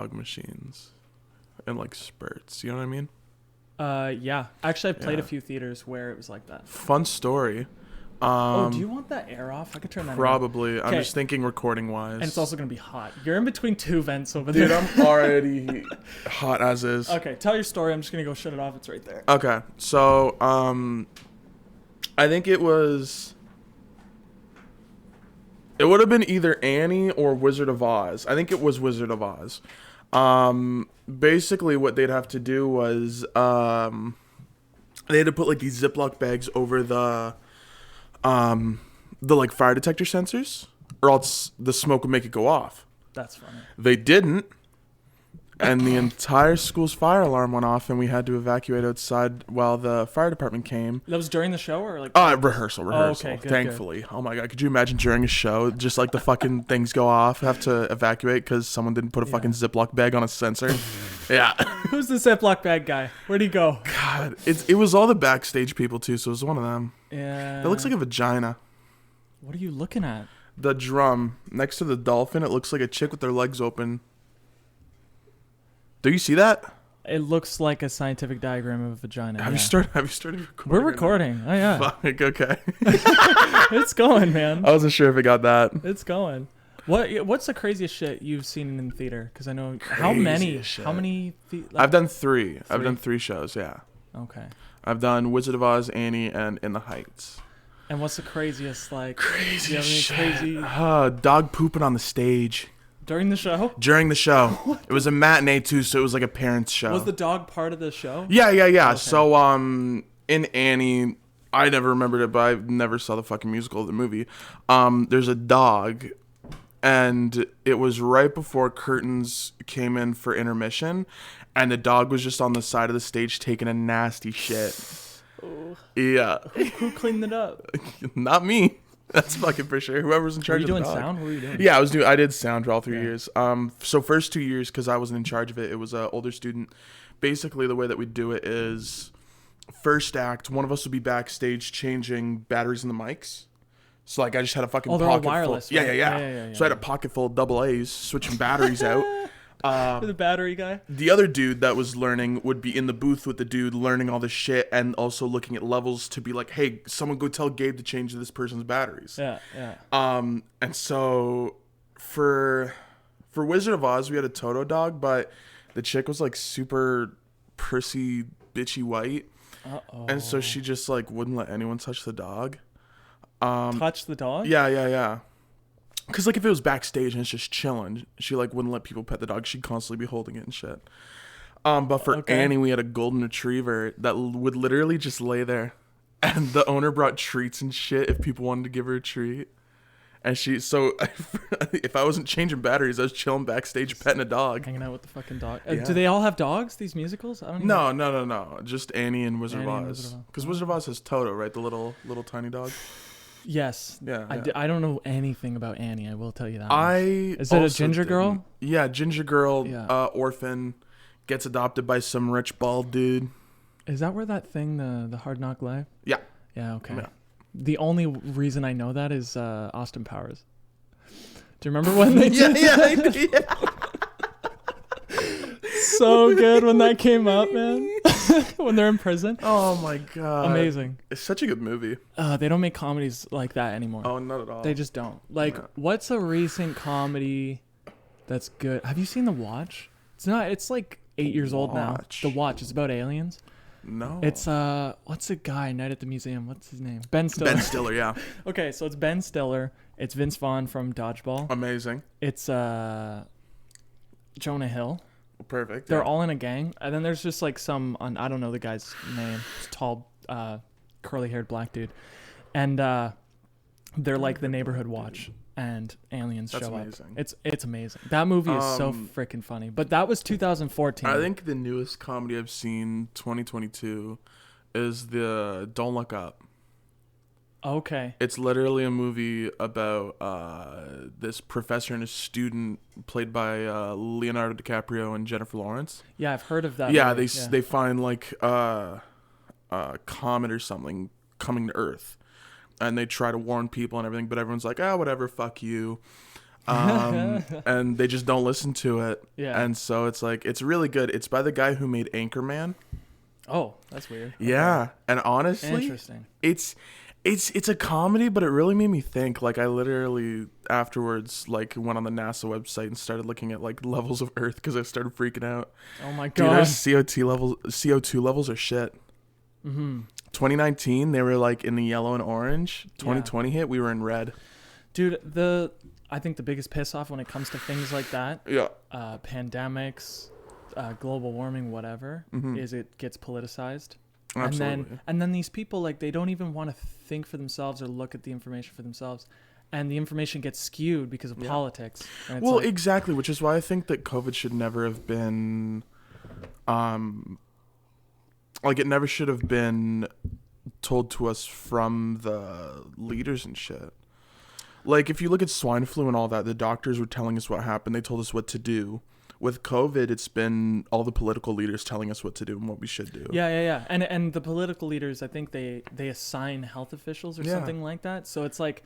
fog machines in like spurts. You know what I mean? Yeah. Actually, I've played Yeah. a few theaters where it was like that. Fun story. Do you want that air off? I could turn that Probably. I'm Okay. just thinking recording wise. And it's also going to be hot. You're in between two vents over Dude, there. I'm already hot as is. Okay, tell your story. I'm just going to go shut it off. It's right there. Okay. So, I think it would have been either Annie or Wizard of Oz. I think it was Wizard of Oz. Basically what they'd have to do was, they had to put like these Ziploc bags over the like fire detector sensors, or else the smoke would make it go off. That's funny. They didn't, and the entire school's fire alarm went off, and we had to evacuate outside while the fire department came. That was during the show or like? Rehearsal. Okay, good, thankfully. Good. Oh my god, could you imagine during a show, just like the fucking things go off, have to evacuate because someone didn't put a fucking Ziploc bag on a sensor? Yeah. Who's the Ziploc bag guy? Where'd he go? God, it was all the backstage people too, so it was one of them. Yeah. It looks like a vagina. What are you looking at? The drum next to the dolphin, it looks like a chick with their legs open. Do you see that? It looks like a scientific diagram of a vagina. Have you started recording? We're recording. Oh yeah. Fuck, okay. It's going, man. I wasn't sure if it got that. It's going. What's the craziest shit you've seen in theater? Because I know how many. I've done three. I've done 3 shows. Yeah. Okay. I've done Wizard of Oz, Annie, and In the Heights. And what's the craziest like? Crazy shit. Crazy Dog pooping on the stage during the show? during the show. It was a matinee too, so it was like a parents' show. Was the dog part of the show? Yeah. Okay. So in Annie, I never remembered it, but I never saw the fucking musical of the movie. There's a dog, and it was right before curtains came in for intermission, and the dog was just on the side of the stage taking a nasty shit. Oh. Yeah. Who cleaned it up? Not me. That's fucking for sure. Whoever's in charge of the dog. Were you doing sound? What were you doing? Yeah, I did sound for all 3 years. So first 2 years, because I wasn't in charge of it, it was an older student. Basically, the way that we do it is, first act, one of us would be backstage changing batteries in the mics. So like I just had a fucking they're all pocket wireless, full. right? Yeah. So I had a pocket full of double A's, switching batteries out. The battery guy. The other dude that was learning would be in the booth with the dude learning all this shit and also looking at levels to be like, hey, someone go tell Gabe to change this person's batteries. Yeah. And so for Wizard of Oz, we had a Toto dog, but the chick was like super prissy, bitchy white. Uh-oh. And so she just like wouldn't let anyone touch the dog. Touch the dog? Yeah. Because, like, if it was backstage and it's just chilling, she, like, wouldn't let people pet the dog. She'd constantly be holding it and shit. But for Annie, we had a golden retriever that would literally just lay there. And the owner brought treats and shit if people wanted to give her a treat. And if I wasn't changing batteries, I was chilling backstage petting a dog. Hanging out with the fucking dog. Yeah. Do they all have dogs, these musicals? I don't even No. Just Annie and Wizard of Oz. Because Wizard of Oz has Toto, right? The little tiny dog. Yes. Yeah. I don't know anything about Annie. I will tell you that. Is it a ginger girl? Yeah, ginger girl, Yeah. orphan, gets adopted by some rich bald dude. Is that where that thing, the Hard Knock Life? Yeah. Yeah, okay. Yeah. The only reason I know that is Austin Powers. Do you remember when they did Yeah. So good when that came up, man. When they're in prison. Oh my god. Amazing. It's such a good movie. They don't make comedies like that anymore. Oh, not at all. They just don't. Like, what's a recent comedy that's good? Have you seen The Watch? It's like 8 years old now. The Watch. It's about aliens. No. It's what's the guy, Night at the Museum? What's his name? Ben Stiller. Ben Stiller, yeah. Okay, so it's Ben Stiller. It's Vince Vaughn from Dodgeball. Amazing. It's Jonah Hill. Perfect. They're all in a gang, and then there's just like I don't know the guy's name. It's tall, curly-haired black dude, and they're like the neighborhood watch, and aliens show amazing. up. It's amazing. That movie is so freaking funny. But that was 2014. I think the newest comedy I've seen, 2022, is the Don't Look Up. Okay. It's literally a movie about this professor and a student played by Leonardo DiCaprio and Jennifer Lawrence. Yeah, I've heard of that. Yeah, movie. they find like a comet or something coming to Earth, and they try to warn people and everything, but everyone's like, whatever, fuck you. and they just don't listen to it. Yeah. And so it's like, it's really good. It's by the guy who made Anchorman. Oh, that's weird. Yeah. Okay. And honestly, Interesting. It's a comedy, but it really made me think. Like, I literally afterwards like went on the NASA website and started looking at like levels of Earth because I started freaking out. Oh my Dude, god. our CO2 levels are shit. 2019 they were like in the yellow and orange. 2020 hit, we were in red. Dude, I think the biggest piss off when it comes to things like that, Yeah. pandemics, global warming, whatever, is it gets politicized. Absolutely. And then these people, like, they don't even want to think for themselves or look at the information for themselves. And the information gets skewed because of politics. And it's Well, like, exactly, which is why I think that COVID should never have been, like, it never should have been told to us from the leaders and shit. Like, if you look at swine flu and all that, the doctors were telling us what happened. They told us what to do. With COVID, it's been all the political leaders telling us what to do and what we should do. Yeah. And the political leaders, I think they assign health officials or something like that. So it's like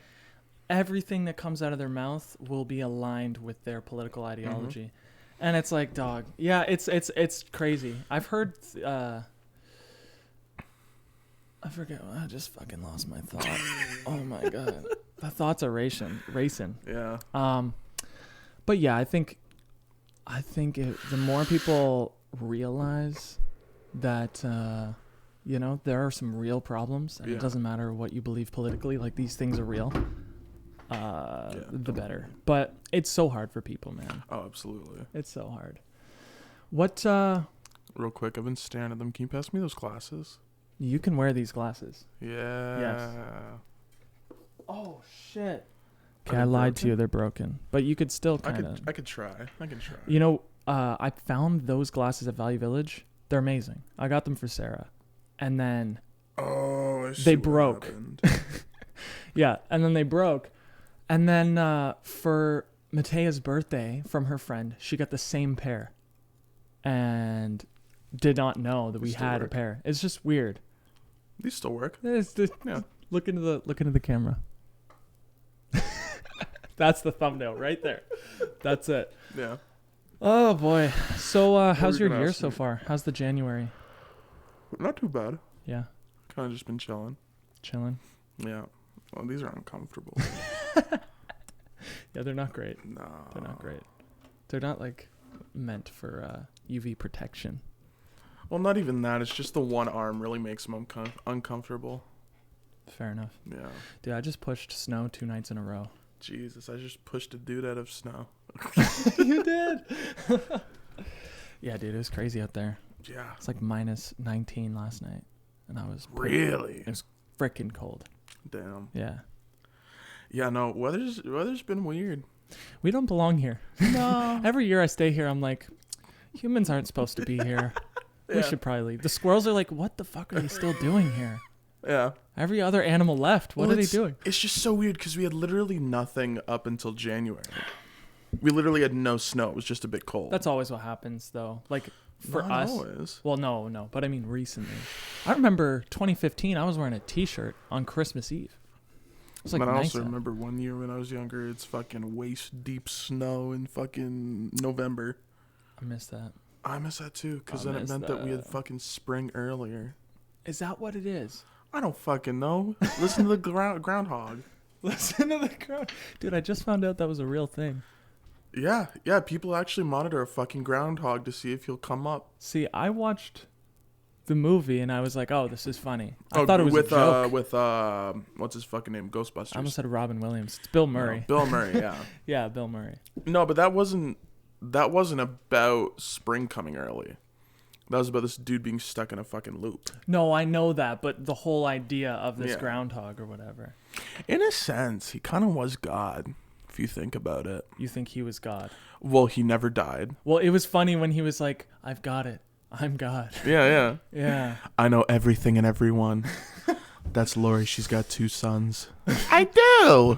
everything that comes out of their mouth will be aligned with their political ideology. And it's like, dog. Yeah, it's crazy. I've heard I forget. I just fucking lost my thought. Oh my god. The thoughts are racing. Yeah. But yeah, I think the more people realize that, there are some real problems, and it doesn't matter what you believe politically, like, these things are real, the better. But it's so hard for people, man. Oh, absolutely. It's so hard. What, Real quick, I've been staring at them. Can you pass me those glasses? you can wear these glasses. Yeah. Yes. Oh, shit. Okay, I lied to you. They're broken. But you could still kind of... I could try. You know, I found those glasses at Value Village. They're amazing. I got them for Sarah. And then... Oh, I see they what broke. happened. Yeah, and then they broke. And then for Matea's birthday, from her friend, she got the same pair. And did not know that we had a pair. It's just weird. These still work. It's just, look into the camera. That's the thumbnail right there. That's it. Yeah. Oh boy. So how's your gonna year ask so me? far? How's the January? Not too bad. Yeah. Kind of just been chilling. Chilling. Yeah. Well, these are uncomfortable. Yeah, they're not great. No. They're not great. They're not like meant for UV protection. Well, not even that. It's just the one arm really makes them uncomfortable. Fair enough. Yeah. Dude, I just pushed snow 2 nights in a row. Jesus, I just pushed a dude out of snow. You did? Yeah, dude, it was crazy out there. Yeah. It's like minus 19 last night. And I was... Really? It was freaking cold. Damn. Yeah. Yeah, no, weather's been weird. We don't belong here. No. Every year I stay here, I'm like, humans aren't supposed to be here. We should probably leave. The squirrels are like, what the fuck are they still doing here? Yeah. Every other animal left. What are they doing? It's just so weird because we had literally nothing up until January. We literally had no snow. It was just a bit cold. That's always what happens, though. Like, for Not us. always. Well, no. But I mean, recently. I remember 2015, I was wearing a T-shirt on Christmas Eve. It was like But I nice also out. remember one year when I was younger, it's fucking waist-deep snow in fucking November. I missed that. I miss that too because I then it miss meant that we had that. fucking spring earlier. Is that what it is? I don't fucking know. Listen to the groundhog. Listen to the crowd. Dude, I just found out that was a real thing. Yeah. People actually monitor a fucking groundhog to see if he'll come up. See, I watched the movie and I was like, oh, this is funny. I thought it was with a joke. with what's his fucking name? Ghostbusters. I almost said Robin Williams. It's Bill Murray. No, Bill Murray. Yeah. Yeah, Bill Murray. No, but that wasn't about spring coming early. That was about this dude being stuck in a fucking loop. No, I know that, but the whole idea of this Yeah. groundhog or whatever. In a sense, he kind of was God, if you think about it. You think he was God? Well, he never died. Well, it was funny when he was like, I've got it. I'm God. Yeah. Yeah. I know everything and everyone. That's Lori. She's got 2 sons. I do.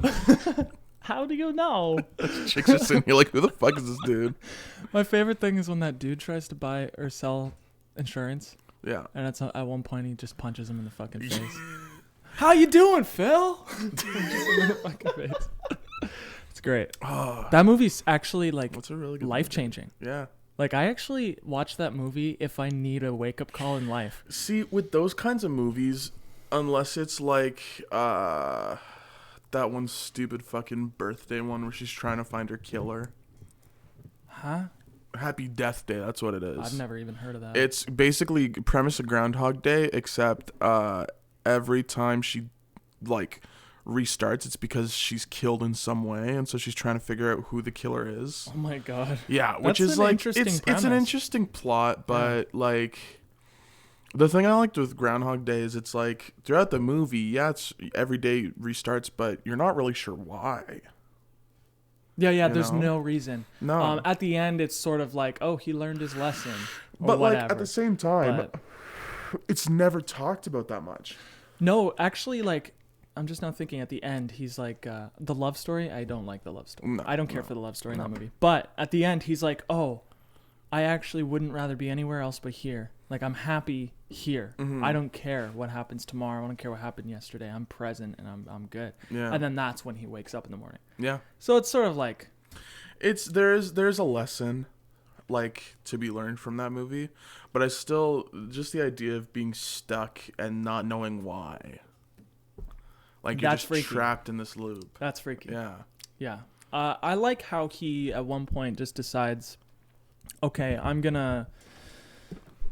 How do you know? Chicks are sitting here like, who the fuck is this dude? My favorite thing is when that dude tries to buy or sell insurance. Yeah. And at one point he just punches him in the fucking face. How you doing, Phil? Just in the fucking face. It's great. That movie's actually like That's a really good life changing. Yeah. Like I actually watch that movie if I need a wake up call in life. See, with those kinds of movies, unless it's like that one stupid fucking birthday one where she's trying to find her killer. Huh? Happy Death Day, that's what it is. I've never even heard of that. It's basically premise of Groundhog Day, except every time she like restarts, it's because she's killed in some way, and so she's trying to figure out who the killer is. Oh my god. Yeah, which That's is an like interesting it's premise. an interesting plot, but like the thing I liked with Groundhog Day is it's like throughout the movie, yeah, it's every day restarts, but you're not really sure why. Yeah, there's no reason. No. At the end, it's sort of like, oh, he learned his lesson. Or But whatever. like at the same time, But- it's never talked about that much. No, actually, like, I'm just now thinking at the end, he's like, the love story. I don't like the love story. No, I don't care for the love story in that movie. But at the end, he's like, oh, I actually wouldn't rather be anywhere else but here. Like, I'm happy here. Mm-hmm. I don't care what happens tomorrow. I don't care what happened yesterday. I'm present and I'm good. Yeah. And then that's when he wakes up in the morning. Yeah. So it's sort of like, There's a lesson like to be learned from that movie, but I still just the idea of being stuck and not knowing why. Like you're That's just freaky. trapped in this loop. that's freaky. Yeah. Yeah. I like how he at one point just decides, okay, I'm gonna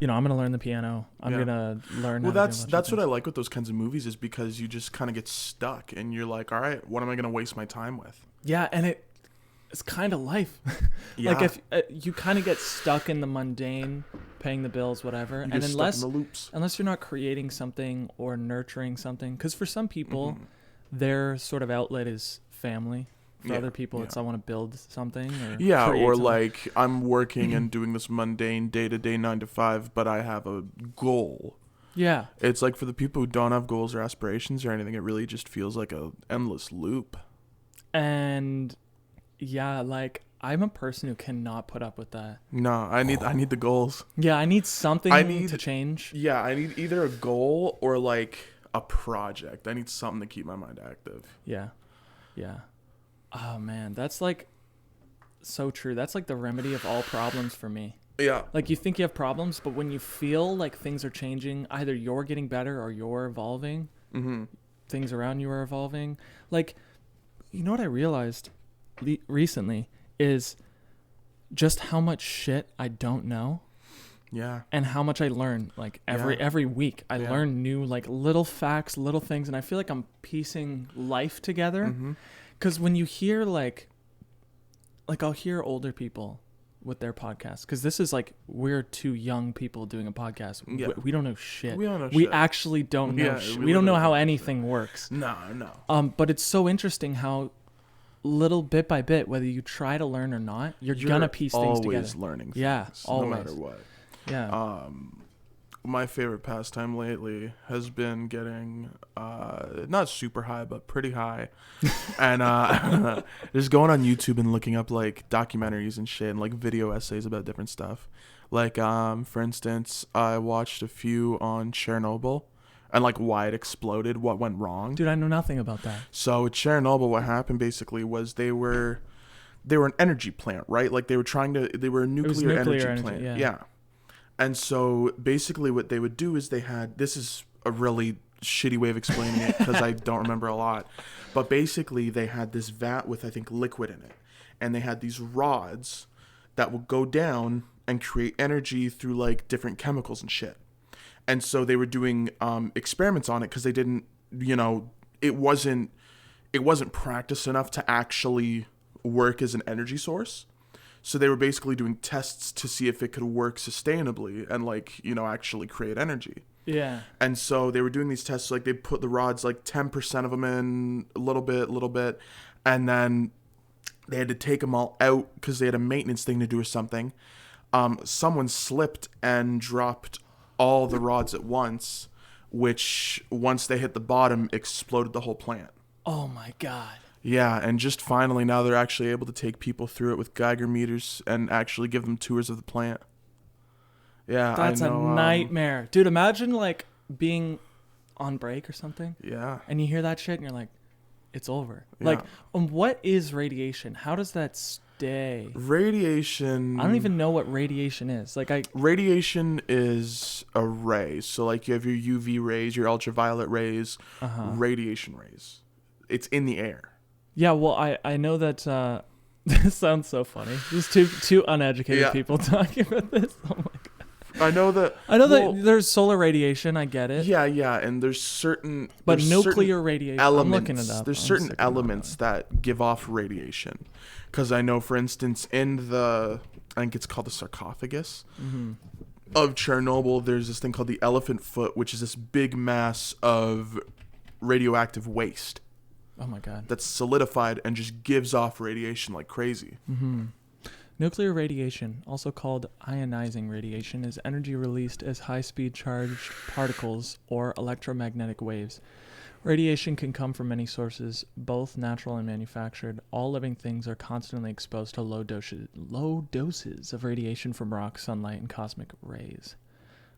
learn the piano. I'm gonna learn. Well, how to do that's what I like with those kinds of movies is because you just kind of get stuck and you're like, all right, what am I gonna waste my time with? Yeah, and it's kind of life. Yeah. Like if you kind of get stuck in the mundane, paying the bills, whatever, You and get unless stuck in the loops. unless you're not creating something or nurturing something, because for some people, their sort of outlet is family. For Yeah, other people, it's I want to build something. Or Yeah, create or something. like I'm working and doing this mundane day-to-day 9 to 5, but I have a goal. Yeah. It's like for the people who don't have goals or aspirations or anything, it really just feels like a endless loop. And yeah, like I'm a person who cannot put up with that. No, I need the goals. Yeah, I need something to change. Yeah, I need either a goal or like a project. I need something to keep my mind active. Yeah. Yeah. Oh man, that's like so true. That's like the remedy of all problems for me. Yeah. Like you think you have problems, but when you feel like things are changing, either you're getting better or you're evolving, things around you are evolving. Like, you know what I realized recently is just how much shit I don't know. Yeah. And how much I learn. Like every week I learn new like little facts, little things, and I feel like I'm piecing life together. Because when you hear like I'll hear older people with their podcasts, because this is like we're two young people doing a podcast. Yeah. We don't know shit. We don't know We shit. actually don't know. Yeah, We don't know how literally anything works. No. But it's so interesting how little bit by bit, whether you try to learn or not, you're gonna piece things together. Always learning things, Yeah, no always. matter what. Yeah. My favorite pastime lately has been getting not super high but pretty high and just going on YouTube and looking up like documentaries and shit and like video essays about different stuff. Like for instance, I watched a few on Chernobyl and like why it exploded, what went wrong. Dude, I know nothing about that. So at Chernobyl, what happened basically was they were an energy plant, right? Like they were a nuclear energy plant. Yeah. And so basically what they would do is this is a really shitty way of explaining it because I don't remember a lot, but basically they had this vat with I think liquid in it, and they had these rods that would go down and create energy through like different chemicals and shit. And so they were doing experiments on it because they didn't, it wasn't practiced enough to actually work as an energy source. So they were basically doing tests to see if it could work sustainably and like, actually create energy. Yeah. And so they were doing these tests, like they put the rods, like 10% of them in a little bit. And then they had to take them all out because they had a maintenance thing to do or something. Someone slipped and dropped all the rods at once, which once they hit the bottom, exploded the whole plant. Oh my God. Yeah, and just finally now they're actually able to take people through it with Geiger meters and actually give them tours of the plant. Yeah, That's I know, a nightmare. Dude, imagine like being on break or something Yeah. and you hear that shit and you're like, it's over. Yeah. Like, what is radiation? How does that stay? Radiation. I don't even know what radiation is. Radiation is a ray. So like you have your UV rays, your ultraviolet rays, radiation rays. It's in the air. Yeah, well, I know that. This sounds so funny. Just two uneducated people talking about this. Oh my god. I know that there's solar radiation. I get it. Yeah, and there's certain. But there's nuclear radiation. Elements, I'm looking it up. There's certain elements that give off radiation. Because I know, for instance, in I think it's called the sarcophagus of Chernobyl, there's this thing called the elephant foot, which is this big mass of radioactive waste. Oh my god. That's solidified and just gives off radiation like crazy. Nuclear radiation, also called ionizing radiation, is energy released as high-speed charged particles or electromagnetic waves. Radiation can come from many sources, both natural and manufactured. All living things are constantly exposed to low doses of radiation from rock, sunlight, and cosmic rays.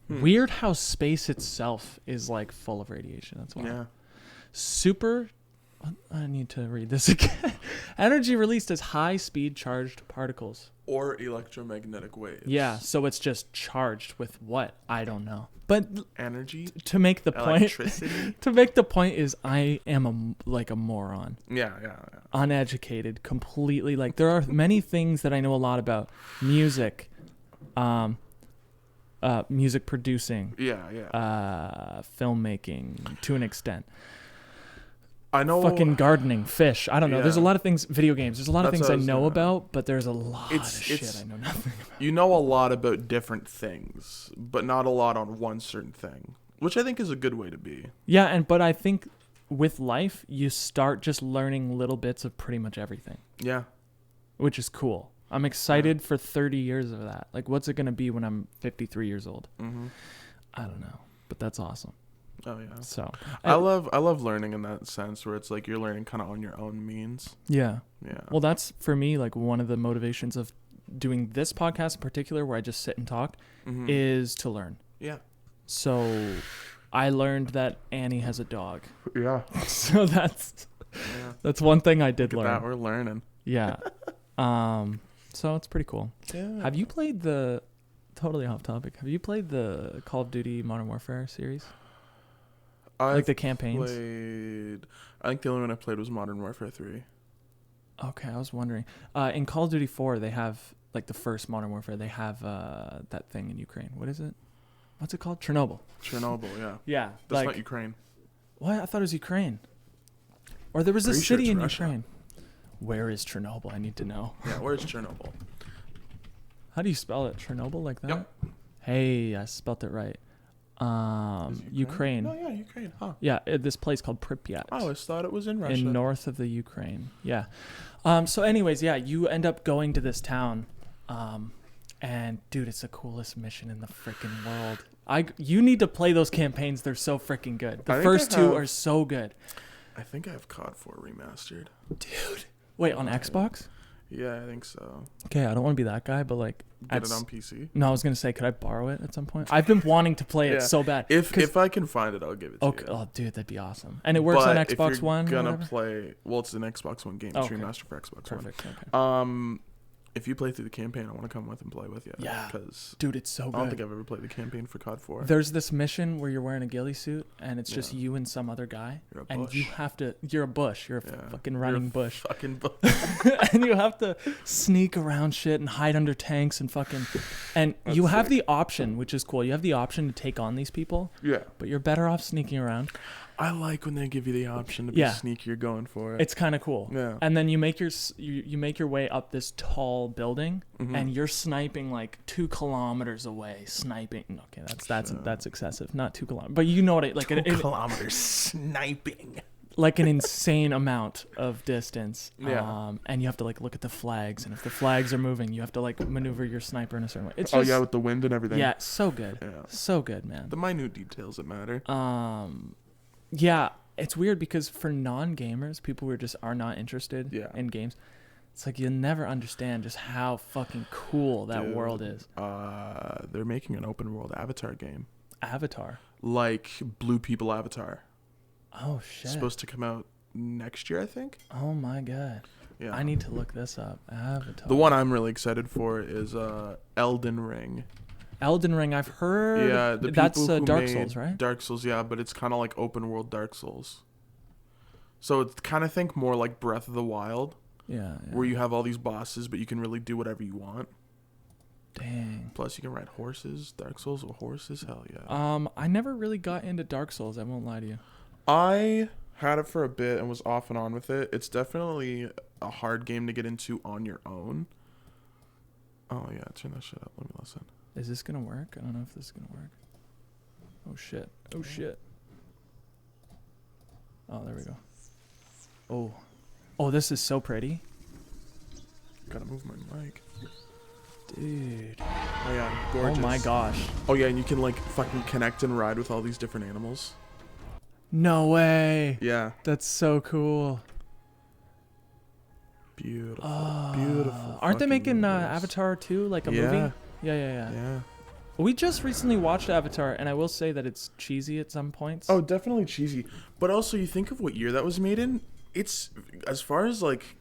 Weird how space itself is like full of radiation. That's why. Yeah. I need to read this again. Energy released as high-speed charged particles. Or electromagnetic waves. Yeah, so it's just charged with what? I don't know. But energy? To make the point. Electricity? To make the point is I am a moron. Yeah. Uneducated, completely. Like, there are many things that I know a lot about. Music. Music producing. Yeah. Filmmaking, to an extent. I know fucking gardening, fish. I don't know. There's a lot of things. Video games. There's a lot of things I know about, but there's a lot of shit I know nothing about. You know a lot about different things, but not a lot on one certain thing, which I think is a good way to be. Yeah, but I think with life, you start just learning little bits of pretty much everything. Yeah. Which is cool. I'm excited for 30 years of that. Like, what's it going to be when I'm 53 years old? I don't know, but that's awesome. Oh yeah. So I love learning in that sense where it's like you're learning kind of on your own means. Yeah. Yeah. Well, that's for me like one of the motivations of doing this podcast in particular, where I just sit and talk, is to learn. Yeah. So I learned that Annie has a dog. Yeah. So that's one thing I did Look learn. at that, we're learning. Yeah. So it's pretty cool. Yeah. Have you played totally off topic? Have you played the Call of Duty Modern Warfare series? Like the campaigns? I think the only one I played was Modern Warfare 3. Okay, I was wondering. In Call of Duty 4, they have, like the first Modern Warfare, they have that thing in Ukraine. What is it? What's it called? Chernobyl, yeah. Yeah. That's not Ukraine. What? I thought it was Ukraine. Or there was a city in Ukraine. Where is Chernobyl? I need to know. Yeah, where's Chernobyl? How do you spell it? Chernobyl like that? Yep. Hey, I spelt it right. Ukraine. Oh yeah, Ukraine. Huh. Yeah, this place called Pripyat. I always thought it was in Russia. In north of the Ukraine. Yeah. So anyways, yeah, you end up going to this town, and dude, it's the coolest mission in the freaking world. You need to play those campaigns. They're so freaking good. The first two are so good. I think I have COD 4 remastered. Dude. Wait, on Xbox? Yeah, I think so. Okay, I don't want to be that guy, but like get it on PC. No, I was gonna say, could I borrow it at some point? I've been wanting to play it so bad. If I can find it, I'll give it to you. Oh, dude, that'd be awesome. And it works on Xbox One. If you're gonna play, well, it's an Xbox One game. It's remastered for Xbox One. Perfect. Okay. If you play through the campaign, I want to come with and play with you. Yeah. Because dude, it's so good. I don't think I've ever played the campaign for COD 4. There's this mission where you're wearing a ghillie suit and it's just you and some other guy. You're a bush. And you have to. You're a bush. You're a fucking running bush. Fucking bush. And you have to sneak around shit and hide under tanks and fucking. And you have the option, which is cool. You have the option to take on these people. Yeah. But you're better off sneaking around. I like when they give you the option to be sneaky. You're going for it. It's kind of cool. Yeah. And then you make your way up this tall building, and you're sniping like 2 kilometers away. Sniping. Okay, that's excessive. Not 2 kilometers, but you know what? 2 kilometers sniping. Like an insane amount of distance. Yeah. And you have to like look at the flags, and if the flags are moving, you have to like maneuver your sniper in a certain way. It's just, with the wind and everything. Yeah, so good. Yeah. So good, man. The minute details that matter. Yeah, it's weird because for non-gamers, people who are not interested in games, it's like you'll never understand just how fucking cool that world is. They're making an open world Avatar game. Avatar? Like Blue People Avatar. Oh, shit. It's supposed to come out next year, I think. Oh my god. Yeah. I need to look this up. Avatar. The one I'm really excited for is Elden Ring. Elden Ring, I've heard. Yeah, that's Dark Souls, right? Dark Souls, yeah, but it's kind of like open world Dark Souls. So it's kind of think more like Breath of the Wild. Yeah. Where you have all these bosses, but you can really do whatever you want. Dang. Plus, you can ride horses. Dark Souls with horses, hell yeah. I never really got into Dark Souls. I won't lie to you. I had it for a bit and was off and on with it. It's definitely a hard game to get into on your own. Oh yeah, turn that shit up. Let me listen. Is this gonna work? I don't know if this is gonna work. Oh shit. Oh shit. Oh, there we go. Oh. Oh, this is so pretty. Gotta move my mic. Dude. Oh yeah, gorgeous. Oh my gosh. Oh yeah, and you can like fucking connect and ride with all these different animals. No way. Yeah. That's so cool. Beautiful. Beautiful. Aren't they making Avatar 2 like a movie? Yeah. We just recently watched Avatar, and I will say that it's cheesy at some points. Oh, definitely cheesy. But also, you think of what year that was made in. It's, as far as like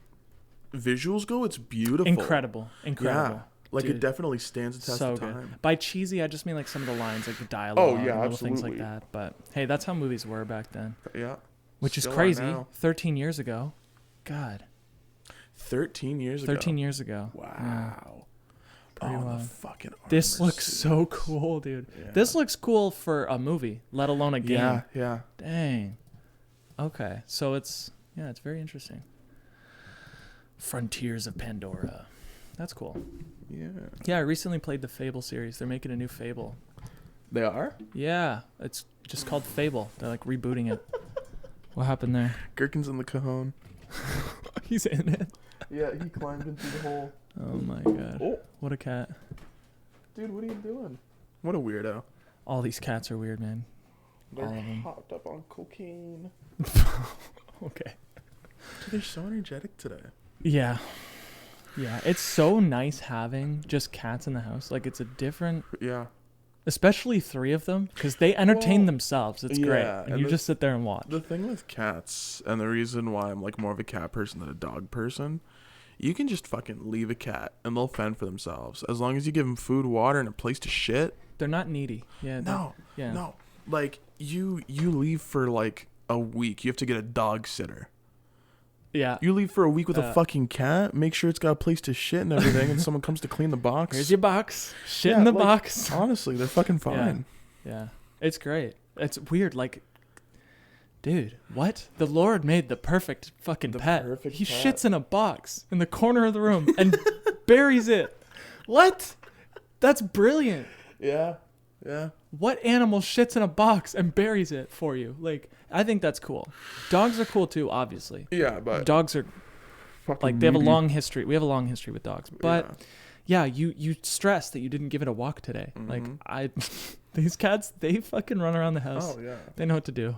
visuals go, it's beautiful. Incredible. Yeah. Like, Dude, it definitely stands the test of time. Good. By cheesy, I just mean like some of the lines, like the dialogue, and little things like that. But hey, that's how movies were back then. Yeah. Which is crazy. 13 years ago. God. 13 years ago. 13 years ago. Wow. Yeah. The fucking This looks so cool, dude. Yeah. This looks cool for a movie, let alone a game. Yeah. Dang. Okay. So it's very interesting. Frontiers of Pandora. That's cool. Yeah. Yeah, I recently played the Fable series. They're making a new Fable. They are? Yeah. It's just called Fable. They're like rebooting it. What happened there? Gherkin's in the cajon. He's in it. Yeah, he climbed into the hole. Oh my god. Oh. What a cat. Dude, what are you doing? What a weirdo. All these cats are weird, man. They're all of them. hopped up on cocaine. Okay. Dude, they're so energetic today. Yeah. Yeah, it's so nice having just cats in the house. Like, it's a different... Yeah. Especially 3 of them, because they entertain themselves. It's great. And you just sit there and watch. The thing with cats, and the reason why I'm like more of a cat person than a dog person, you can just fucking leave a cat and they'll fend for themselves. As long as you give them food, water, and a place to shit. They're not needy. Yeah. No. Like, you leave for like a week. You have to get a dog sitter. Yeah. You leave for a week with a fucking cat, make sure it's got a place to shit and everything, and someone comes to clean the box. Here's your box. Shit in the box. Honestly, they're fucking fine. Yeah. It's great. It's weird. Like, dude, what? The Lord made the perfect fucking pet. He shits in a box in the corner of the room and buries it. What? That's brilliant. Yeah. What animal shits in a box and buries it for you? Like, I think that's cool. Dogs are cool too, obviously. Yeah, but dogs are like, they have a long history. We have a long history with dogs. But yeah, you stress that you didn't give it a walk today. Mm-hmm. Like, these cats, they fucking run around the house. Oh yeah. They know what to do.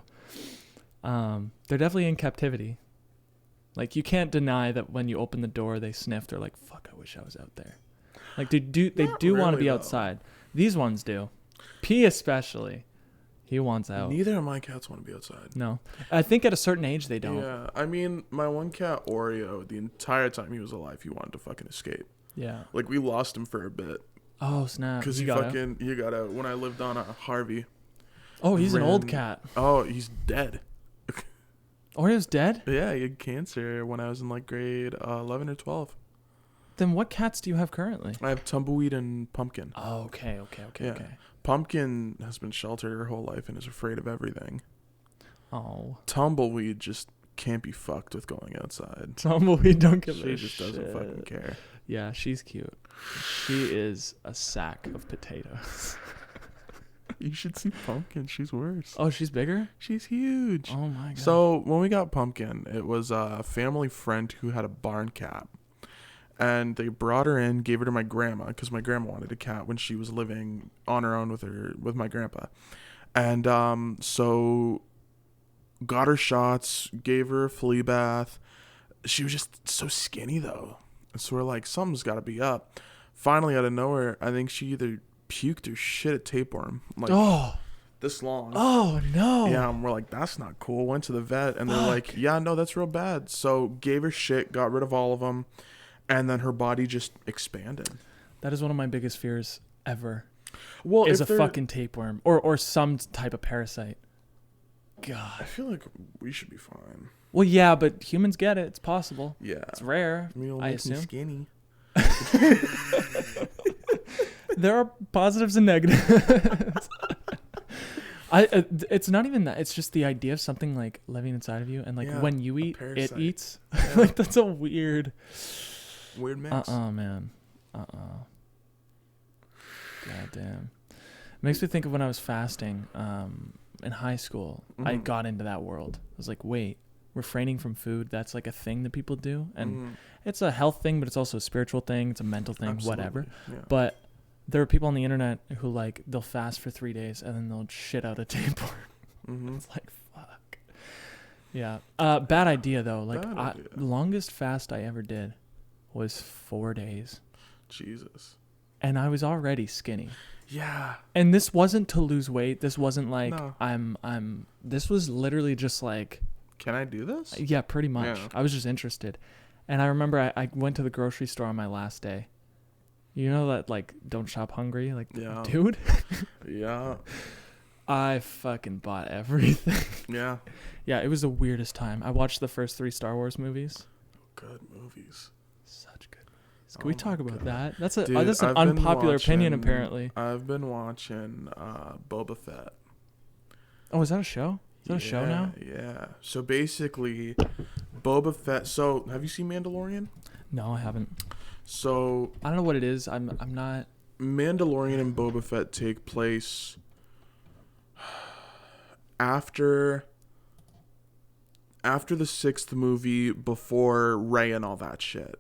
They're definitely in captivity. Like, you can't deny that when you open the door, they sniff. They're like, "Fuck, I wish I was out there." Like, they do want to be outside. These ones do. P especially. He wants out. Neither of my cats want to be outside. No. I think at a certain age they don't. Yeah. I mean, my one cat, Oreo, the entire time he was alive, he wanted to fucking escape. Yeah. Like, we lost him for a bit. Oh, snap. Because he got out when I lived on Harvey. Oh, he's an old cat. Oh, he's dead. Oreo's dead? Yeah, he had cancer when I was in like grade 11 or 12. Then what cats do you have currently? I have Tumbleweed and Pumpkin. Oh, okay. Pumpkin has been sheltered her whole life and is afraid of everything. Oh. Tumbleweed just can't be fucked with going outside. Tumbleweed don't give a shit. She just doesn't fucking care. Yeah, she's cute. She is a sack of potatoes. You should see Pumpkin. She's worse. Oh, she's bigger? She's huge. Oh my god. So when we got Pumpkin, it was a family friend who had a barn cat. And they brought her in, gave her to my grandma, because my grandma wanted a cat when she was living on her own with my grandpa. And so got her shots, gave her a flea bath. She was just so skinny, though. And so we're like, something's got to be up. Finally, out of nowhere, I think she either puked or shit at tapeworm. Like, this long. Oh no. Yeah, and we're like, that's not cool. Went to the vet, and they're like, yeah, no, that's real bad. So gave her shit, got rid of all of them, and then her body just expanded. That is one of my biggest fears ever. Well, is a fucking tapeworm or some type of parasite. God, I feel like we should be fine. Well, yeah, but humans get it. It's possible. Yeah, it's rare. I assume. Skinny. There are positives and negatives. It's not even that. It's just the idea of something like living inside of you, and like when you eat, it eats. Yeah. Like that's a weird mix. Man. God damn. Makes me think of when I was fasting in high school. I got into that world. I was like, wait, refraining from food, that's like a thing that people do, and it's a health thing, but it's also a spiritual thing. It's a mental thing. Absolutely. Whatever. Yeah. But there are people on the internet who like they'll fast for 3 days and then they'll shit out a tapeworm. It's like fuck. Yeah. Bad idea though. Like the longest fast I ever did was 4 days. Jesus. And I was already skinny. Yeah. And this wasn't to lose weight. This wasn't like I'm this was literally just like, can I do this? Yeah, pretty much. Yeah. I was just interested. And I remember I went to the grocery store on my last day. You know that, like, don't shop hungry? Like, dude? Yeah. I fucking bought everything. Yeah. Yeah, it was the weirdest time. I watched the first 3 Star Wars movies. Good movies. Such good movies. Can we talk about that? That's an unpopular opinion, apparently. I've been watching Boba Fett. Oh, is that a show? Is that a show now? Yeah. So basically, Boba Fett. So have you seen Mandalorian? No, I haven't. So I don't know what it is. I'm not. Mandalorian and Boba Fett take place after the 6th movie, before Rey and all that shit.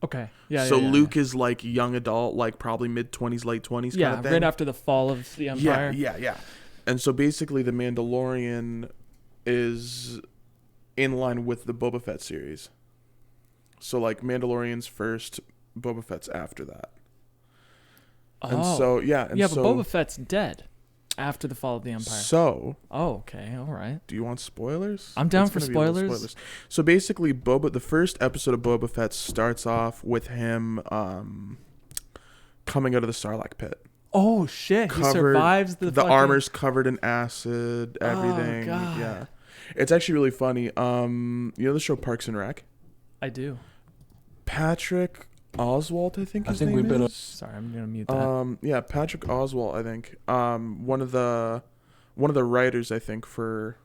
Okay. Yeah. So Luke is like young adult, like probably mid-20s, late 20s kind of thing. Right after the fall of the Empire. Yeah. And so basically the Mandalorian is in line with the Boba Fett series. So like Mandalorian's first, Boba Fett's after that. Oh. And so, yeah. But Boba Fett's dead after the fall of the Empire. So. Oh, okay. All right. Do you want spoilers? I'm down for spoilers. So basically, the first episode of Boba Fett starts off with him coming out of the Sarlacc pit. Oh, shit. He survives the fucking... armor's covered in acid, everything. Oh, God. Yeah. It's actually really funny. You know the show Parks and Rec? I do. Patrick Oswalt, I think his name is. Sorry, I'm gonna mute that. Yeah, Patrick Oswalt, I think. One of the writers, I think, for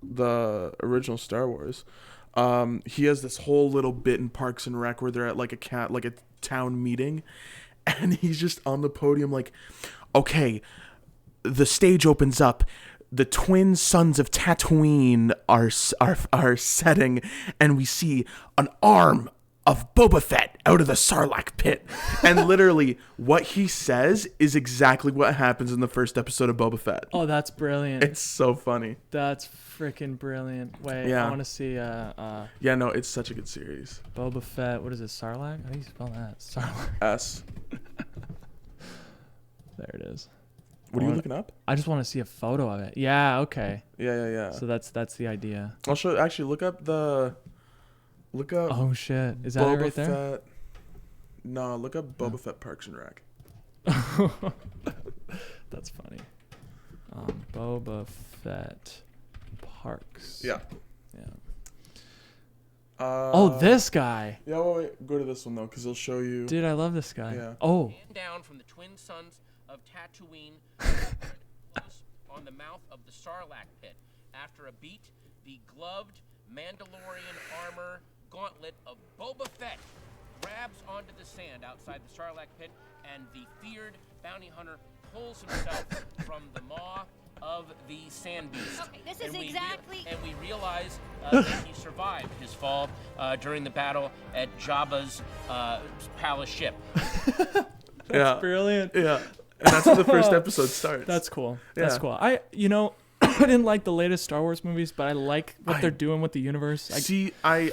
the original Star Wars. He has this whole little bit in Parks and Rec where they're at like a town meeting, and he's just on the podium like, okay, the stage opens up. The twin sons of Tatooine are setting, and we see an arm of Boba Fett out of the Sarlacc pit. And literally, what he says is exactly what happens in the first episode of Boba Fett. Oh, that's brilliant. It's so funny. That's freaking brilliant. Wait, I want to see... yeah, no, it's such a good series. Boba Fett, what is it, Sarlacc? How do you spell that? Sarlacc. S. There it is. What are you looking up? I just want to see a photo of it. Yeah, okay. Yeah. So that's the idea. I'll show. Actually, look up. Oh shit! Is that Boba it right there? Fett. No, look up Boba Fett Parks and Rec. That's funny. Boba Fett Parks. Yeah. This guy. Yeah, wait. Go to this one though, because he'll show you. Dude, I love this guy. Yeah. Oh. Down from the twin sons of Tatooine on the mouth of the Sarlacc pit. After a beat, the gloved Mandalorian armor gauntlet of Boba Fett grabs onto the sand outside the Sarlacc pit, and the feared bounty hunter pulls himself from the maw of the sand beast. Okay, this is exactly... And we realize that he survived his fall during the battle at Jabba's palace ship. That's brilliant. Yeah. And that's how the first episode starts. That's cool. Yeah. That's cool. I didn't like the latest Star Wars movies, but I like what they're doing with the universe. I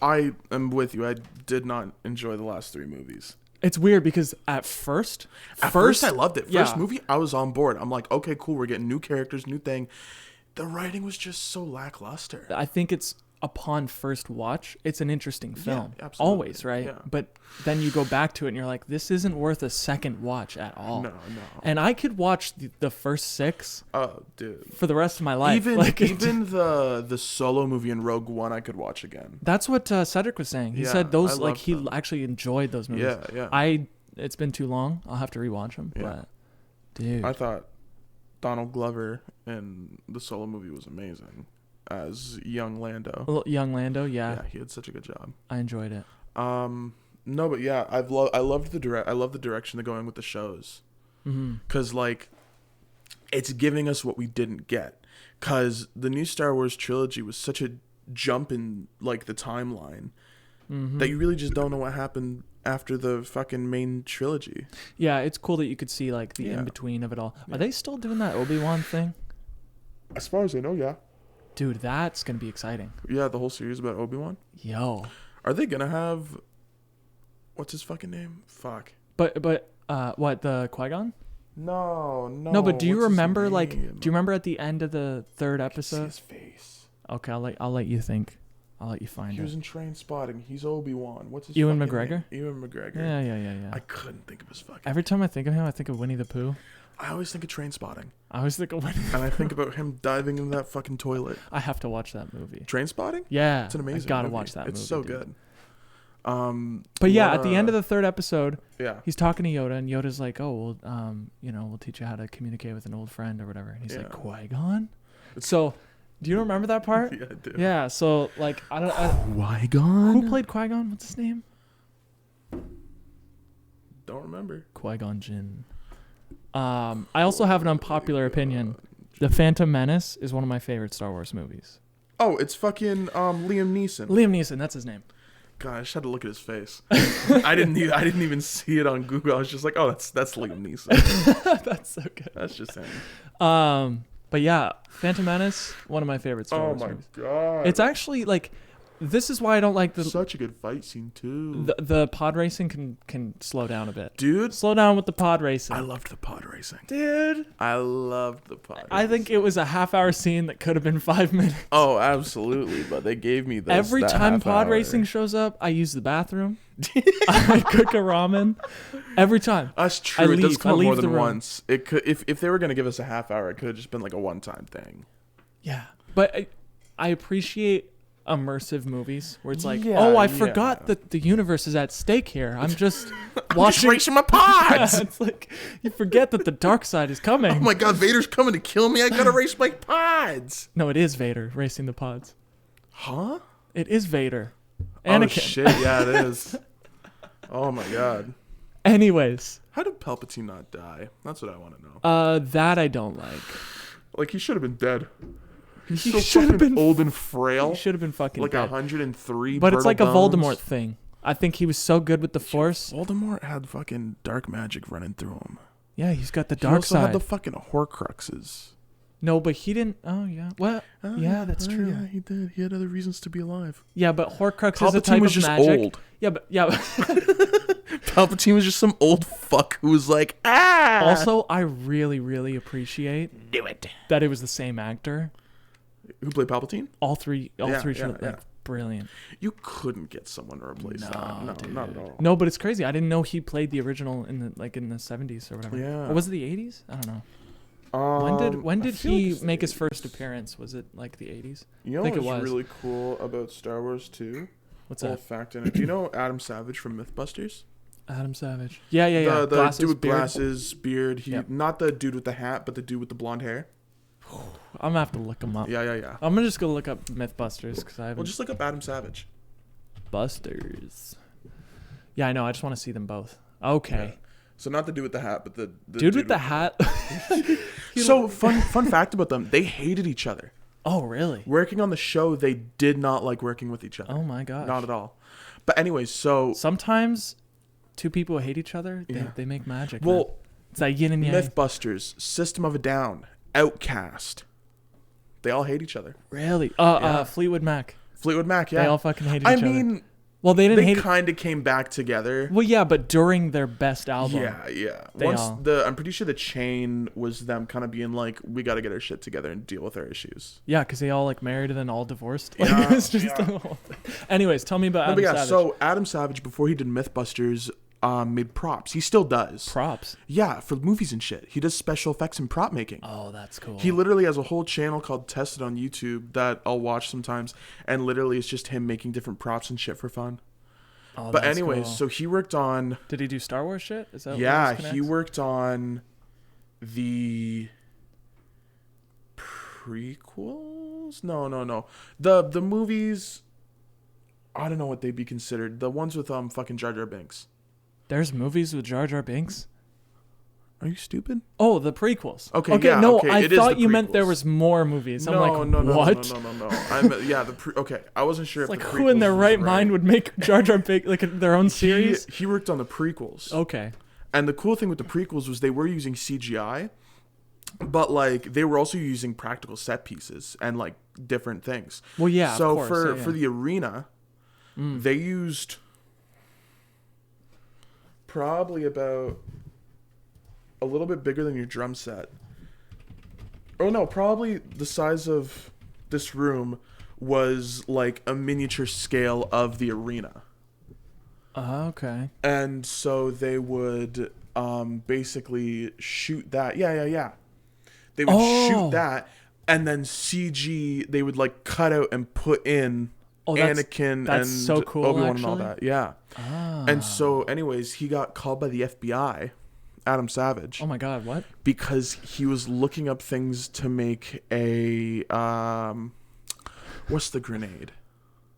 am with you. I did not enjoy the last 3 movies. It's weird because at first I loved it. First movie, I was on board. I'm like, okay, cool. We're getting new characters, new thing. The writing was just so lackluster. I think it's upon first watch, it's an interesting film. Yeah, absolutely. Always, right? Yeah. But then you go back to it and you're like, this isn't worth a second watch at all. No. And I could watch the first 6 Oh, dude. for the rest of my life. Even Like, the Solo movie in Rogue One, I could watch again. that's what Cedric was saying. He Yeah, said those, I like, loved he them. actually enjoyed those movies. Yeah. It's been too long. I'll have to rewatch them. Yeah. But, dude. I thought Donald Glover in the Solo movie was amazing as young Lando. Young Lando, Yeah, he had such a good job. I enjoyed it. No, but yeah, I love the direction they're going with the shows. Cause like, it's giving us what we didn't get. Cause the new Star Wars trilogy was such a jump in like the timeline that you really just don't know what happened after the fucking main trilogy. Yeah, it's cool that you could see like the in between of it all. Are they still doing that Obi-Wan thing? As far as I know, yeah. Dude, that's gonna be exciting. Yeah, the whole series about Obi-Wan. Yo. Are they gonna have? What's his fucking name? Fuck. But what, the Qui-Gon? No. No, but do you What's his remember like? Do name? you remember at the end of the third See episode? his face. Okay, I'll let you think. I'll let you find He was it. in Train Spotting. He's Obi-Wan. What's his Ewan fucking McGregor? name? Ewan McGregor. Yeah. I couldn't think of his fucking. Every time I think of him, I think of Winnie the Pooh. I always think of Train Spotting, I always think of Winnie. and I think about him diving into that fucking toilet. I have to watch that movie. Train Spotting? Yeah, It's an amazing. I gotta movie. watch that movie. It's so dude. good. But yeah, what, at the end of the third episode, yeah, he's talking to Yoda, and Yoda's like, "Oh, well, we'll teach you how to communicate with an old friend or whatever." And he's like, "Qui-Gon." So, do you remember that part? yeah, I do. Yeah. So, like, I don't. Qui-Gon. Who played Qui-Gon? What's his name? Don't remember. Qui-Gon Jinn. I also have an unpopular opinion. The Phantom Menace is one of my favorite Star Wars movies. Oh, it's fucking Liam Neeson. Liam Neeson, that's his name. God, I just had to look at his face. I didn't even see it on Google. I was just like, oh, that's Liam Neeson. That's so good. That's just him. But yeah, Phantom Menace, one of my favorite Star Wars movies. God. It's actually like, this is why I don't like such a good fight scene too. The pod racing can slow down a bit. Dude, Slow down with the pod racing. I loved the pod racing. Dude, I loved the pod. I think it was a half-hour scine that could have been 5 minutes. Oh, absolutely. But they gave me this. Every time pod racing shows up, I use the bathroom. I cook a ramen. Every time. That's true. It does come up more than the room. once. It could, if they were gonna give us a half hour, it could have just been like a one-time thing. Yeah, but I appreciate immersive movies where it's like, Yeah, oh, I yeah. forgot that the universe is at stake here. I'm just Just watching. racing my pods. It's like you forget that the dark side is coming. Oh my God, Vader's coming to kill me. I gotta race my pods. No, it is Vader racing the pods. Huh? It is Vader. Oh Anakin. shit! Yeah, it is. Oh my God. Anyways, How did Palpatine not die? That's what I want to know. that I don't like. Like, he should have been dead. He's He so should have fucking been old and frail. He should have been fucking Like dead. 103. But it's like a brittle bones. Voldemort thing. I think he was so good with the Force. Voldemort had fucking dark magic running through him. Yeah, he's got the He dark also side. had the fucking Horcruxes. No, but he didn't. Oh yeah. Well, yeah, that's true. Yeah, he did. He had other reasons to be alive. Yeah, but Horcrux is a Palpatine type was of just magic. old. Yeah, but Palpatine was just some old fuck who was like, ah. also I really, really appreciate do it. that it was the same actor. Who played Palpatine? All three, Yeah, like, yeah. brilliant. You couldn't get someone to replace that. No, dude. not at all. No, but it's crazy. I didn't know he played the original in the 70s or whatever. Yeah. Or was it the 80s? I don't know. When I did feel like he it's the make his 80s. first appearance? Was it like the 80s? You know I think it what's was. really cool about Star Wars 2? What's Little that? fact in it. Do you know Adam Savage from Mythbusters? Adam Savage. Yeah. The Glasses, dude with beard. glasses, beard. Yep. Not the dude with the hat, but the dude with the blonde hair. I'm gonna have to look him up. Yeah. I'm gonna just go look up Mythbusters because I haven't. Well, just look up Adam Savage. Busters. Yeah, I know. I just want to see them both. Okay. Yeah. So not the dude with the hat, but the Dude with the hat. So fun fact about them: they hated each other. Oh, really? Working on the show, they did not like working with each other. Oh my gosh. Not at all. But anyways, so Sometimes two people who hate each other, Yeah. they make magic. man. well, It's like yin and yang. Mythbusters, System of a Down, Outcast, they all hate each other. Really? Yeah. Fleetwood Mac. Fleetwood Mac, yeah. They all fucking hate each I other. mean, Well, they didn't hate They kind of came back together. Well, yeah, but during their best album. Yeah. They Once all- I'm pretty sure the chain was them kind of being like, we got to get our shit together and deal with our issues. Yeah, because they all like married and then all divorced. Like, Yeah, it's just the whole thing. Anyways, tell me about No, Adam but yeah, Savage. so Adam Savage, before he did Mythbusters, made props. He still does. Props. Yeah, for movies and shit. He does special effects and prop making. Oh, that's cool. He literally has a whole channel called Tested on YouTube that I'll watch sometimes, and literally it's just him making different props and shit for fun. Oh, But that's anyways, cool. so he worked on... Did he do Star Wars shit? Is that Yeah, what this he connects? worked on the prequels? No. The movies... I don't know what they'd be considered. The ones with fucking Jar Jar Binks. There's movies with Jar Jar Binks? Are you stupid? Oh, the prequels. Okay, Okay, yeah, no, okay, I it is thought the you meant there prequels. was more movies. I'm like, No. what? Okay, I wasn't sure if Like, the who in their prequels right was mind would make Jar Jar Binks like their own series? He worked on the prequels. Okay. And the cool thing with the prequels was they were using CGI, but like they were also using practical set pieces and like different things. Well, yeah, So of course. for yeah. for the arena, they used probably about a little bit bigger than your drum set. Oh no, probably the size of this room was like a miniature scale of the arena. Okay. And so they would basically shoot that. Yeah. They would shoot that, and then CG, they would like cut out and put in Anakin that's and so cool, Obi-Wan and all actually. that. Yeah. And so anyways, he got called by the FBI, Adam Savage, Oh my God, what? because he was looking up things to make a what's the grenade?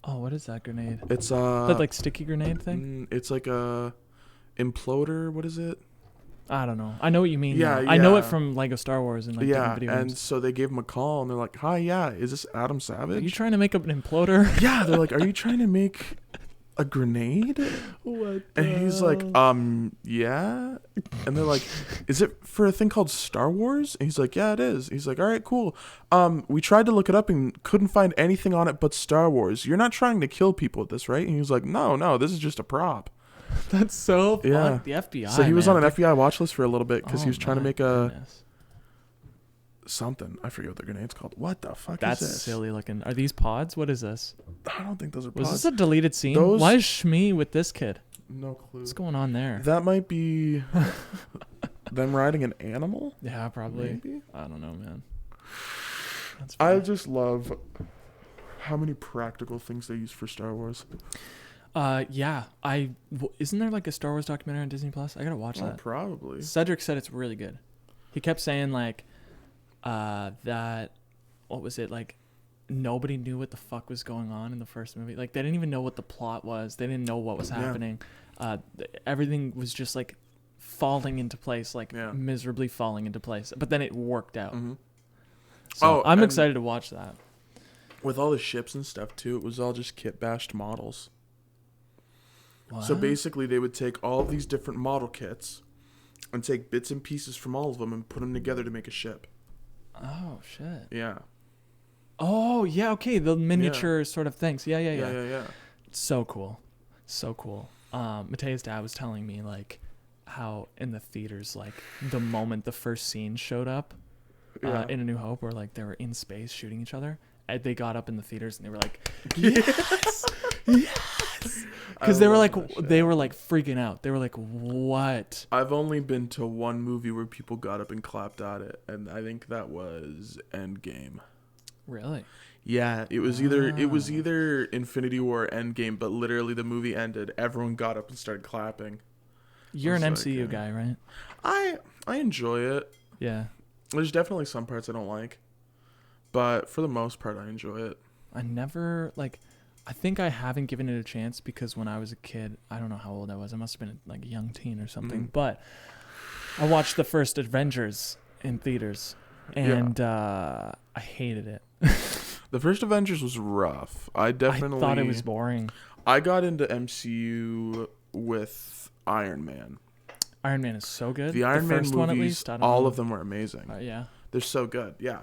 Oh, what is that grenade? It's That like sticky grenade thing? it's like a imploder. What is it? I don't know. I know what you mean. Yeah, though. I know it yeah. from Lego Star Wars and like Yeah, different video and games. so they gave him a call and they're like, "Hi, yeah, is this Adam Are you Savage?" trying to make up an imploder? Yeah, they're like, "Are you trying to make a grenade?" What? And he's like, yeah. And they're like, "Is it for a thing called Star Wars?" And he's like, "Yeah, it is." He's like, "All right, cool. We tried to look it up and couldn't find anything on it but Star Wars. You're not trying to kill people with this, right?" And he was like, "No, this is just a prop." That's so fun. Yeah. The FBI. So he was on man. an FBI watch list for a little bit because Oh he was trying to my make a goodness. something. I forget what the grenade's called. What the fuck That's is this? silly looking. Are these pods? What is this? I don't think those are Was pods. this a deleted scene? Those- Why is Shmi with this kid? No clue. What's going on there? That might be them riding an animal. Yeah, probably. Maybe. I don't know, man. That's I funny. just love how many practical things they use for Star Wars. Yeah. Isn't there like a Star Wars documentary on Disney Plus? I gotta watch that. Probably. Cedric said it's really good. He kept saying like, that, what was it like? Nobody knew what the fuck was going on in the first movie. Like they didn't even know what the plot was. They didn't know what was happening. Everything was just like falling into place, like miserably falling into place. But then it worked out. Mhm. So I'm and excited to watch that. With all the ships and stuff too, it was all just kit bashed models. What? So basically, they would take all of these different model kits and take bits and pieces from all of them and put them together to make a ship. Oh shit. Yeah. Oh yeah. Okay. The miniature sort of things. Yeah. Yeah. So cool. So cool. Matea's dad was telling me like how in the theaters, like the moment the first scene showed up Yeah. in A New Hope, where like they were in space shooting each other, and they got up in the theaters and they were like, yes, yes, because they were like freaking out. They were like, what? I've only been to one movie where people got up and clapped at it, and I think that was Endgame. Really? Yeah, it was either Infinity War or Endgame, but literally the movie ended, everyone got up and started clapping. You're an It's like, MCU guy, right? I enjoy it. Yeah. There's definitely some parts I don't like, but for the most part, I enjoy it. I never I think I haven't given it a chance because when I was a kid, I don't know how old I was. I must have been like a young teen or something. But I watched the first Avengers in theaters, and I hated it. The first Avengers was rough. I thought it was boring. I got into MCU with Iron Man. Iron Man is so good. The Iron Man first movies, one at least, I don't all know. of them were amazing. Yeah. They're so good, yeah.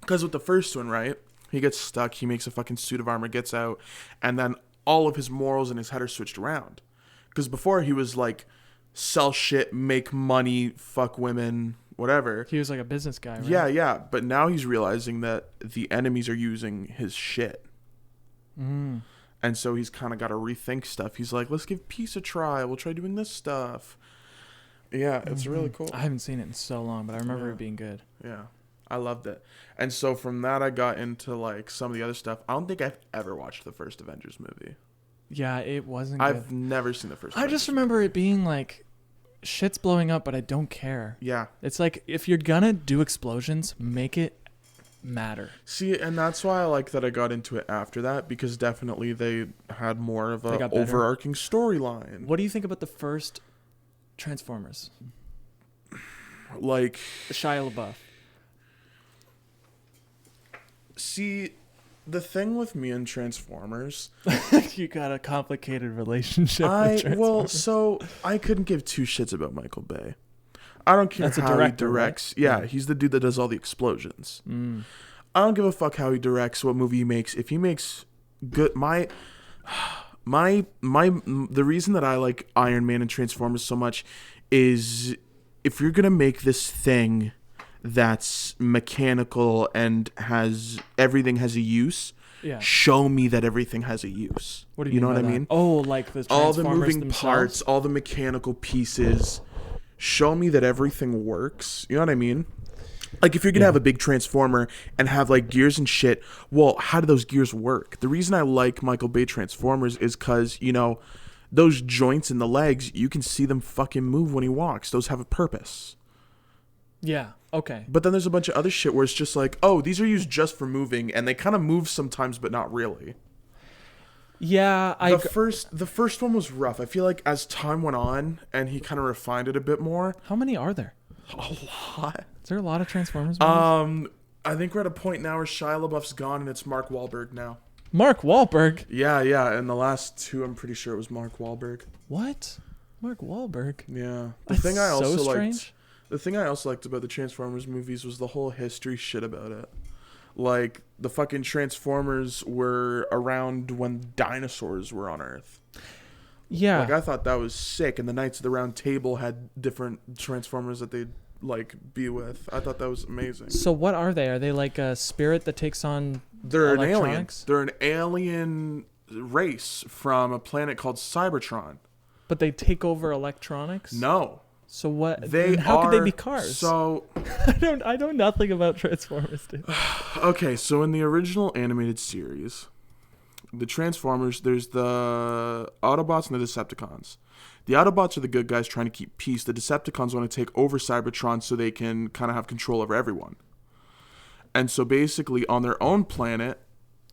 Because with the first one, right, he gets stuck, he makes a fucking suit of armor, gets out, and then all of his morals in his head are switched around. Because before he was like, sell shit, make money, fuck women, whatever. He was like a business guy, right? Yeah. But now he's realizing that the enemies are using his shit. Mm. And so he's kind of got to rethink stuff. He's like, let's give peace a try. We'll try doing this stuff. Yeah, it's really cool. I haven't seen it in so long, but I remember it being good. Yeah, I loved it. And so from that, I got into like some of the other stuff. I don't think I've ever watched the first Avengers movie. Yeah, it wasn't good. I've never seen the first I Avengers just remember it being like, shit's blowing up, but I don't care. Yeah. It's like, if you're gonna do explosions, make it matter. See, and that's why I like that I got into it after that, because definitely they had more of They a got better. overarching storyline. What do you think about the first Transformers? Like, Shia LaBeouf. see, the thing with me and Transformers, You got a complicated relationship with Transformers. so I couldn't give two shits about Michael Bay. I don't care That's a how director, he directs. right? Yeah, Yeah. he's the dude that does all the explosions. Mm. I don't give a fuck how he directs, what movie he makes. If he makes good, the reason that I like Iron Man and Transformers so much is if you're gonna make this thing that's mechanical and everything has a use, Yeah. show me that everything has a use. What do you know mean what by I that? mean? Oh, like the All Transformers the moving themselves? parts, all the mechanical pieces. Show me that everything works. You know what I mean? Like, if you're going to have a big transformer and have, like, gears and shit, well, how do those gears work? The reason I like Michael Bay Transformers is because, you know, those joints in the legs, you can see them fucking move when he walks. Those have a purpose. Yeah. Okay. But then there's a bunch of other shit where it's just like, oh, these are used just for moving, and they kind of move sometimes, but not really. Yeah. The first one was rough. I feel like as time went on and he kind of refined it a bit more. How many are there? A lot. Is there a lot of Transformers movies? I think we're at a point now where Shia LaBeouf's gone and it's Mark Wahlberg now. Mark Wahlberg? Yeah. And the last two, I'm pretty sure it was Mark Wahlberg. What? Mark Wahlberg? Yeah. That's so strange. The thing I also liked about the Transformers movies was the whole history shit about it. Like, the fucking Transformers were around when dinosaurs were on Earth. Yeah. Like, I thought that was sick. And the Knights of the Round Table had different Transformers that they'd, like, be with. I thought that was amazing. So what are they? Are they like a spirit that takes on They're an alien. electronics? They're an alien race from a planet called Cybertron. But they take over electronics? No. So what? They how could they be cars? So I know nothing about Transformers, dude. okay, so in the original animated series, the Transformers, there's the Autobots and the Decepticons. The Autobots are the good guys trying to keep peace. The Decepticons want to take over Cybertron so they can kind of have control over everyone. And so basically, on their own planet,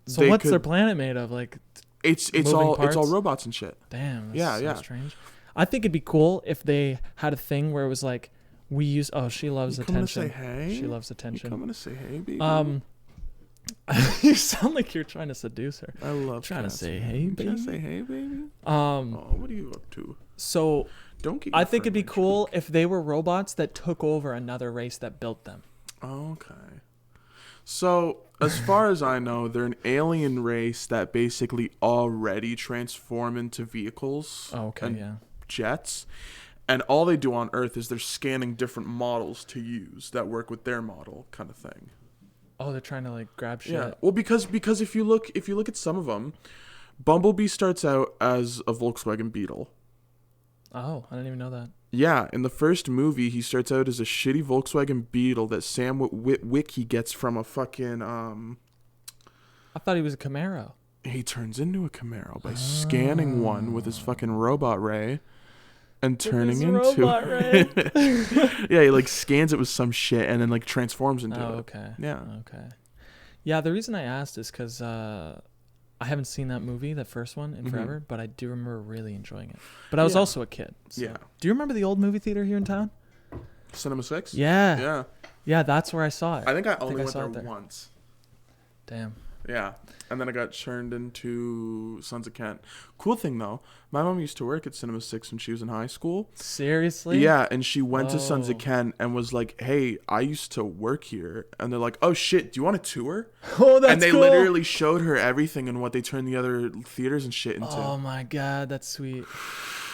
So what's their planet made of? Like, it's moving all parts? robots and shit. Damn. Yeah, That's so strange. I think it'd be cool if they had a thing where it was like, we use. Oh, she loves attention. You coming to say hey? She loves attention. You coming to say hey, baby? You sound like you're trying to seduce her. I love Trying to cats. say hey, You baby. trying to say hey, baby? Oh, what are you up to? So Don't get. I your think it'd be friend cool if they were robots that took over another race that built them. Okay. So, as far as I know, they're an alien race that basically already transform into vehicles and jets. And all they do on Earth is they're scanning different models to use that work with their model, kind of thing. Oh, they're trying to like grab shit. Yeah. Well, because if you look at some of them, Bumblebee starts out as a Volkswagen Beetle. Oh, I didn't even know that. Yeah, in the first movie, he starts out as a shitty Volkswagen Beetle that Sam Witwicky gets from a fucking I thought he was a Camaro. He turns into a Camaro by scanning one with his fucking robot ray and turning into robot ray. Yeah, he like scans it with some shit and then like transforms into it. Okay. Yeah. Okay. Yeah, the reason I asked is because I haven't seen that movie, that first one, in forever, but I do remember really enjoying it. But I was also a kid. So. Yeah. Do you remember the old movie theater here in town? Cinema 6? Yeah. Yeah. Yeah, that's where I saw it. I think I only went saw there it once. Damn. Yeah. And then I got turned into Sons of Kent. Cool thing, though. My mom used to work at Cinema 6 when she was in high school. Seriously? Yeah, and she went to Sons of Whoa. Kent and was like, hey, I used to work here. And they're like, oh, shit, do you want a tour? Oh, that's And they cool. literally showed her everything and what they turned the other theaters and shit into. Oh, my God. That's sweet.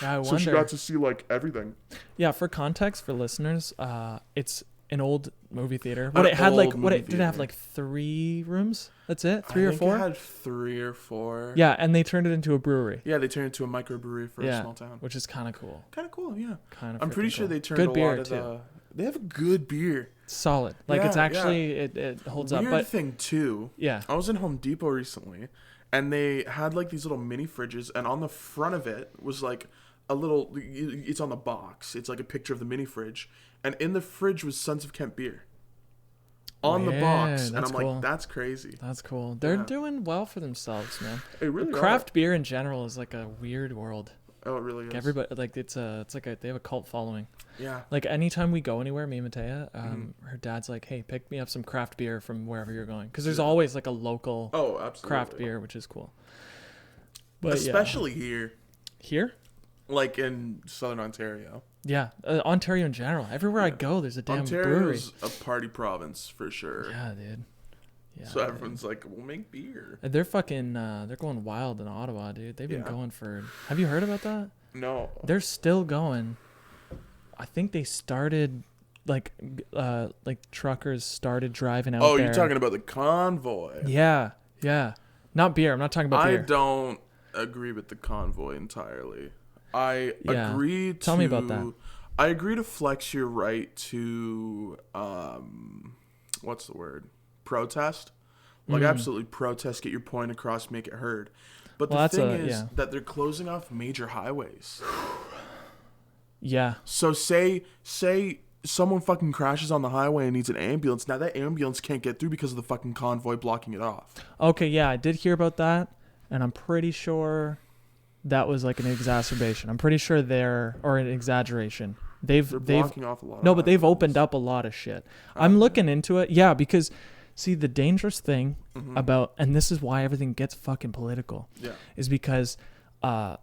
Yeah, I wonder. So she got to see, like, everything. Yeah, for context, for listeners, it's an old movie theater. An Did it theater. have like 3 rooms? That's it? 3 or 4? I think it had 3 or 4. Yeah, and they turned it into a brewery. Yeah, they turned it into a microbrewery for a small town. Which is kind of cool. Kind of cool, yeah. Kind of. I'm pretty sure cool. they turned Good a beer lot of too. the... They have a good beer. Solid. Like Yeah, it's actually it holds up. Weird But thing too. yeah. I was in Home Depot recently, and they had like these little mini fridges, and on the front of it was like a little. It's on the box. It's like a picture of the mini fridge, and in the fridge was Sons of Kent beer. On the box, and that's I'm cool. like, that's crazy. That's cool. They're Yeah. doing well for themselves, man. It really Craft beer in general is like a weird world. Oh, it really is. Everybody like it's like they have a cult following. Yeah. Like anytime we go anywhere, me and Matea, her dad's like, "Hey, pick me up some craft beer from wherever you're going," because there's always like a local Oh, absolutely. craft beer, which is cool. But Especially here, like in Southern Ontario. yeah, Ontario in general. Everywhere I go, there's a damn brewery. Ontario's a party province for sure. Yeah, dude. Yeah. So everyone's like, we'll make beer. They're fucking. They're going wild in Ottawa, dude. They've been Yeah. going for. Have you heard about that? No. They're still going. I think they started, like truckers started driving out Oh, there. you're talking about the convoy. Yeah, yeah. Not beer. I'm not talking about I beer. don't agree with the convoy entirely. I Yeah. agree to... Tell me about that. I agree to flex your right to... what's the word? Protest. Like, absolutely protest, get your point across, make it heard. But Well, the that's thing is yeah. that they're closing off major highways. Yeah. So say someone fucking crashes on the highway and needs an ambulance. Now that ambulance can't get through because of the fucking convoy blocking it off. Okay, yeah, I did hear about that, and I'm pretty sure that was like an exacerbation. I'm pretty sure or an exaggeration. They've Blocking off a lot of no, but they've highways. opened up a lot of shit. I'm looking into it. Yeah, because see, the dangerous thing about, and this is why everything gets fucking political, Yeah. is because the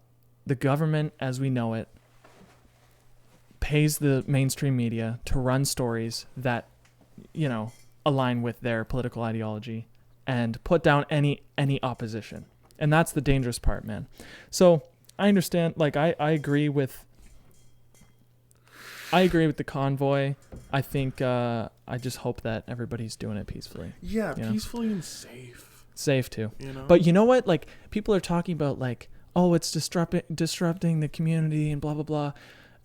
government, as we know it, pays the mainstream media to run stories that, align with their political ideology and put down any opposition. And that's the dangerous part, man. So I understand, like, I agree with the convoy. I think I just hope that everybody's doing it peacefully. Yeah, You know? peacefully and safe. Safe too. You know? But you know what? Like, people are talking about like, oh, it's disrupting the community and blah blah blah.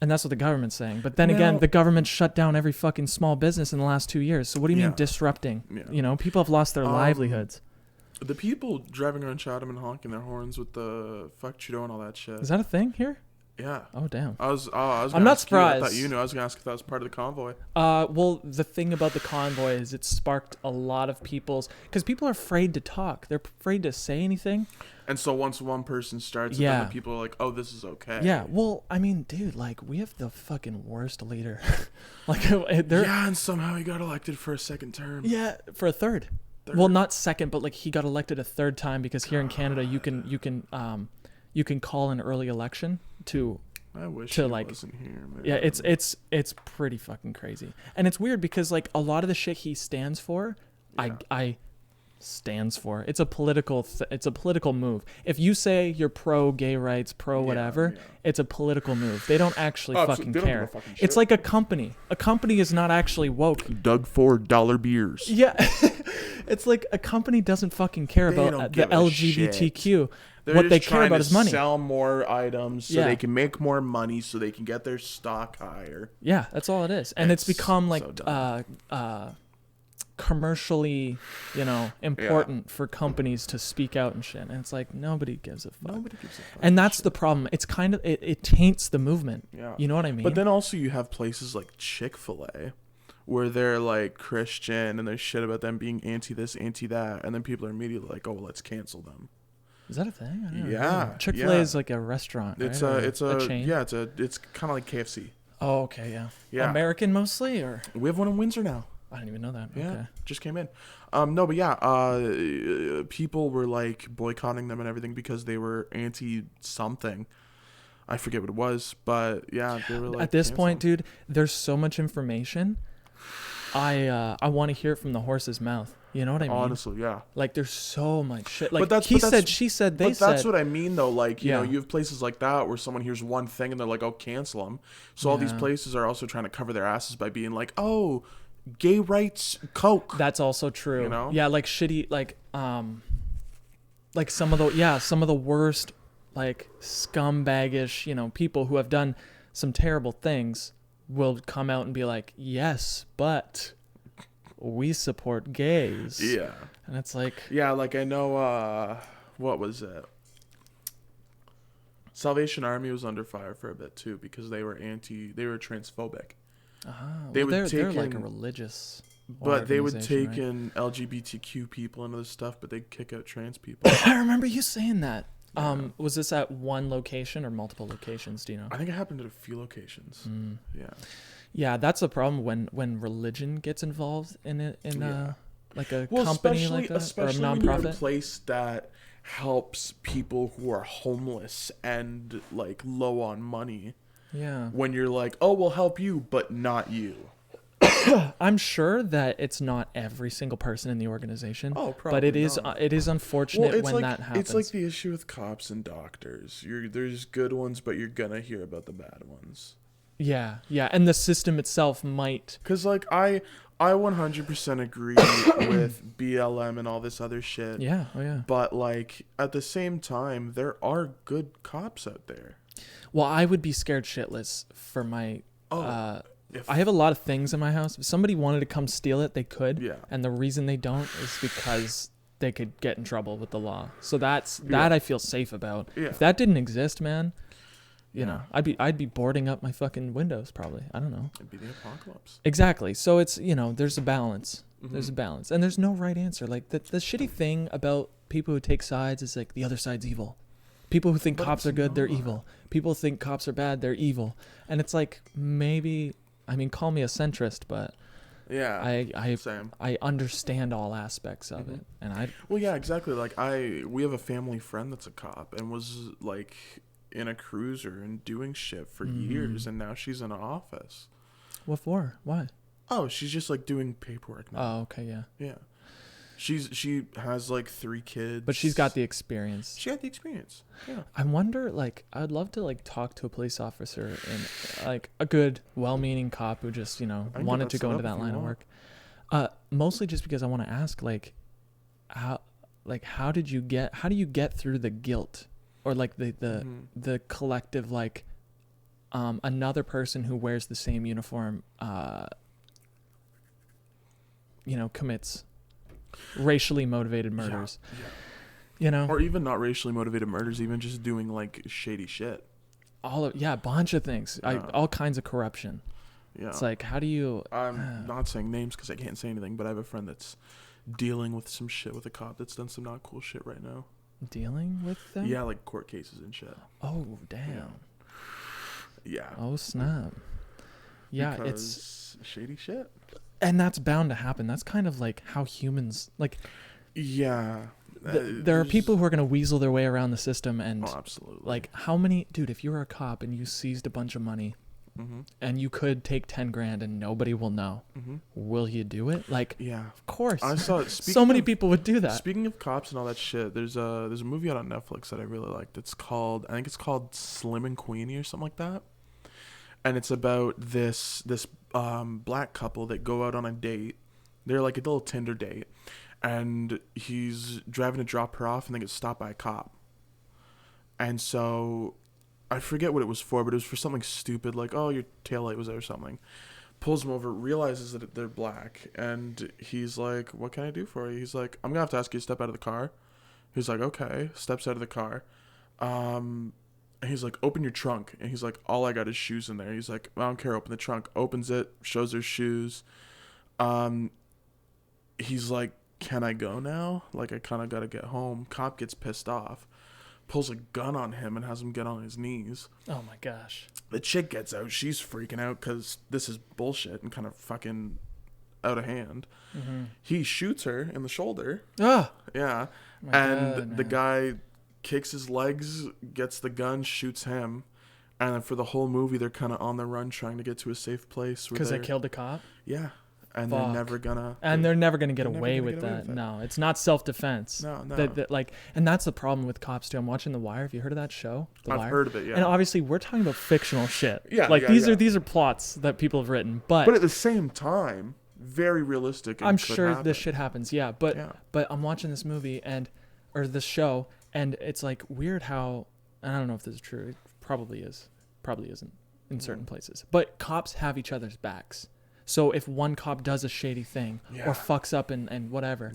And that's what the government's saying. But then again, the government shut down every fucking small business in the last 2 years. So what do you mean disrupting? Yeah. People have lost their livelihoods. The people driving around Chatham and honking their horns with the fuck Trudeau and all that shit. Is that a thing here? Yeah. Oh, damn. I was gonna I'm not ask you, I surprised. thought you knew. I was gonna ask if that was part of the convoy. Well, the thing about the convoy is it sparked a lot of because people are afraid to talk. They're afraid to say anything. And so once one person starts, Yeah. then the people are like, "Oh, this is okay." Yeah. Well, I mean, dude, like, we have the fucking worst leader. Like, Yeah, and somehow he got elected for a second term. Yeah, for a third. Well, not second, but like he got elected a third time because here in Canada you can call an early election to. I wish to he like wasn't here, man. Yeah, it's pretty fucking crazy. And it's weird because like a lot of the shit he stands for, I stands for. It's a political move. If you say you're pro gay rights, pro whatever, it's a political move. They don't actually fucking they don't give care. a fucking It's shit. like a company. A company is not actually woke. Doug Ford $1 beers. Yeah. It's like a company doesn't fucking care They about don't the give a LGBTQ. They're What just they care trying about to is money. Sell more items so Yeah. they can make more money, so they can get their stock higher. Yeah, that's all it is. And it's It's become like so commercially, important for companies to speak out and shit. And it's like nobody gives a fuck. Nobody gives a fuck. And that's the problem. It's kind of it taints the movement. Yeah. You know what I mean? But then also you have places like Chick-fil-A where they're like Christian and there's shit about them being anti this, anti that, and then people are immediately like, "Oh, well, let's cancel them." Is that a thing? I don't Yeah, know. Chick-fil-A yeah. is like a restaurant. It's right? a chain. yeah, it's kind of like KFC. Oh, okay, yeah. Yeah. American mostly, or We have one in Windsor now. I didn't even know that. Yeah, Okay. just came in. No, but yeah, people were like boycotting them and everything because they were anti something. I forget what it was, but yeah, they were like. At this point, dude, there's so much information. I want to hear it from the horse's mouth. You know what I mean? Honestly, yeah. Like, there's so much shit. Like, But that's- he but that's- said, she said, they But said. that's what I mean, though. Like, you know, Yeah. you have places like that where someone hears one thing and they're like, "Oh, cancel them." So all these Yeah. places are also trying to cover their asses by being like, "Oh, gay rights, Coke." That's also true. You know? Yeah, like shitty, like some of the worst, like scumbaggish, you know, people who have done some terrible things will come out and be like, yes, but we support gays. Yeah. And it's like, Yeah, like I know, what was it? Salvation Army was under fire for a bit too because they were transphobic. they're like a in- religious. But they would organization, take right? in LGBTQ people and other stuff, but they'd kick out trans people. I remember you saying that. Yeah. Was this at one location or multiple locations? Do you know? I think it happened at a few locations. Yeah. Yeah, that's a problem when religion gets involved in it like a Well, company like that or a especially when you're in a nonprofit. place that helps people who are homeless and like low on money. Yeah. When you're like, "Oh, we'll help you, but not you." I'm sure that it's not every single person in the organization. Oh, But probably it is not. it is unfortunate Well, it's when like that happens. it's like the issue with cops and doctors. There's good ones, but you're gonna hear about the bad ones. yeah, and the system itself might. Cause like I 100% agree with BLM and all this other shit. Yeah, oh yeah. But like at the same time, there are good cops out there. Well, I would be scared shitless for my I have a lot of things in my house. If somebody wanted to come steal it, they could. Yeah. And the reason they don't is because they could get in trouble with the law. So that I feel safe about. Yeah. If that didn't exist, man, you know, I'd be boarding up my fucking windows probably. I don't know. It'd be the apocalypse. Exactly. So it's, you know, there's a balance. There's a balance. And there's no right answer. Like the shitty thing about people who take sides is like the other side's evil. People who think cops are good, they're evil. People who think cops are bad, they're evil. And it's like maybe, I mean, call me a centrist, but Yeah. Same. I understand all aspects of it. And Well, yeah, exactly. Like we have a family friend that's a cop and was like in a cruiser and doing shit for years, and now she's in an office. What for? Why? Oh, she's just like doing paperwork now. Oh, okay, yeah. Yeah. She has like 3 kids. But she's got the experience. She had the experience. Yeah. I wonder, like, I'd love to like talk to a police officer and like a good, well-meaning cop who just, you know, I can wanted get to go set into up that if you line of want. work. Mostly just because I want to ask, like, how do you get through the guilt or like the collective, like, another person who wears the same uniform, you know, commits racially motivated murders. Yeah. You know, Or even not racially motivated murders, even just doing like shady shit. a bunch of things. Yeah. All kinds of corruption. Yeah. It's like, how do you? I'm not saying names because I can't say anything, but I have a friend that's dealing with some shit with a cop that's done some not cool shit right now. Dealing with them? Yeah, like court cases and shit. Oh damn. Yeah. Oh snap. Yeah, Because shady shit. and that's bound to happen. That's kind of like how humans like. Yeah. There are people who are gonna weasel their way around the system, and Oh, absolutely. like how many, dude? If you were a cop and you seized a bunch of money, and you could take 10 grand and nobody will know, will you do it? Like, Yeah. of course. I saw it. So many people would do that. Speaking of cops and all that shit, there's a movie out on Netflix that I really liked. It's called, I think it's called Slim and Queenie or something like that. And it's about this black couple that go out on a date. They're like a little Tinder date, and he's driving to drop her off, and they get stopped by a cop. And so I forget what it was for, but it was for something stupid, like, oh, your taillight was out or something. Pulls him over, realizes that they're black, and he's like, what can I do for you? He's like, I'm gonna have to ask you to step out of the car. He's like, okay. Steps out of the car. And he's like, open your trunk. And he's like, all I got is shoes in there. He's like, I don't care, open the trunk. Opens it, shows her shoes. He's like, can I go now? Like, I kind of got to get home. Cop gets pissed off, pulls a gun on him and has him get on his knees. Oh my gosh. The chick gets out. She's freaking out because this is bullshit and kind of fucking out of hand. He shoots her in the shoulder. Ah, Yeah. And the guy kicks his legs, gets the gun, shoots him. And then for the whole movie, they're kind of on the run trying to get to a safe place. Because they killed a cop? Yeah. And Fuck. they're never gonna... they're never going to get away with that. No, it's not self-defense. No. And that's the problem with cops, too. I'm watching The Wire. Have you heard of that show? I've heard of it, yeah. And obviously, we're talking about fictional shit. Yeah, these are plots that people have written. But at the same time, very realistic. I'm sure this shit happens, yeah. But I'm watching this movie or this show, and it's like weird how... I don't know if this is true. It probably is. Probably isn't in certain places. But cops have each other's backs. So if one cop does a shady thing or fucks up and whatever,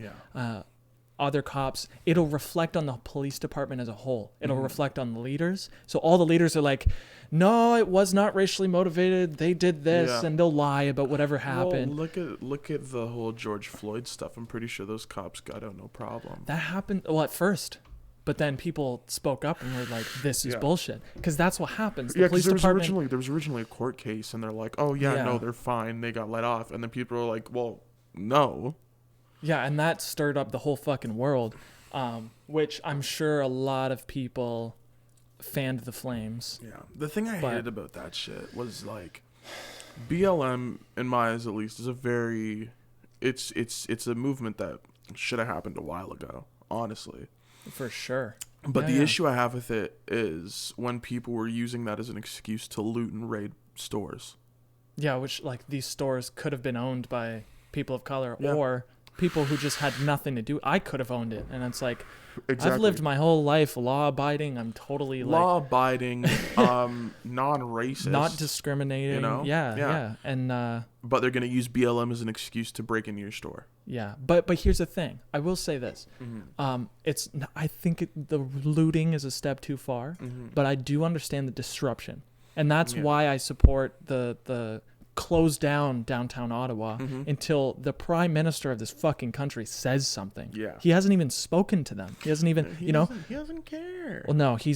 other cops, it'll reflect on the police department as a whole. It'll reflect on the leaders. So all the leaders are like, no, it was not racially motivated. They did this, and they'll lie about whatever happened. Well, look at the whole George Floyd stuff. I'm pretty sure those cops got out no problem. That happened, well, at first. But then people spoke up and were like, this is bullshit. Because that's what happens. The police department... there was originally a court case, and they're like, oh, no, they're fine. They got let off. And then people were like, well, no. Yeah, and that stirred up the whole fucking world, which I'm sure a lot of people fanned the flames. Yeah. The thing I hated about that shit was, like, BLM, in my eyes at least, is a very... It's a movement that should have happened a while ago, honestly. For sure. But the issue I have with it is when people were using that as an excuse to loot and raid stores. Yeah, which, like, these stores could have been owned by people of color or people who just had nothing to do. I could have owned it. And it's like, I've lived my whole life law-abiding. I'm totally, law-abiding, non-racist. Not discriminating. You know? Yeah. And but they're going to use BLM as an excuse to break into your store. Yeah, but here's the thing. I will say this. I think the looting is a step too far, but I do understand the disruption. And that's why I support the close down downtown Ottawa until the prime minister of this fucking country says something. Yeah. He hasn't even spoken to them. He hasn't even, he doesn't care. Well, no, he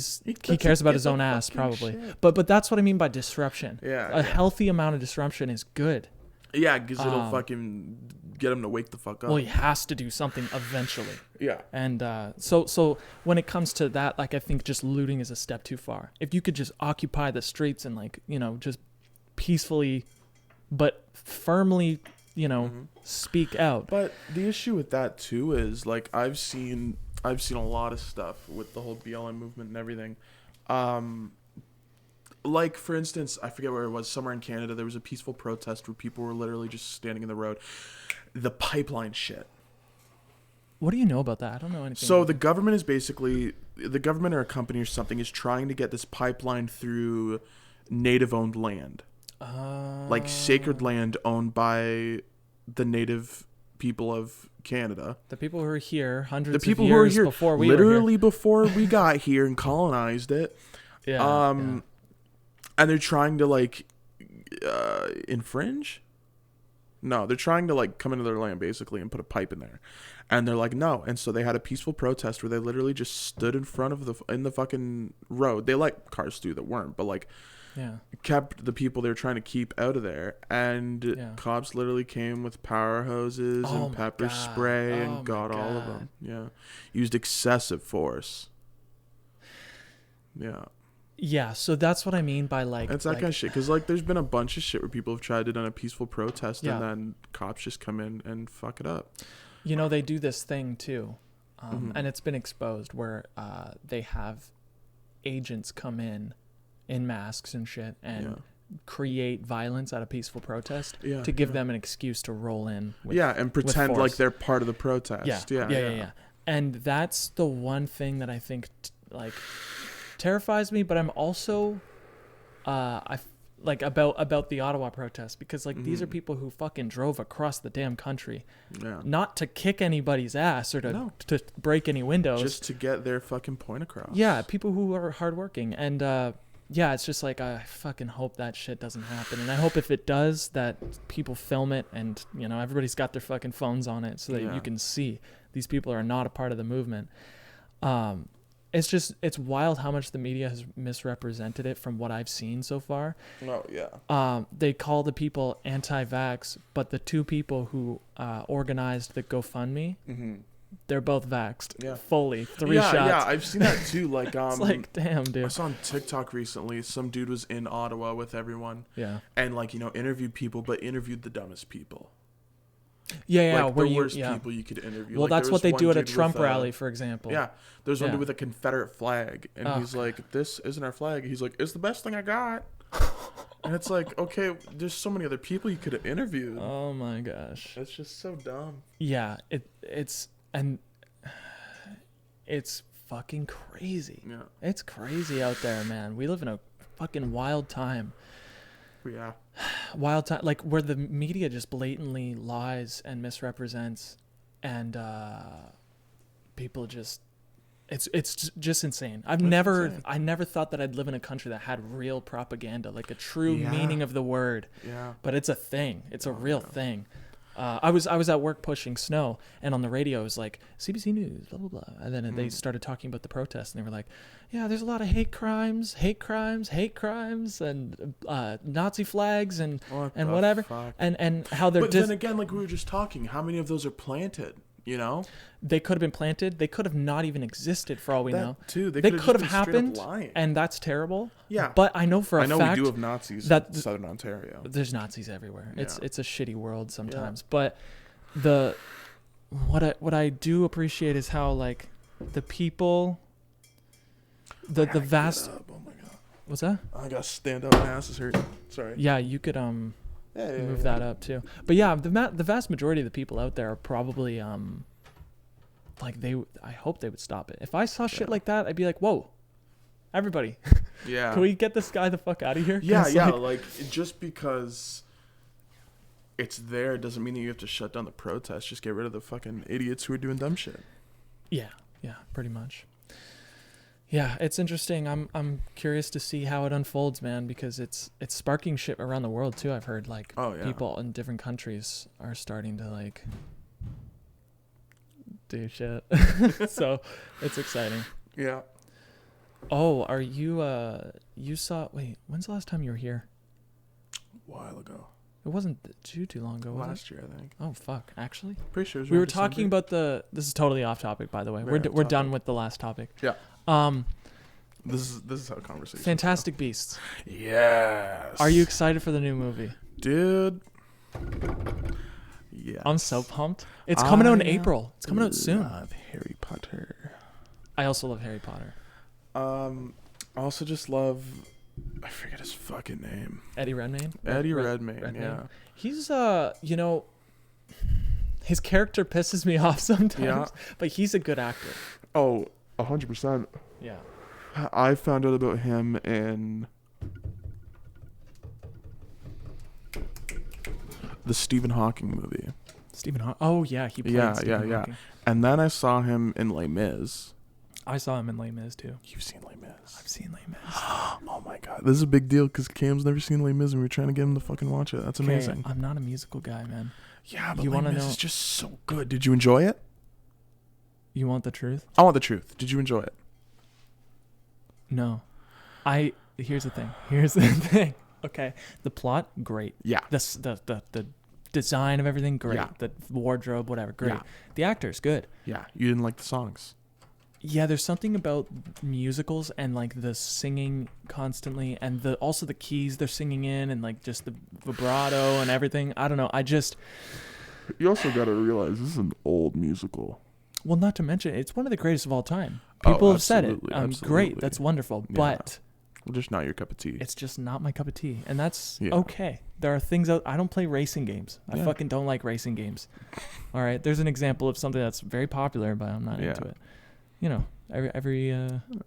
cares about his own ass probably. Shit. But that's what I mean by disruption. Yeah. A healthy amount of disruption is good. Yeah, because it'll fucking get him to wake the fuck up. Well, he has to do something eventually. Yeah. And so when it comes to that, like, I think just looting is a step too far. If you could just occupy the streets and, like, just peacefully but firmly, speak out. But the issue with that too is, like, I've seen a lot of stuff with the whole BLM movement and everything. Like, for instance, I forget where it was, somewhere in Canada, there was a peaceful protest where people were literally just standing in the road. The pipeline shit. What do you know about that? I don't know anything. So the government or a company or something is trying to get this pipeline through native-owned land. Like sacred land owned by the native people of Canada. The people who are here hundreds of years before we were here. Literally before we got here and colonized it. Yeah. And they're trying to, like, infringe? No, they're trying to, like, come into their land, basically, and put a pipe in there. And they're like, no. And so they had a peaceful protest where they literally just stood in front of the fucking road. They let cars through that weren't, but, like, kept the people they were trying to keep out of there. And cops literally came with power hoses and pepper spray and got all of them. Yeah. Used excessive force. Yeah. Yeah, so that's what I mean by, like... It's that kind of shit. Because, like, there's been a bunch of shit where people have tried to do a peaceful protest and then cops just come in and fuck it up. They do this thing, too. And it's been exposed where they have agents come in masks and shit and create violence at a peaceful protest to give them an excuse to roll in with, and pretend like they're part of the protest. Yeah. And that's the one thing that I think, terrifies me, but I'm also about the Ottawa protest, because, like, these are people who fucking drove across the damn country, not to kick anybody's ass or to break any windows, just to get their fucking point across. Yeah, people who are hardworking, and it's just like, I fucking hope that shit doesn't happen, and I hope if it does that people film it, and everybody's got their fucking phones on it so that you can see these people are not a part of the movement. it's wild how much the media has misrepresented it from what I've seen so far. Oh yeah. They call the people anti-vax, but the two people who organized the GoFundMe, they're both vaxxed. Yeah. Fully. 3 shots. Yeah, I've seen that too. Like It's like, damn, I dude. saw on TikTok recently, some dude was in Ottawa with everyone. Yeah. And like, interviewed people, but interviewed the dumbest people. Yeah, Like where the you, worst yeah. people you could interview. Well, Like, that's there what was they one do at a dude Trump with rally, for example. Yeah, there's one Yeah. dude with a Confederate flag, and Oh, he's like, "This isn't our flag." He's like, "It's the best thing I got." And it's like, okay, there's so many other people you could have interviewed. Oh my gosh. It's just so dumb. Yeah, it's fucking crazy. Yeah, It's crazy out there, man. We live in a fucking wild time. yeah, Wild time, like where the media just blatantly lies and misrepresents, and people just it's just insane. I never thought that I'd live in a country that had real propaganda, like a true Yeah. meaning of the word. yeah. But it's a thing. It's a real thing. I was at work pushing snow, and on the radio it was like CBC News, blah blah blah, and then they started talking about the protests, and they were like, "Yeah, there's a lot of hate crimes, and Nazi flags, and the whatever, fuck? and how they're But then again, like we were just talking, how many of those are planted? they could have been planted, they could have not even existed for all we know. Too. They could've could have just been straight up happened, lying. and that's terrible. Yeah. But I know for a I know fact we do have Nazis that in Southern Ontario. there's Nazis everywhere. Yeah. It's a shitty world sometimes. But what I do appreciate is how like the people, the vast. Oh my god. What's that? I gotta stand up. My ass is hurting. Sorry. Yeah, you could move that up too. But yeah, the vast majority of the people out there are probably like I hope they would stop it. If I saw shit like that, I'd be like, whoa, everybody, Yeah. can we get this guy the fuck out of here? Yeah, 'Cause, yeah. like, Like just because it's there doesn't mean that you have to shut down the protests. Just get rid of the fucking idiots who are doing dumb shit. yeah, pretty much. Yeah, it's interesting. I'm curious to see how it unfolds, man, because it's sparking shit around the world too. I've heard like people in different countries are starting to like do shit. So it's exciting. Yeah. Oh, are you wait, when's the last time you were here? A while ago. It wasn't too long ago, was Last year, I think. it? Oh fuck, actually. Pretty sure it was We around were talking December. about this is totally off topic, by the way. Very We're off done topic. with the last topic. Yeah. This is how conversations Fantastic Beasts. go. Yes. Are you excited for the new movie? Dude. Yeah. I'm so pumped. It's coming out in I April. It's coming out soon. love Harry Potter. I also love Harry Potter. I also just love, I forget his fucking name. Eddie Redmayne. Eddie Redmayne, yeah. He's his character pisses me off sometimes, but he's a good actor. Oh, 100%. Yeah. I found out about him in the Stephen Hawking movie. Stephen Hawking. Oh yeah, he played Stephen Hawking. And then I saw him in Les Mis. I saw him in Les Mis too. You've seen Les Mis? I've seen Les Mis. Oh my god, this is a big deal because Cam's never seen Les Mis, and we were trying to get him to fucking watch it. That's amazing. I'm not a musical guy, man. Yeah, but You Les wanna Mis know- is just so good. Did you enjoy it? You want the truth? I want the truth. Did you enjoy it? No. Here's the thing. Okay. The plot, great. Yeah. The design of everything, great. Yeah. The wardrobe, whatever, great. Yeah. The actors, good. Yeah. You didn't like the songs. Yeah, there's something about musicals and like the singing constantly, and also the keys they're singing in, and like just the vibrato and everything. I don't know. You also got to realize this is an old musical. Well, not to mention, it's one of the greatest of all time. People have said it. Absolutely, Great, that's wonderful. Yeah. But Just not your cup of tea. it's just not my cup of tea, and that's Yeah. okay. There are things out. I don't play racing games. I Yeah. fucking don't like racing games. All right, there's an example of something that's very popular, but I'm not Yeah. into it. You know, Everyone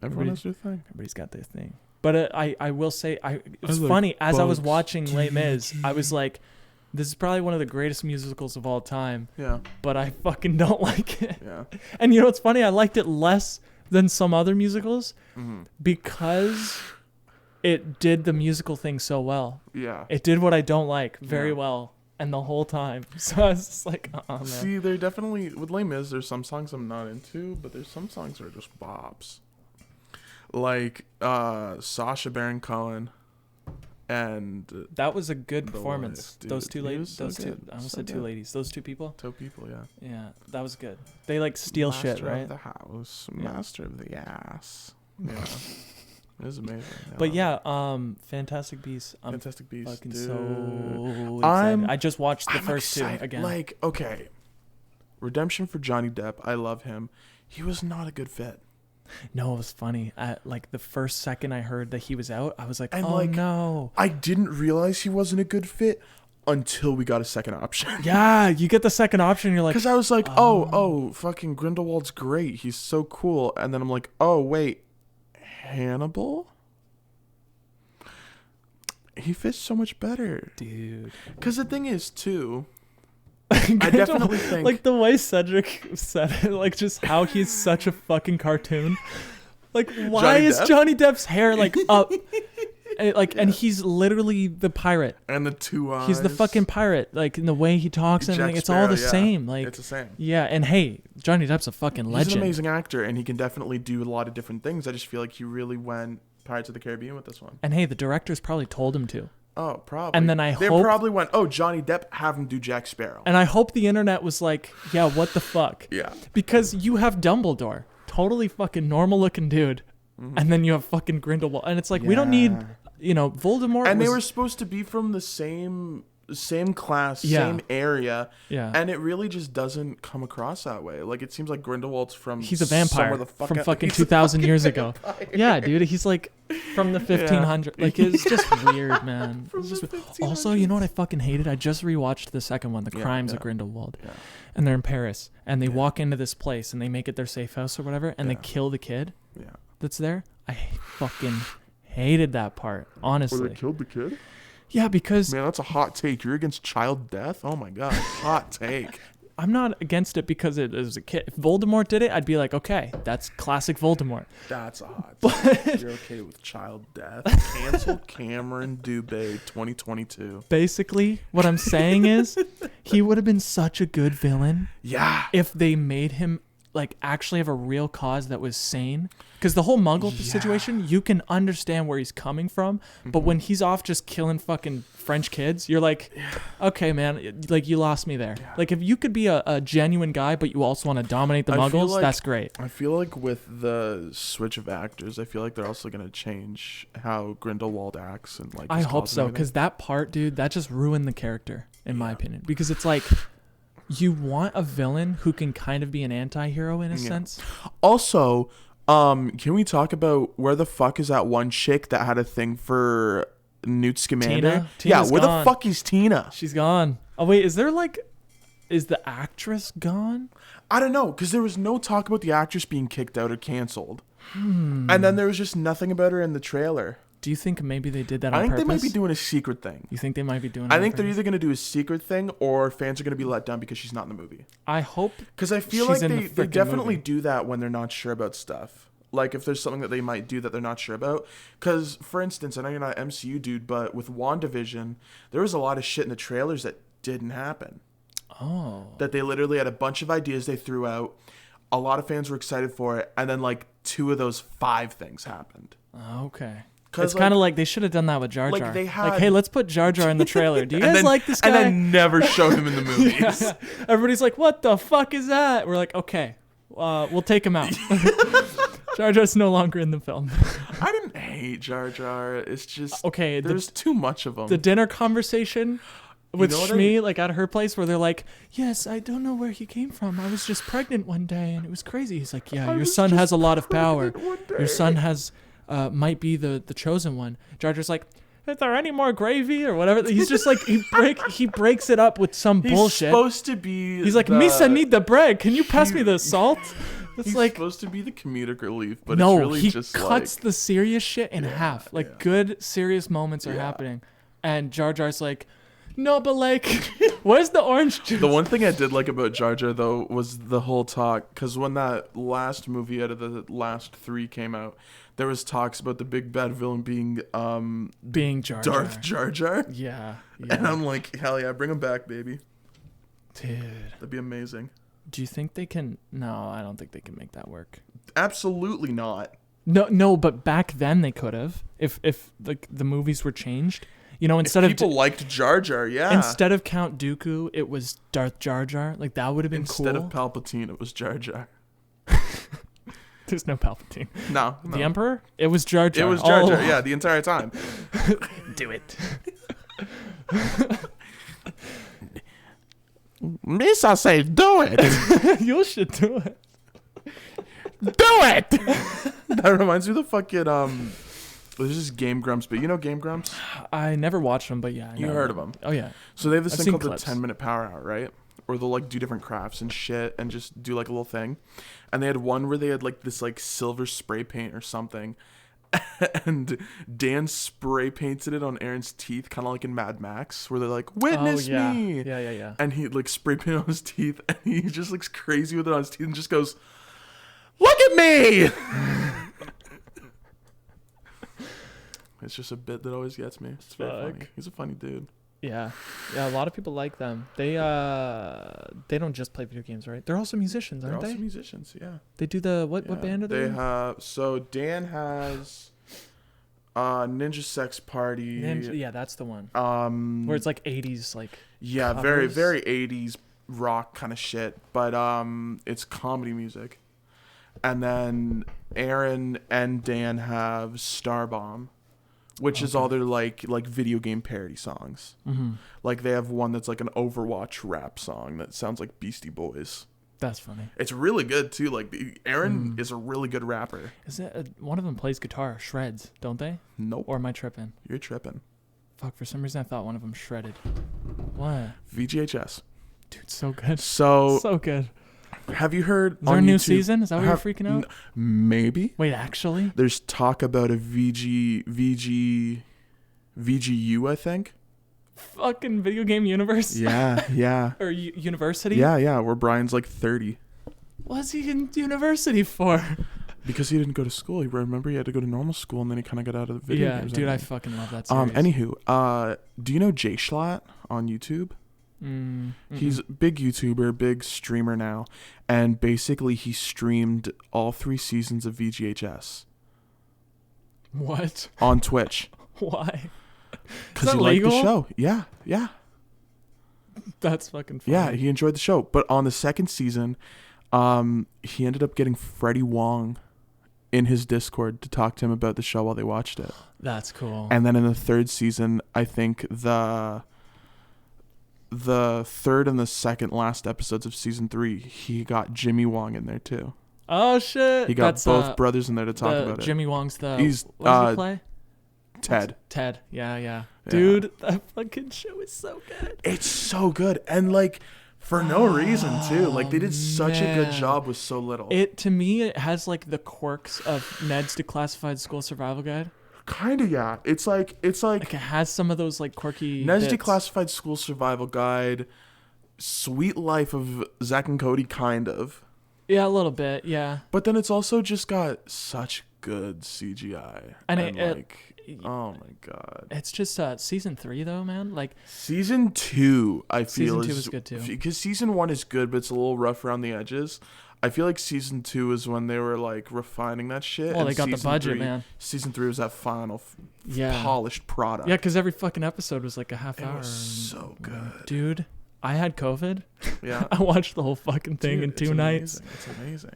everybody- has their thing. everybody's got their thing. But I will say, it was like funny as I was Bugs watching Les Mis. I was like, this is probably one of the greatest musicals of all time, Yeah. but I fucking don't like it. Yeah. And you know what's funny? I liked it less than some other musicals Mm-hmm. because it did the musical thing so well. Yeah. It did what I don't like very Yeah. well, and the whole time. So I was just like, man. See, there definitely with Les Mis, there's some songs I'm not into, but there's some songs that are just bops. like Sacha Baron Cohen, and That was a good performance. wife, dude. Those two He ladies. was so Those two. good. I almost So said two good. ladies. Those two people. two people, yeah. Yeah, that was good. They like steal Master shit, right? of the house, Yeah. master of the ass. Yeah, it was amazing. But yeah, Fantastic Beasts. I'm Fantastic Beasts, fucking dude. so excited. I just watched the I'm first excited. two again. Like, okay, redemption for Johnny Depp. I love him. He was not a good fit. No, it was funny. Like the first second I heard that he was out, I was like, And, oh like, no. I didn't realize he wasn't a good fit until we got a second option. Yeah, you get the second option. You're like, Because I was like, oh, fucking Grindelwald's great. He's so cool. And then I'm like, oh, wait, Hannibal? He fits so much better. dude. Because the thing is, too, I definitely think... like the way Cedric said it, like just how he's such a fucking cartoon. Like, why Johnny is Depp? Johnny Depp's hair like up? And he's literally the pirate. And the two eyes. He's the fucking pirate. Like in the way he talks and Jack everything, it's all the Sparrow, yeah. same. Like It's the same. yeah, and hey, Johnny Depp's a fucking He's legend. an amazing actor, and he can definitely do a lot of different things. I just feel like he really went Pirates of the Caribbean with this one. And hey, the directors probably told him to. Oh, probably. And then They hope- probably went, oh, Johnny Depp, have him do Jack Sparrow. And I hope the internet was like, yeah, what the fuck? Yeah. Because you have Dumbledore, totally fucking normal looking dude, and then you have fucking Grindelwald, and it's like we don't need, Voldemort. And they was- were supposed to be from the same class, Yeah. same area. Yeah. And it really just doesn't come across that way. Like, it seems like Grindelwald's from He's a somewhere vampire the fuck from out- fucking he's a 2,000 fucking years ago. vampire. Yeah, dude, he's like from the 1500s. Like it's just weird, man. It's just weird. Also, you know what I fucking hated? I just rewatched the second one, The Crimes of Grindelwald. Yeah. And they're in Paris, and they walk into this place, and they make it their safe house or whatever, and they Yeah. kill the kid Yeah. that's there. I fucking hated that part, honestly. killed the kid? Yeah, because Man, that's a hot take. You're against child death? Oh my god, hot take. I'm not against it because it was a kid. If Voldemort did it, I'd be like, okay, that's classic Voldemort. That's a hot take. You're okay with child death. Cancel Cameron Dubé 2022. Basically, what I'm saying is he would have been such a good villain Yeah. if they made him like actually have a real cause that was sane. Because the whole Muggle situation, you can understand where he's coming from, but when he's off just killing fucking French kids, you're like, okay, man, like you lost me there. Like if you could be a genuine guy, but you also want to dominate the I feel Muggles, like- that's great. I feel like with the switch of actors, I feel like they're also going to change how Grindelwald acts and like. I his hope cause and so, everything. because that part, dude, that just ruined the character, in my opinion. Because it's like, you want a villain who can kind of be an anti-hero in a sense. Also, can we talk about where the fuck is that one chick that had a thing for Newt Scamander? Tina? Yeah, Tina's where gone. the fuck is Tina? She's gone. Oh wait, is the actress gone? I don't know, because there was no talk about the actress being kicked out or canceled. And then there was just nothing about her in the trailer. Do you think maybe they did that on I think purpose? they might be doing a secret thing. You think they might be doing? I think they're either going to do a secret thing or fans are going to be let down because she's not in the movie. I hope. Because I feel She's like in the they frickin' definitely movie. do that when they're not sure about stuff. Like if there's something that they might do that they're not sure about. Because, for instance, I know you're not an MCU dude, but with WandaVision, there was a lot of shit in the trailers that didn't happen. Oh. That they literally had a bunch of ideas they threw out. A lot of fans were excited for it. And then like 2 of those 5 things happened. Okay. 'Cause, It's kind of like they should have done that with Jar Jar. like, they had- like, hey, let's put Jar Jar in the trailer. Do you guys and then, like this guy? And then never show him in the movies. Yeah. Everybody's like, what the fuck is that? We're like, okay, we'll take him out. Jar Jar's no longer in the film. I didn't hate Jar Jar. It's just Okay, there's too much of them. The dinner conversation with know what Shmi, like at her place, where they're like, yes, I don't know where he came from. I was just pregnant one day and it was crazy. He's like, yeah, your was son just has a lot of power. pregnant one Your day." son has, might be the chosen one. Jar Jar's like, is there any more gravy or whatever? He's just like, he breaks it up with some He's bullshit. supposed to be. He's like, Misa need the bread. Can you pass me the salt? It's He's like, supposed to be the comedic relief, but no, it's really he just cuts like the serious shit in half. Like yeah. good serious moments are Yeah. happening, and Jar Jar's like, no, but like, where's the orange juice? The one thing I did like about Jar Jar though was the whole talk, because when that last movie out of the last 3 came out, there was talks about the big bad villain being being Jar Darth Jar Jar, Yeah, and yeah. I'm like, hell yeah, bring him back, baby. Dude, That'd be amazing. do you think they can? No, I don't think they can make that work. Absolutely not. No, but back then they could have if like the movies were changed. You know, instead if of people liked Jar Jar, yeah. instead of Count Dooku, it was Darth Jar Jar. Like that would have been Instead cool. of Palpatine, it was Jar Jar. There's no Palpatine. No. The Emperor? It was Jar Jar. It was Jar Jar, yeah, the entire time. Do it. Miss, I say do it. You should do it. Do it. That reminds me of the fucking there's this Game Grumps, but you know Game Grumps? I never watched them, but yeah. I You know heard of them. Oh, yeah. So they have this I've thing seen called clips. the 10-minute power hour, right? Where they'll like do different crafts and shit and just do like a little thing. And they had one where they had like this like silver spray paint or something. And Dan spray painted it on Aaron's teeth, kind of like in Mad Max, where they're like, "Witness me." Yeah. And he like spray painted on his teeth, and he just looks crazy with it on his teeth, and just goes, "Look at me!" It's just a bit that always gets me. It's very funny. He's a funny dude. Yeah. A lot of people like them. They don't just play video games, right? They're also musicians, aren't They're they? also musicians, yeah. They do the what band are they? They have so Dan has Ninja Sex Party. Yeah, that's the one. Where Where it's like 80s like yeah, covers. very very 80s rock kind of shit, but it's comedy music. And then Aaron and Dan have Starbomb, which is all their like video game parody songs. Mm-hmm. Like they have one that's like an Overwatch rap song that sounds like Beastie Boys. That's funny. It's really good too. Like Aaron is a really good rapper. Is it one of them plays guitar, shreds, don't they? Nope. Or am I tripping? You're tripping. Fuck, for some reason I thought one of them shredded. What? VGHS. Dude, so good. So good. have you heard? Is there a on new YouTube- season? Is that why you're freaking out? Maybe. Wait, actually? There's talk about a VGU, I think. Fucking video game universe? Yeah. Or university? Yeah, where Brian's like 30. What's he in university for? Because he didn't go to school. You remember he had to go to normal school and then he kind of got out of the video Yeah, games. dude, I fucking love that series. Anywho, do you know Jay Schlatt on YouTube? He's a big YouTuber, big streamer now, and basically he streamed all 3 seasons of VGHS. What? On Twitch. Why? Because he liked the show. Yeah. That's fucking funny. Yeah, he enjoyed the show. But on the second season, he ended up getting Freddie Wong in his Discord to talk to him about the show while they watched it. That's cool. And then in the third season, I think the third and the second last episodes of season 3, he got Jimmy Wong in there too. Oh shit! He got both brothers in there to talk about it. Jimmy Wong's what He's does he play? Ted. Ted. Yeah. Dude, that fucking show is so good. It's so good, and like for no reason too. Like they did such a good job with so little. To me, it has like the quirks of Ned's Declassified School Survival Guide. Kind of, yeah. It's like Like it has some of those like quirky. Ned's bits. Declassified School Survival Guide, Sweet Life of Zack and Cody, kind of. Yeah, a little bit, yeah. But then it's also just got such good CGI. And oh my god. It's just season 3 though, man. Like season 2, I feel season 2 is good too. Because season 1 is good, but it's a little rough around the edges. I feel like season 2 is when they were like refining that shit. Well, they got the budget, man. Season 3 was that final yeah. polished product. Yeah, because every fucking episode was like a half hour. It was so good. Dude, I had COVID. Yeah. I watched the whole fucking thing in 2 nights. It's amazing.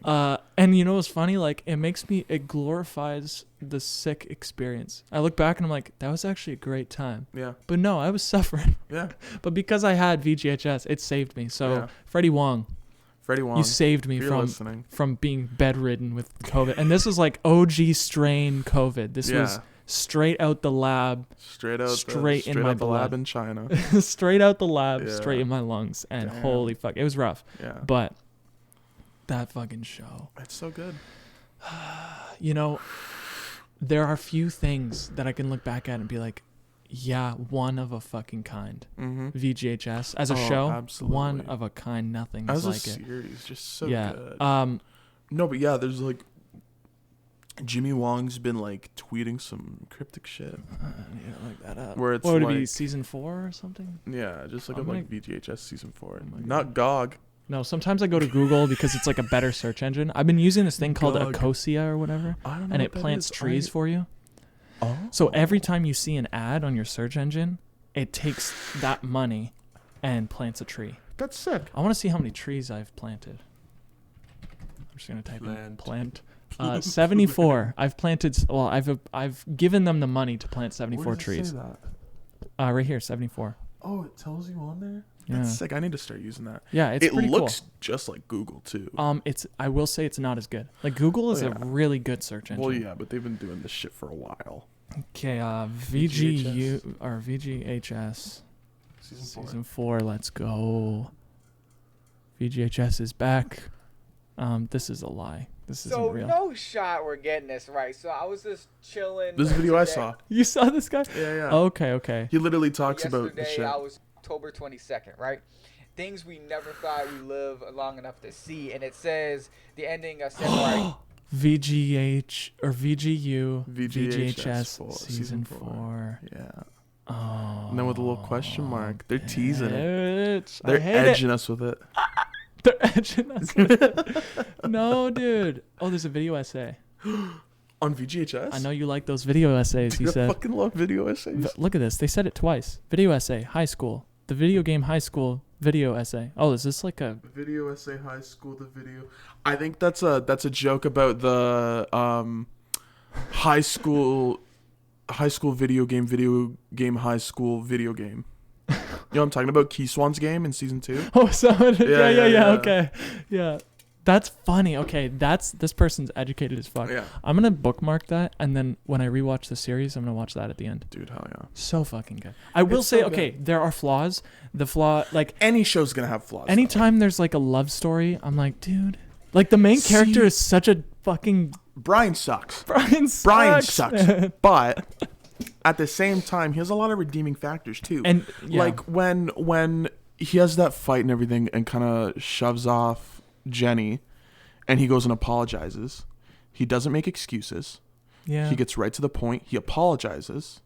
And you know what's funny? Like, it glorifies the sick experience. I look back and I'm like, that was actually a great time. Yeah. But no, I was suffering. Yeah. But because I had VGHS, it saved me. So, Yeah. Freddie Wong, you saved me from being bedridden with COVID. And this was like OG strain COVID. This was straight out the lab. Straight in my out the blood. lab in China. Straight out the lab, straight in my lungs. And holy fuck, it was rough. Yeah. But that fucking show. It's so good. You know, there are few things that I can look back at and be like, yeah, one of a fucking kind. Mm-hmm. VGHS as a show, absolutely. one of a kind. Nothing is like it. As a series, just so Yeah. good. No, but yeah, there's like Jimmy Wong's been like tweeting some cryptic shit. Yeah, like that up. Where What would like, it be, season 4 or something? Yeah, just look I'm up gonna- like VGHS season 4. Not GOG. No, sometimes I go to Google because it's like a better search engine. I've been using this thing called Gug. Ecosia or whatever, I don't know and what it that plants is. trees for you. Oh. So every time you see an ad on your search engine, it takes that money and plants a tree. That's sick. I want to see how many trees I've planted. I'm just gonna type in plant. 74. I've planted. Well, I've given them the money to plant 74 Where does it trees. say that? Right here, 74. Oh, it tells you on there. Yeah. That's sick. I need to start using that. Yeah, it's it pretty looks just like Google too. It's. I will say it's not as good. Like Google is Oh, a yeah. really good search engine. Well, yeah, but they've been doing this shit for a while. Okay. VGU or VGHS season 4. Let's go. VGHS is back. This is a lie. This isn't real. No shot we're getting this right. So I was just chilling. This video I today. saw. You saw this guy? Yeah. Okay. He literally talks about the Yesterday, shit. I was October 22nd, right? Things we never thought we live long enough to see, and it says the ending of Samurai. VGH or VGU VGHS season 4. Yeah. Oh. And then with a little question mark, they're teasing it. Bitch. They're edging us with it. They're edging us. With it. No, dude. Oh, there's a video essay. On VGHS? I know you like those video essays. He Dude, I said. fucking love video essays. Look at this. They said it twice. Video essay, high school. The video game high school video essay. Oh, is this like a Video essay, high school, the video. I think that's a joke about the high school video game high school video game. You know what I'm talking about? Key Swan's game in season 2. Oh, someone. Yeah. Okay. Yeah. That's funny. Okay, this person's educated as fuck. Yeah. I'm gonna bookmark that, and then when I rewatch the series, I'm gonna watch that at the end. Dude, hell yeah. So fucking good. I will It's say, so okay, good. there are flaws. The flaw, like Any show's gonna have flaws. anytime there's like a love story, I'm like, dude, like the main character See- is such a fucking Brian sucks. Brian sucks. Man. But at the same time, he has a lot of redeeming factors too. And yeah. like when he has that fight and everything and kind of shoves off Jenny and he goes and apologizes. He doesn't make excuses. Yeah. He gets right to the point. He apologizes.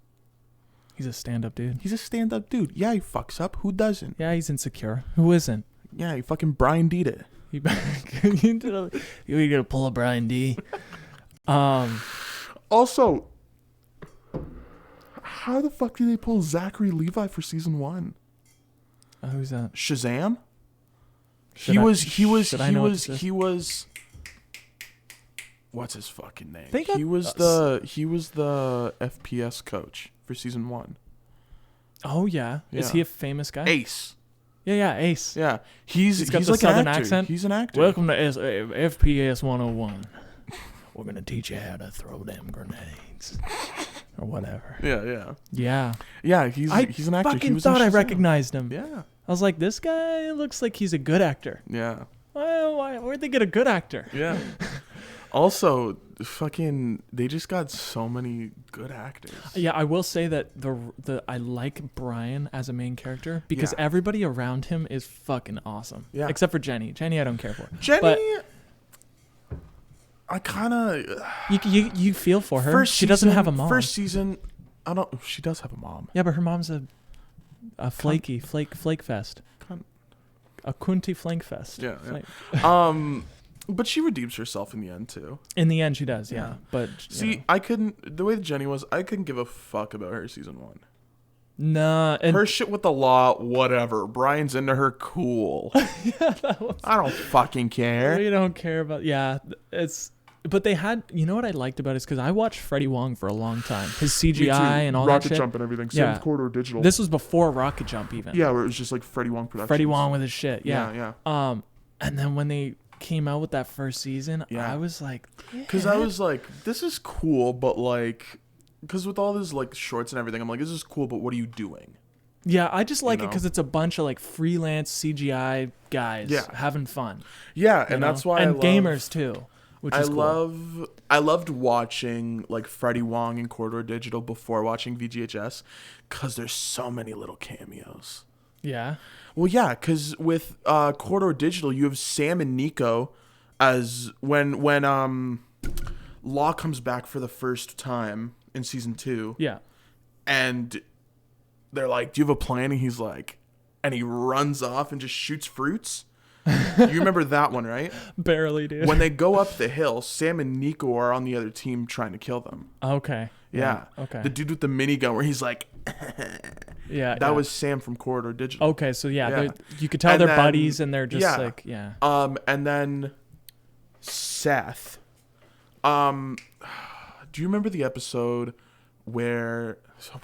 He's a stand-up dude. He's a stand-up dude. Yeah, he fucks up. Who doesn't? Yeah, he's insecure. Who isn't? Yeah, he fucking Brian D'd it. You gotta pull a Brian D. Also, how the fuck did they pull Zachary Levi for season 1? Who's that? Shazam? Should He I- was should I know what this is? what's his fucking name? They got He was the FPS coach for season 1. Oh yeah. Is Yeah. he a famous guy? Ace. Yeah, Ace. Yeah. He's got the like southern an actor. accent. He's an actor. Welcome to FPS 101. We're gonna teach you how to throw them grenades, or whatever. Yeah. Yeah. He's an actor. He Fucking was in thought I Shazam. recognized him. Yeah. I was like, this guy looks like he's a good actor. Yeah. Where'd they get a good actor? Yeah. Also, fucking, they just got so many good actors. Yeah, I will say that I like Brian as a main character because Yeah. everybody around him is fucking awesome. Yeah. Except for Jenny. Jenny, I don't care for. Jenny, But I kind of you feel for her. She doesn't have a mom. First season, she does have a mom. Yeah, but her mom's a flaky flake fest. Cunt. A Kunti flank fest. Yeah, Flake. But she redeems herself in the end too. In the end, she does. Yeah, Yeah. but See, I couldn't. The way that Jenny was, I couldn't give a fuck about her season 1. nah. And Her shit with the law, whatever. Brian's into her, cool. I don't fucking care. we don't care about. Yeah, it's. But they had. You know what I liked about it is because I watched Freddie Wong for a long time. His CGI and all Rocket that shit. Jump and everything. Same Yeah. with Corridor Digital. This was before Rocket Jump even. Yeah, where it was just like Freddie Wong Productions. Freddie Wong with his shit. Yeah. Yeah. And then when they came out with that first season, Yeah. I was like, Because I was like, this is cool, but like, because with all this like shorts and everything, I'm like, this is cool, but what are you doing? yeah, I just like it know? because it's a bunch of like freelance CGI guys Yeah. having fun. Yeah, you and know? that's why and I love, gamers too, which is cool. I loved watching like Freddie Wong and Corridor Digital before watching VGHS, because there's so many little cameos. Yeah. Well, yeah, because with Corridor Digital, you have Sam and Nico as when Law comes back for the first time in season 2. Yeah. And they're like, do you have a plan? And he's like, and he runs off and just shoots fruits. You remember that one, right? Barely, dude. When they go up the hill, Sam and Nico are on the other team trying to kill them. Okay. Yeah. Okay. The dude with the minigun where he's like, Yeah. that was Sam from Corridor Digital. Okay, so Yeah. you could tell And they're then- buddies and they're just yeah. like, yeah. And then Seth. Do you remember the episode where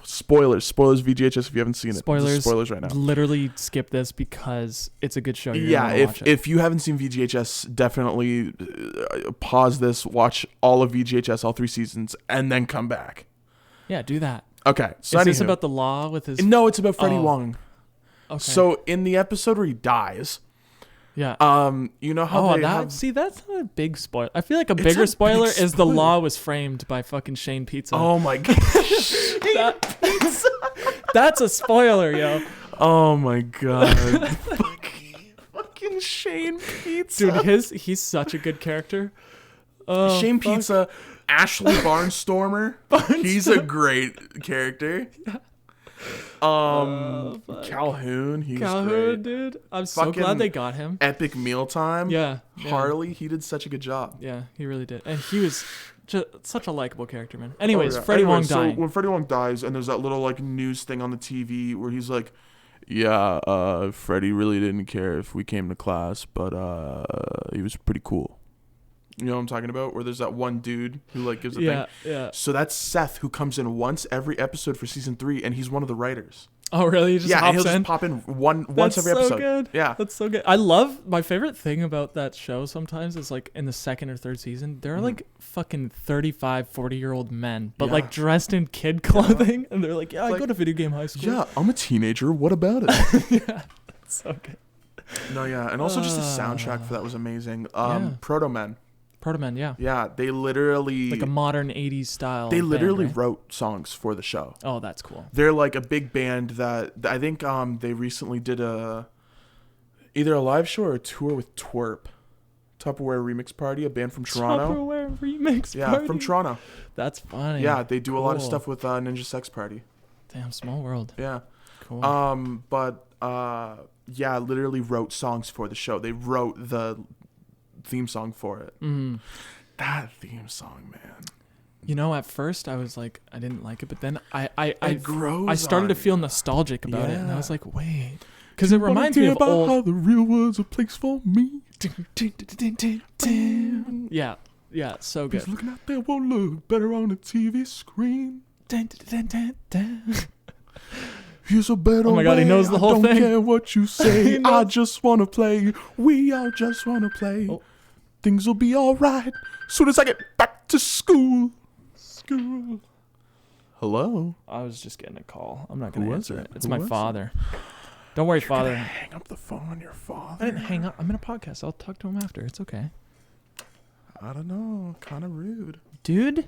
spoilers VGHS if you haven't seen it. Spoilers right now. Literally skip this because it's a good show. You're Yeah, gonna watch it. if you haven't seen VGHS, definitely pause this, watch all of VGHS, all 3 seasons, and then come back. Yeah, do that. Okay, so Is this anywho. about the law with his? No, it's about Freddie Oh. Wong. Okay. So in the episode where he dies, yeah. you know how they have, See, that's not a big spoiler. I feel like a It's bigger a big spoiler is the spoiler. law was framed by fucking Shane Pizza. oh my gosh. That's a spoiler, yo. Oh my god. fucking Shane Pizza. Dude, he's such a good character. Oh, Shane fuck. Pizza, Ashley Barnstormer. He's a great character. Calhoun, he's Calhoun, great. dude. I'm so Fucking glad they got him. Epic Mealtime. Yeah. Harley, he did such a good job. Yeah, he really did. And he was just such a likable character, man. Anyways, Oh, yeah. Freddie Wong Anyway, dying. So when Freddie Wong dies, and there's that little like news thing on the TV where he's like, "Yeah, Freddie really didn't care if we came to class, but he was pretty cool." You know what I'm talking about? Where there's that one dude who like gives a thing. Yeah. So that's Seth, who comes in once every episode for season 3, and he's one of the writers. Oh, really? He just Yeah, and hops he'll in? just pop in once That's every so episode. good. Yeah. That's so good. I love my favorite thing about that show sometimes is like in the 2nd or 3rd season, there are like fucking 35, 40-year-old men, but Yeah. like dressed in kid clothing. And they're like, yeah, I Like, go to video game high school. Yeah, I'm a teenager. What about it? Yeah. So good. No, yeah, and also just the soundtrack for that was amazing. Yeah. Proto Men. Proto-Men, yeah. Yeah, they literally Like a modern 80s style. they band, literally right? wrote songs for the show. Oh, that's cool. They're like a big band that I think they recently did either a live show or a tour with Twerp. Tupperware Remix Party, a band from Toronto. Tupperware remix Yeah, party. from Toronto. That's funny. Yeah, they do a lot of Cool. stuff with Ninja Sex Party. Damn, small world. Yeah. Cool. Yeah, literally wrote songs for the show. They wrote the theme song for it. That theme song, man. You know, at first I was like, I didn't like it, but then I grows started to on feel you. nostalgic about it, and I Yeah. was like, wait, because it reminds me of about old. how the real world's a place for me. Yeah, so good. He's looking out there won't look better on the TV screen. Here's a better Oh my God, he way. knows the whole I don't thing. care what you He say. knows. I just wanna play. We all just wanna play. Oh. Things will be alright soon as I get back to school. Hello. I was just getting a call. I'm not Who gonna was answer it? it. It's Who my was it? father. Don't worry, father. Hang up the phone on your father. I didn't hang up. I'm in a podcast. I'll talk to him after. It's okay, I don't know. Kind of rude. dude.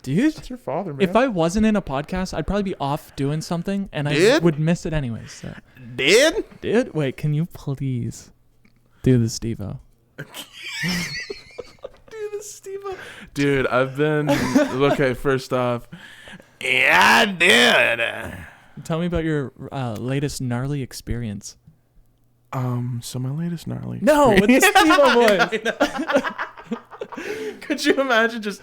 It's your father, man. If I wasn't in a podcast, I'd probably be off doing something, and I Did? would miss it anyways. So. did. Dude, wait, can you please do the Steve-O? Dude, I've been okay. First off, yeah, I did. Tell me about your latest gnarly experience. So my latest gnarly. No, with the Steve-O voice. Could you imagine just?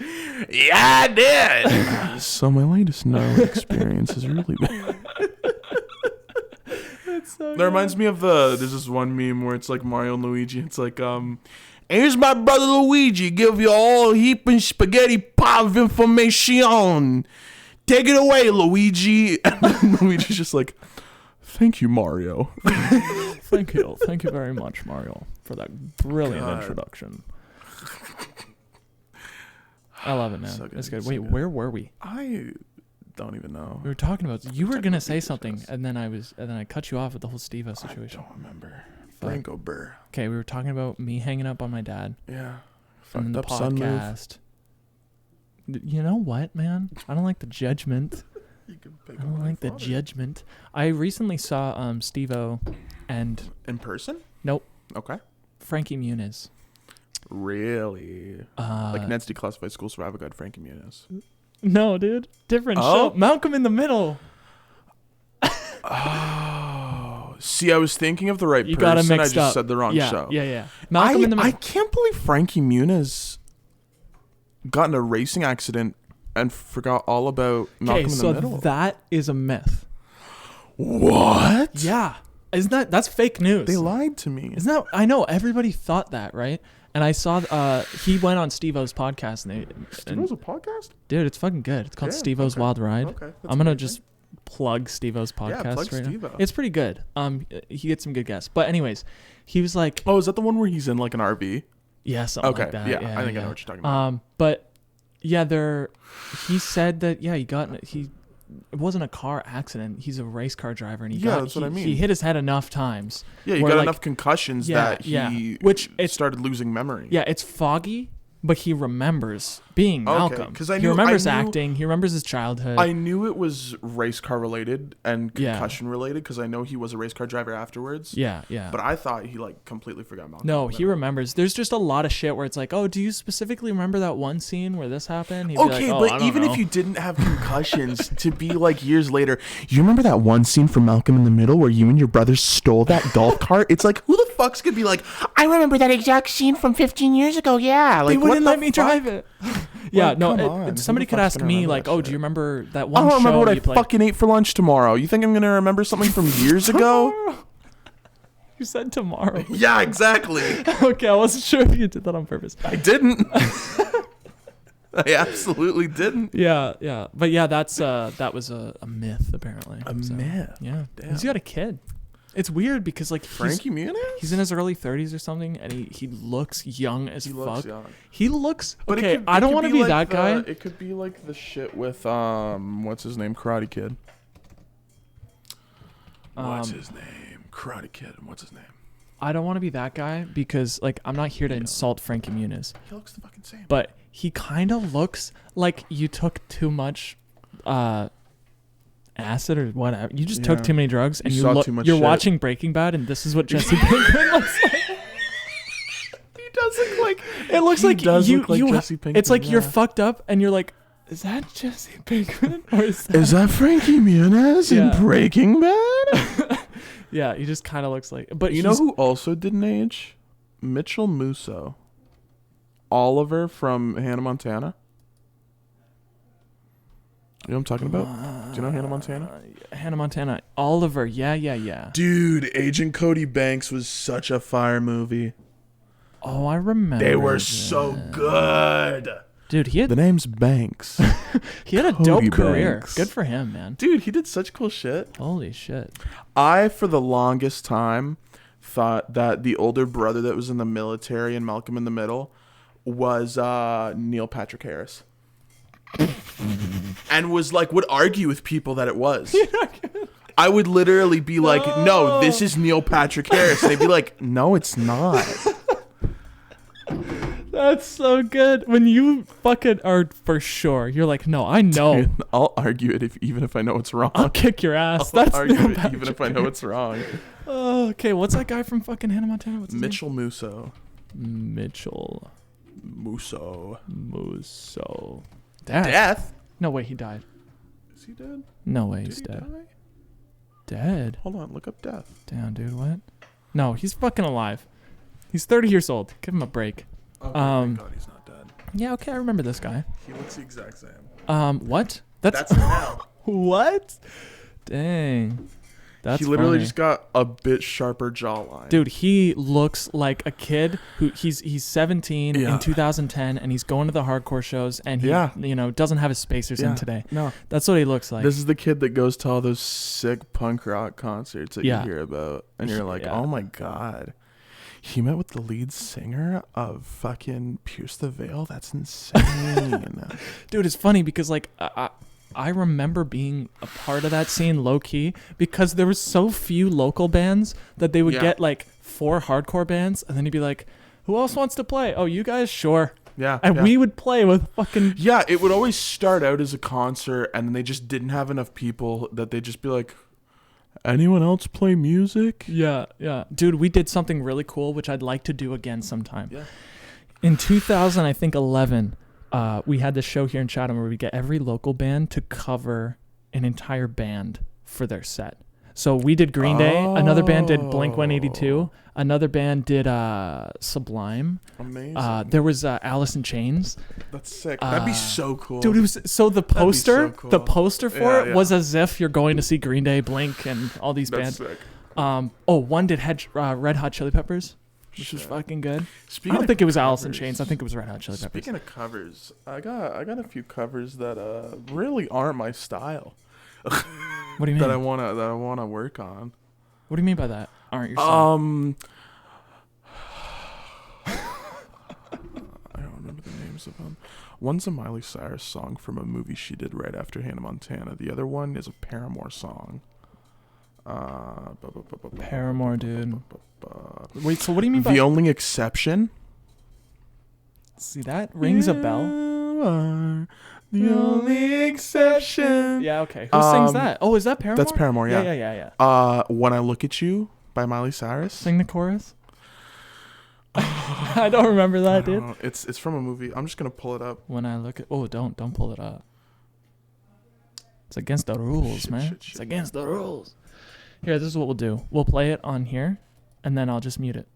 Yeah, I did. So my latest gnarly experience has really been. So That reminds me of there's this one meme where it's like Mario and Luigi. It's like here's my brother Luigi. Give you all heaping spaghetti pop of information. Take it away, Luigi. And then Luigi's just like, thank you, Mario. Thank you. Thank you very much, Mario, for that brilliant God. introduction. I love it, man. So good, It's good. so Wait, good. where were we? I don't even know. We were talking about you were gonna say VGHS. something, and then I cut you off with the whole Steve-O situation. I don't remember. Fuck. Franco Burr. Okay, we were talking about me hanging up on my dad, Yeah. and then Fucked the up son move. podcast. You know what, man? I don't like the judgment. You can pick I on don't my like the father. judgment. I recently saw Steve-O and In person? Nope. Okay. Frankie Muniz. Really? Like Ned's Declassified School Survival Guide, Frankie Muniz. No, dude. Different Oh? show. Malcolm in the Middle. Oh, See, I was thinking of the right You person. got him I mixed just up. said the wrong show. Yeah. Malcolm in the I Middle. can't believe Frankie Muniz got in a racing accident and forgot all about Malcolm in the Middle. That is a myth. What? Yeah. That's fake news. They lied to me. Isn't that? I know everybody thought that, right? And I saw he went on Steve-O's podcast and Steve-O's a podcast? dude, it's fucking good. It's called Yeah, Steve-O's okay. Wild Ride. Okay, that's I'm gonna amazing. just plug Steve-O's podcast plug right Steve-O. now. It's pretty good. He gets some good guests. But anyways, he was like, Oh, is that the one where he's in like an RV? yeah, something Okay, like that. yeah, I think I know what you're talking about. But yeah, he said that it wasn't a car accident. He's a race car driver, and that's what I mean. He hit his head enough times. Yeah, you where, got like, enough concussions that he started losing memory. Yeah, it's foggy, but he remembers being Malcolm. 'cause he remembers acting. He remembers his childhood. I knew it was race car related and concussion related because I know he was a race car driver afterwards. Yeah. But I thought he like completely forgot Malcolm. No, he remembers. There's just a lot of shit where it's like, oh, do you specifically remember that one scene where this happened? He'd be Okay, like, but even if you didn't have concussions, to be like years later, you remember that one scene from Malcolm in the Middle where you and your brother stole that golf cart? It's like, who the fuck's gonna be like, I remember that exact scene from 15 years ago. Yeah, like they wouldn't what let me drive it. Yeah, Like, no. come on. Somebody Who the could fuck's ask gonna me remember like, that oh, shit? do you remember that I one don't show remember what I you played? fucking ate for lunch tomorrow. You think I'm gonna remember something from years ago? You said tomorrow. Yeah, exactly. Okay, I wasn't sure if you did that on purpose. I didn't. I absolutely didn't. Yeah. But yeah, that was a myth apparently. Myth. Yeah. Damn. He's got a kid. It's weird because like Frankie Muniz? he's in his early 30s or something, and he looks young as fuck. Looks young. He looks But okay. it I don't could want to be like that guy. It could be like the shit with what's his name? Karate Kid. What's his name? Karate Kid. What's his name? I don't want to be that guy because like I'm not here to insult Frankie Muniz, He looks the fucking same. but he kind of looks like you took too much acid or whatever. You just took too many drugs and You you saw look. too much You're shit. watching Breaking Bad, and this is what Jesse Pinkman looks like. He does look like. It looks He like does you. look like you Jesse Pinkman, it's like you're yeah. fucked up, and you're like, is that Jesse Pinkman or is that? Is that Frankie Muniz Yeah. in Breaking Bad? Yeah, he just kind of looks like. But You know who also didn't age? Mitchell Musso. Oliver from Hannah Montana. You know what I'm talking about? Do you know Hannah Montana? Hannah Montana, Oliver. Yeah. Dude, Agent Cody Banks was such a fire movie. Oh, I remember. They were that. so good. Dude, he The had name's Banks. he had a Cody dope career. Banks. Good for him, man. Dude, he did such cool shit. Holy shit. I, for the longest time, thought that the older brother that was in the military in Malcolm in the Middle was Neil Patrick Harris. And was like, would argue with people that it was. I would literally be like, no, this is Neil Patrick Harris. And they'd be like, no, it's not. That's so good. When you fucking are for sure, you're like, no, I know. Dude, I'll argue it even if I know it's wrong. I'll kick your ass. I'll That's argue Neil it even Patrick if I know it's wrong. Oh, okay. What's that guy from fucking Hannah Montana? What's his Mitchell Musso. name? Mitchell Musso. Musso. Death? No way, he died. Is he dead? No way, Did he's he dead. die? Dead. Hold on, look up death. Damn, dude, what? No, he's fucking alive. He's 30 years old. Give him a break. Oh, thank God he's not dead. Yeah, okay, I remember this guy. He looks the exact same. What? That's him now. What? Dang. That's He literally funny. just got a bit sharper jawline. Dude, he looks like a kid who he's 17 Yeah. in 2010 and he's going to the hardcore shows and he doesn't have his spacers in today. No. That's what he looks like. This is the kid that goes to all those sick punk rock concerts that you hear about. And you're like, Yeah. oh my God. He met with the lead singer of fucking Pierce the Veil? That's insane. Dude, it's funny because like I remember being a part of that scene low key because there was so few local bands that they would get like 4 hardcore bands and then he'd be like, who else wants to play? Oh, you guys? Sure. Yeah. And we would play with fucking... Yeah, it would always start out as a concert and then they just didn't have enough people that they'd just be like, anyone else play music? Yeah. Dude, we did something really cool, which I'd like to do again sometime. Yeah. In 2011, we had this show here in Chatham where we get every local band to cover an entire band for their set. So we did Green Day. Another band did Blink-182. Another band did Sublime. Amazing. There was Alice in Chains. That's sick. That'd be so cool. Dude, it was the poster. cool. The poster for it Yeah. was as if you're going to see Green Day, Blink, and all these That's bands. sick. One did Red Hot Chili Peppers, which was fucking good. I don't think it was Alice in Chains. I think it was Red Hot Chili Peppers. Speaking of covers, I got a few covers that really aren't my style. What do you mean? that I wanna work on. What do you mean by that? Aren't your style? I don't remember the names of them. One's a Miley Cyrus song from a movie she did right after Hannah Montana. The other one is a Paramore song. Paramore, dude. Wait, so what do you mean by The Only Exception? See, that rings a bell. You are the only exception. Yeah, okay. Who sings that? Oh, is that Paramore? That's Paramore, yeah. Yeah. When I Look at You by Miley Cyrus. Sing the chorus. I don't remember that, dude. It's from a movie. I'm just gonna pull it up. When I look at don't pull it up. It's against the rules, man. It's against the rules. Here, this is what we'll do. We'll play it on here, and then I'll just mute it.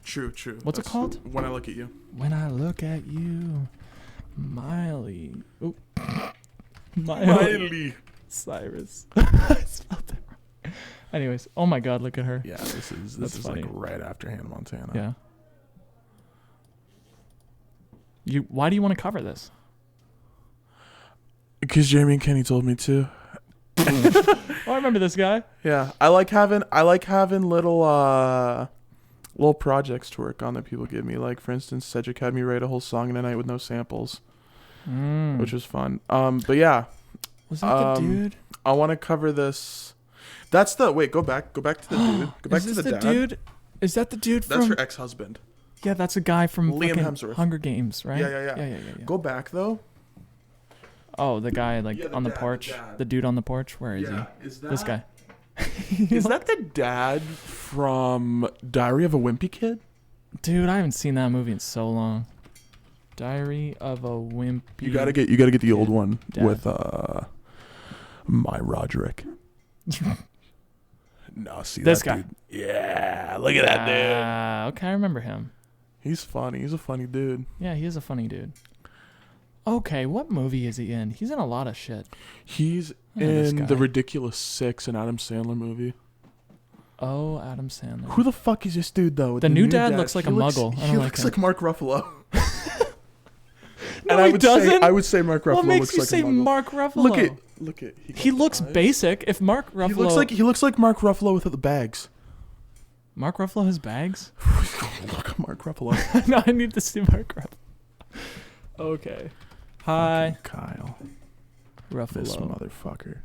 True. What's it called? When I Look at You. When I look at you, Miley. Oop. Miley Cyrus. I spelled it wrong. Anyways, oh my God, look at her. Yeah, this is funny. like right after Hannah Montana. Yeah. Why do you want to cover this? Because Jeremy and Kenny told me to. Oh, I remember this guy. Yeah, I like having little projects to work on that people give me. Like, for instance, Cedric had me write a whole song in a night with no samples, which was fun. But yeah, was that the dude? I want to cover this. That's the Go back to the dude. Go back to the dad. Dude? Is that the dude from? That's her ex-husband. Yeah, that's a guy from Liam Hemsworth. Hunger Games, right? Yeah. Go back though. Oh, the guy on the dad, porch. the dad. The dude on the porch. Where is he? Is that This guy. Is that the dad from Diary of a Wimpy Kid? Dude, I haven't seen that movie in so long. Diary of a Wimpy. You gotta get the old one Dad. with my Roderick. No, see This that guy. dude. Yeah, look at that dude. Okay, I remember him. He's funny. He's a funny dude. Yeah, he is a funny dude. Okay, what movie is he in? He's in a lot of shit. He's This in guy. The Ridiculous Six, an Adam Sandler movie. Oh, Adam Sandler. Who the fuck is this dude though? The new dad looks like a muggle. I He don't like looks him. like Mark Ruffalo. No, and he doesn't. I would say Mark Ruffalo What makes looks you like say a muggle. Mark Ruffalo? Look at. He looks basic. If Mark Ruffalo, He looks like Mark Ruffalo without the bags. Mark Ruffalo has bags. Look at Mark Ruffalo. No, I need to see Mark Ruffalo. Okay. Hi, Kyle. This Ruffalo. motherfucker.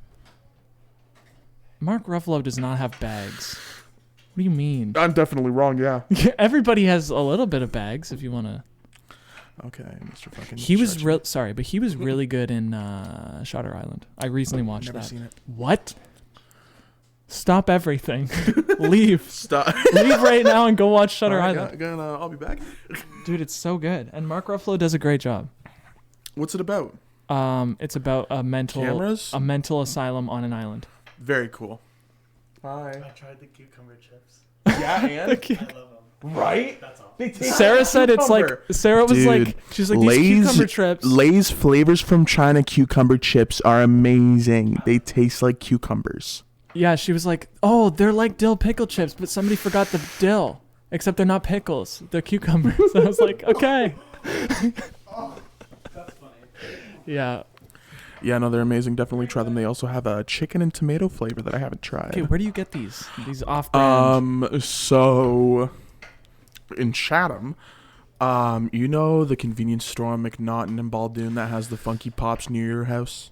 Mark Ruffalo does not have bags. What do you mean? I'm definitely wrong. Yeah. Everybody has a little bit of bags if you want to. Okay, Mr. Fucking. He was Stretchy. but he was really good in Shutter Island. I recently watched Never that. seen it. What? Stop everything. Leave. Stop. Leave right now and go watch Shutter Island. I'll be back. Dude, it's so good. And Mark Ruffalo does a great job. What's it about? It's about a mental asylum on an island. Very cool. Hi. I tried the cucumber chips. Yeah, and I love them. right? That's all. They taste Sarah like said it's like cucumber. Sarah was Dude, like she's like these cucumber chips. Lay's flavors from China cucumber chips are amazing. They taste like cucumbers. Yeah, she was like, "Oh, they're like dill pickle chips, but somebody forgot the dill. Except they're not pickles; they're cucumbers." I was like, "Okay." That's funny. Yeah. Yeah, no, they're amazing. Definitely try them. They also have a chicken and tomato flavor that I haven't tried. Okay, where do you get these? These off-brand. So in Chatham, you know the convenience store on McNaughton and Baldoon that has the Funky Pops near your house?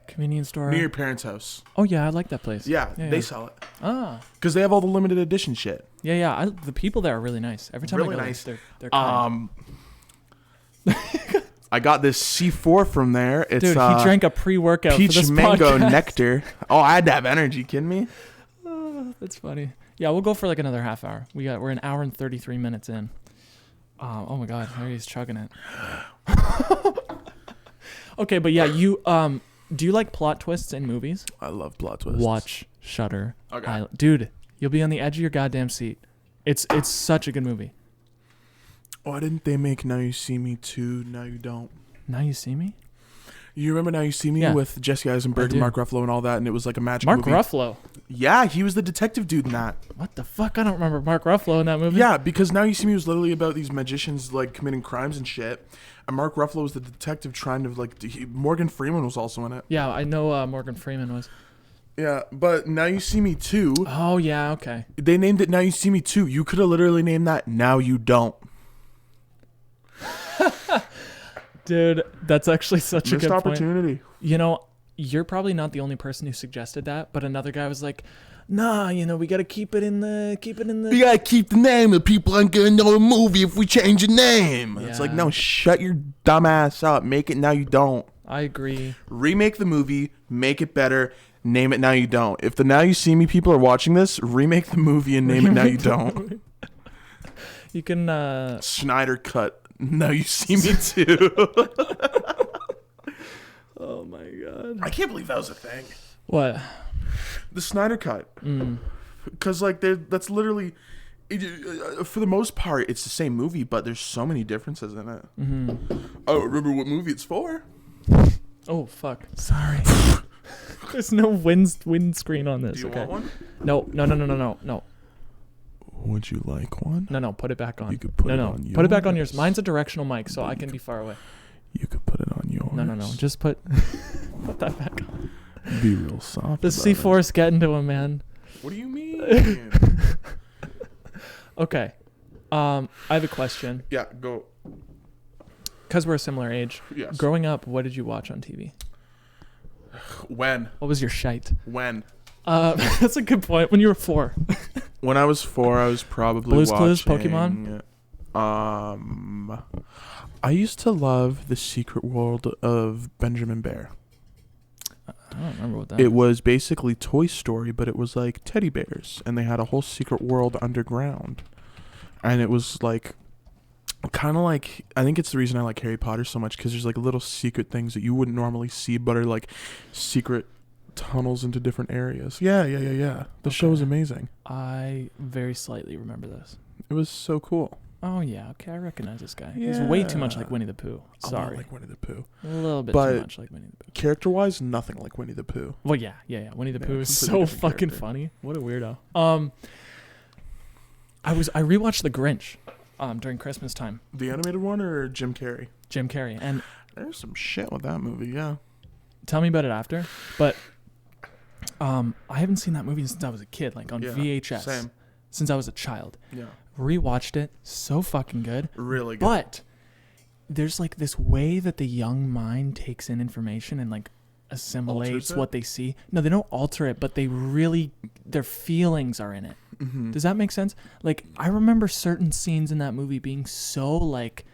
Convenience store. Near your parents' house. Oh yeah, I like that place. Yeah, Yeah, they yeah. sell it. Ah. Because they have all the limited edition shit. Yeah. The people there are really nice. Every time Really I go, nice. they're kind. I got this C4 from there. It's Dude, he drank a pre-workout for peach this mango podcast. nectar. Oh, I had to have energy. Kidding me? That's funny. Yeah, we'll go for like another half hour. We're an hour and 33 minutes in. Oh my God, there he's chugging it. Okay, but yeah, Do you like plot twists in movies? I love plot twists. Watch Shutter. Okay. Dude, you'll be on the edge of your goddamn seat. It's such a good movie. Why didn't they make Now You See Me 2, Now You Don't? Now You See Me? You remember Now You See Me Yeah. with Jesse Eisenberg I do. and Mark Ruffalo and all that, and it was like a magic Mark movie? Ruffalo. Yeah, he was the detective dude in that. What the fuck? I don't remember Mark Ruffalo in that movie. Yeah, because Now You See Me was literally about these magicians like committing crimes and shit, and Mark Ruffalo was the detective trying to like. Morgan Freeman was also in it. Yeah, I know Morgan Freeman was. Yeah, but Now You See Me 2, Oh, yeah, okay. they named it Now You See Me 2. You could have literally named that Now You Don't. Dude, that's actually such a Missed good point. opportunity. You know, you're probably not the only person who suggested that, but another guy was like, "Nah, we got to keep it in the You gotta keep the name. The people aren't gonna know the movie if we change the name. It's like, Yeah. no, shut your dumb ass up. Make it Now You Don't. I agree. Remake the movie, make it better, name it Now You Don't. If the Now You See Me people are watching this, remake the movie and name it Now You Don't. You can Snyder cut Now You See Me Too. Oh my god. I can't believe that was a thing. What? The Snyder cut. Because like that's literally for the most part it's the same movie, but there's so many differences in it. I don't remember what movie it's for. Oh fuck. Sorry. There's no windscreen on this. Do you Okay. want one? No. Would you like one? No, put it back on. You could put it on Put it back on yours. yours. Mine's a directional mic, so I can be far away. You could put it on yours. No. Just put that back on. Be real soft. The about it. C4's getting to him, man. What do you mean? Okay. I have a question. Yeah, go. Because we're a similar age. Yes. Growing up, what did you watch on TV? When? What was your shite? When? That's a good point. When you were 4. When I was 4, I was probably Blue's watching, Clues, Pokemon? I used to love The Secret World of Benjamin Bear. I don't remember what that It is. was basically Toy Story, but it was like teddy bears, and they had a whole secret world underground. And it was like, kind of like, I think it's the reason I like Harry Potter so much, because there's like little secret things that you wouldn't normally see, but are like secret tunnels into different areas. Yeah. The show was amazing. I very slightly remember this. It was so cool. Oh, yeah. Okay, I recognize this guy. He's way too much Yeah. like Winnie the Pooh. A lot Sorry. like Winnie the Pooh. A little bit But- too much like Winnie the Pooh. Character-wise, nothing like Winnie the Pooh. Well, yeah. Winnie the Yeah, Pooh is completely so different fucking character. funny. What a weirdo. I rewatched The Grinch during Christmas time. The animated one or Jim Carrey? Jim Carrey. And There's some shit with that movie, yeah. tell me about it after. But I haven't seen that movie since I was a kid, like on Yeah, VHS. same. Since I was a child. Yeah. Rewatched it. So fucking good. Really good. But there's like this way that the young mind takes in information and like assimilates Alters it? what they see. No, they don't alter it, but they really, their feelings are in it. Mm-hmm. Does that make sense? Like, I remember certain scenes in that movie being so like,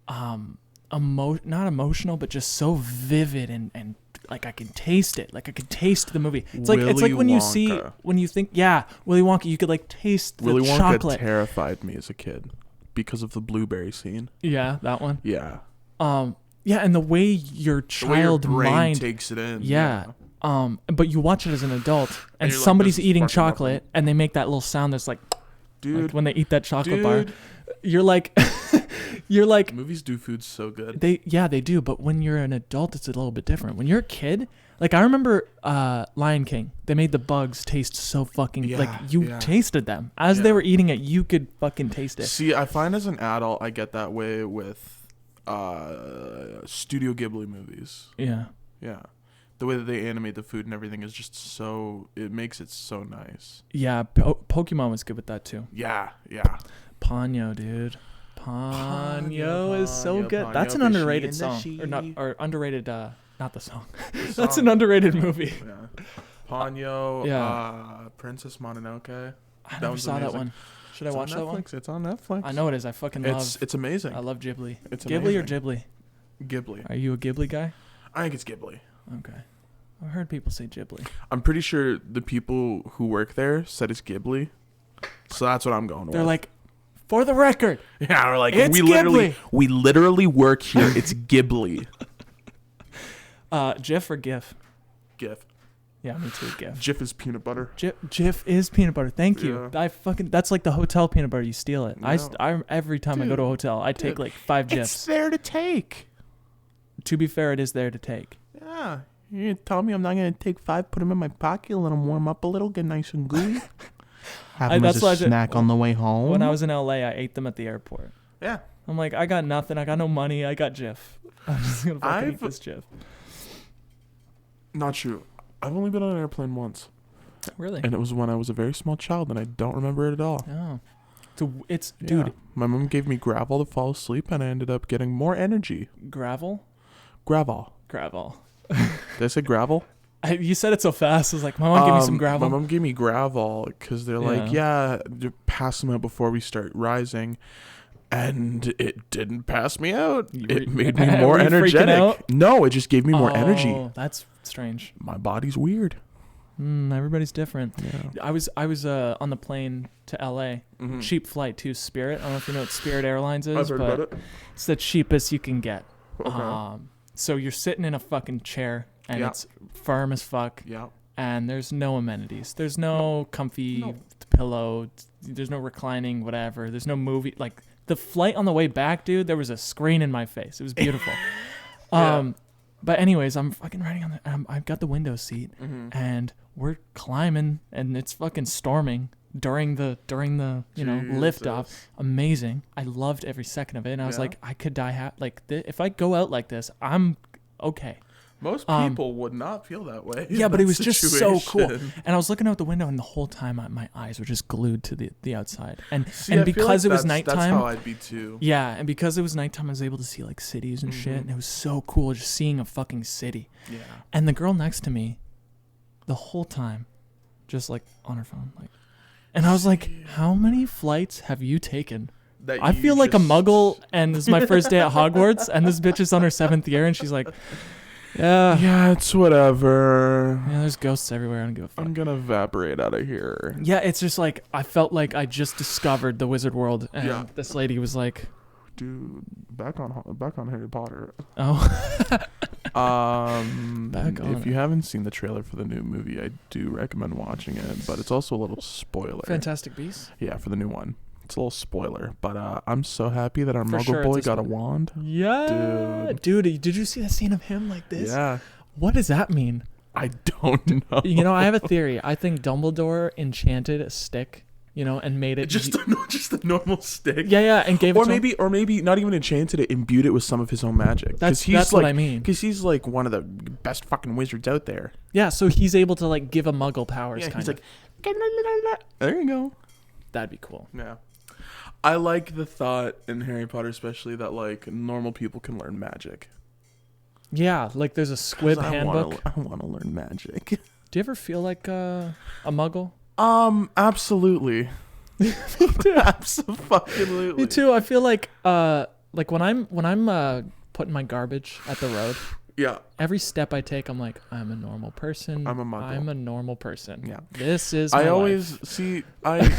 not emotional, but just so vivid and like I can taste it. Like I could taste the movie. It's like Willy when you see, Wonka. when you think, yeah, Willy Wonka, you could like taste the Willy Wonka chocolate. terrified me as a kid because of the blueberry scene. Yeah, that one. Yeah. Yeah, and the way your The way your child brain mind takes it in. yeah. But you watch it as an adult and you're like, somebody's this is eating fucking chocolate and they make that little sound that's like, Dude. when they eat that chocolate bar. Dude. You're like you're like Movies do food so good. they do, but when you're an adult it's a little bit different. When you're a kid, like I remember Lion King, they made the bugs taste so fucking like you tasted them. As they Yeah. were eating it, you could fucking taste it. See, I find as an adult I get that way with Studio Ghibli movies. Yeah. Yeah. The way that they animate the food and everything is just so, it makes it so nice. Yeah, Pokemon was good with that too. Yeah. Ponyo, dude. Ponyo is so Ponyo, good. Ponyo, That's an fishy underrated in the song. sea. Or not, or underrated, not the song. The That's song. an underrated movie. Yeah. Ponyo, Yeah. Princess Mononoke. I never was saw that amazing. one. Should I It's watch on that one? Netflix. It's on Netflix. I know it is. I fucking love. It's amazing. I love Ghibli. It's Ghibli or amazing. Ghibli? Ghibli. Are you a Ghibli guy? I think it's Ghibli. Okay. I've heard people say Ghibli. I'm pretty sure the people who work there said it's Ghibli. So that's what I'm going with. They're like, for the record. yeah, we're like, It's we literally work here. It's Ghibli. Jif or GIF? GIF. Yeah, me too. GIF. Jif is peanut butter. Jif is peanut butter. Thank you. Yeah. That's like the hotel peanut butter. You steal it. Yeah. I every time I go to a hotel, I take like 5 Jifs. It's there to take. To be fair, it is there to take. Yeah. You're tell me I'm not gonna take 5, put them in my pocket, let them warm up a little, get nice and gooey. Have them as a snack on the way home. When I was in LA, I ate them at the airport. Yeah. I'm like, I got nothing. I got no money. I got Jif. I'm just gonna fucking eat this Jif. Not true. I've only been on an airplane once. Really? And it was when I was a very small child, and I don't remember it at all. Oh. It's Yeah. dude. My mom gave me Gravel to fall asleep, and I ended up getting more energy. Gravel. Gravel. Did I say gravel? You said it so fast. I was like, my mom gave me some gravel. My mom gave me Gravel because they're like, yeah, pass them out before we start rising. And it didn't pass me out. It made me more Were you freaking energetic. out? No, it just gave me more energy. Oh, that's strange. My body's weird. Everybody's different. Yeah. I was on the plane to LA. Mm-hmm. Cheap flight to Spirit. I don't know if you know what Spirit Airlines is, I've heard but about it. it's the cheapest you can get. Okay. So you're sitting in a fucking chair and Yeah. it's firm as fuck. Yeah. And there's no amenities. There's no comfy pillow. There's no reclining, whatever. There's no movie. Like the flight on the way back, dude, there was a screen in my face. It was beautiful. Yeah. But anyways, I'm fucking riding on the. I've got the window seat, and we're climbing, and it's fucking storming during the lift off. Amazing. I loved every second of it, and I was like, I could die if I go out like this, I'm okay. Most people would not feel that way. Yeah, but it was just so cool. situation. And I was looking out the window, and the whole time my eyes were just glued to the outside. And See, I feel because like it was that's nighttime, how I'd be too. yeah, and because it was nighttime, I was able to see like cities and shit, and it was so cool just seeing a fucking city. Yeah. And the girl next to me, the whole time, just like on her phone, like, and I was like, "How many flights have you taken?" That I you feel like a just- muggle, and this is my first day at Hogwarts, and this bitch is on her 7th year, and she's like, "Yeah, Yeah, it's whatever. yeah, there's ghosts everywhere. I don't give a fuck." I'm gonna evaporate out of here. Yeah, it's just like I felt like I just discovered the wizard world, and Yeah. this lady was like, Dude, back on Harry Potter. "Oh, Back on If you haven't seen the trailer for the new movie, I do recommend watching it, but it's also a little spoiler. Fantastic Beasts." Yeah, for the new one. It's a little spoiler, but I'm so happy that our For Muggle sure boy it's a got a spoiler. wand. Yeah, dude, did you see that scene of him like this? Yeah, What does that mean? I don't know. You know, I have a theory. I think Dumbledore enchanted a stick, and made it just a normal stick. yeah, and gave it to him. Or maybe not even enchanted it, imbued it with some of his own magic. That's like, what I mean. Because he's like one of the best fucking wizards out there. Yeah, so he's able to like give a Muggle powers. Yeah, kind he's of. like, there you go. That'd be cool. Yeah. I like the thought in Harry Potter, especially that like normal people can learn magic. Yeah, like there's a squib 'Cause handbook. I want to learn magic. Do you ever feel like a Muggle? Absolutely. Absolutely. Me too. I feel like when I'm putting my garbage at the road, Yeah. every step I take, I'm like, I'm a normal person. I'm a Muggle. I'm a normal person. Yeah. This is. I my always life. see. I'm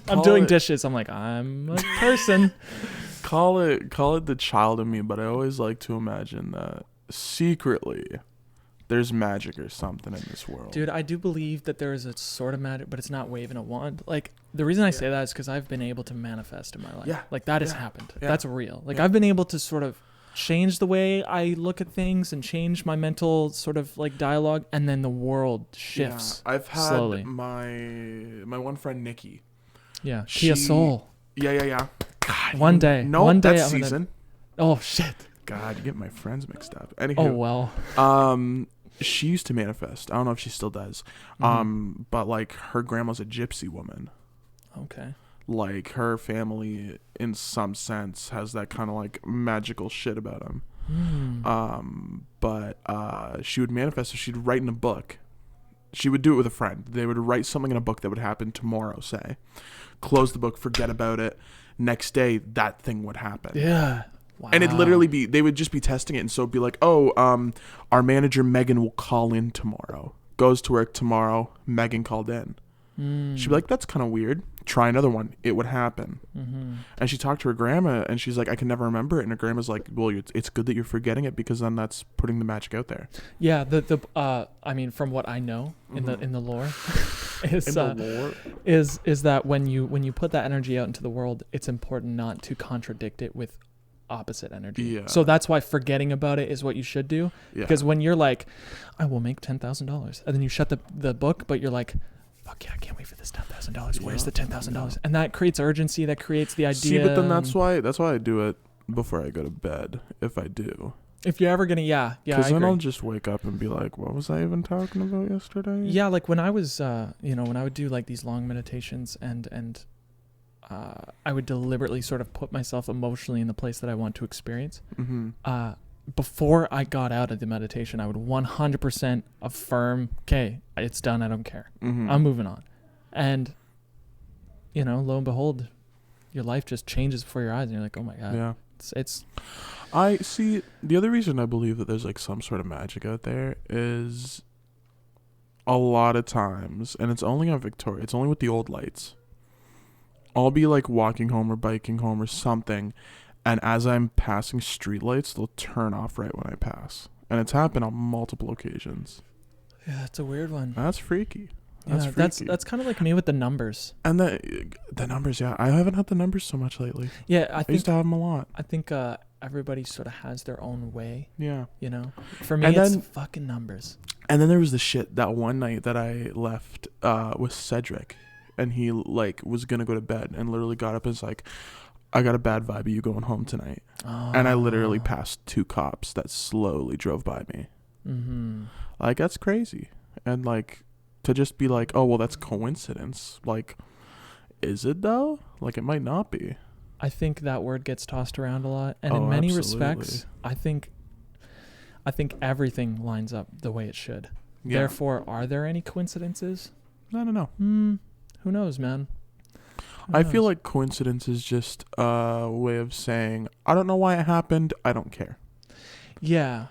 I'm doing dishes. I'm like, I'm a person. Call it the child in me, but I always like to imagine that secretly there's magic or something in this world. Dude, I do believe that there is a sort of magic, but it's not waving a wand. Like, the reason I say that is because I've been able to manifest in my life. Yeah. Like, that has Yeah. happened. Yeah. That's real. Like, Yeah. I've been able to sort of change the way I look at things and change my mental sort of, like, dialogue, and then the world shifts I've had slowly. my one friend Nikki. Yeah. Kia She- Soul. Yeah. God, One day. No, One day that's I'm gonna- season. Oh, shit. God, you get my friends mixed up. Anywho, Oh, well. she used to manifest. I don't know if she still does. Mm-hmm. But like her grandma's a gypsy woman. Okay. Like her family, in some sense, has that kind of like magical shit about them. But she would manifest. So she'd write in a book. She would do it with a friend. They would write something in a book that would happen tomorrow. Say, close the book, forget about it. Next day, that thing would happen. Yeah. Wow. And it'd literally be, they would just be testing it. And so it'd be like, oh, our manager, Megan, will call in tomorrow. Goes to work tomorrow. Megan called in. She'd be like, that's kind of weird. try another one, it would happen. Mm-hmm. And she talked to her grandma, and she's like, I can never remember it. And her grandma's like, well, it's good that you're forgetting it, because then that's putting the magic out there. Yeah, I mean, from what I know in the lore, is that when you put that energy out into the world, it's important not to contradict it with opposite energy. Yeah. So that's why forgetting about it is what you should do. Yeah. Because when you're like, I will make $10,000, and then you shut the book, but you're like, fuck yeah, I can't wait for this $10,000. Where's the $10,000? And that creates urgency. That creates the idea. See, but then that's why I do it before I go to bed. If I do. If you're ever gonna, yeah, because I then agree. I'll just wake up and be like, what was I even talking about yesterday? Yeah, like when I was, when I would do like these long meditations and I would deliberately sort of put myself emotionally in the place that I want to experience. Mm-hmm. Before I got out of the meditation, I would 100% affirm, okay, it's done. I don't care. Mm-hmm. I'm moving on. And, lo and behold, your life just changes before your eyes. And you're like, oh my God. Yeah. It's I see. The other reason I believe that there's like some sort of magic out there is a lot of times, and it's only on Victoria, it's only with the old lights. I'll be like walking home or biking home or something, and as I'm passing street lights, they'll turn off right when I pass. And it's happened on multiple occasions. yeah, it's a weird one. That's freaky. That's Yeah, freaky. that's kind of like me with the numbers. And the numbers, yeah. I haven't had the numbers so much lately. Yeah, I used to have them a lot. I think everybody sort of has their own way. Yeah. For me, And it's then- fucking numbers. And then there was the shit that one night that I left with Cedric, and he like was gonna go to bed and literally got up and was like, I got a bad vibe of you going home tonight. Oh. And I literally passed 2 cops that slowly drove by me. Mm-hmm. Like, that's crazy. And like, to just be like, oh well, that's coincidence. Like, is it though? Like, it might not be. I think that word gets tossed around a lot, and Oh, in many absolutely. respects, I think everything lines up the way it should. Yeah. Therefore, are there any coincidences? I don't know. Who knows, man? Who I feel knows? like coincidence is just a way of saying, I don't know why it happened. I don't care. Yeah,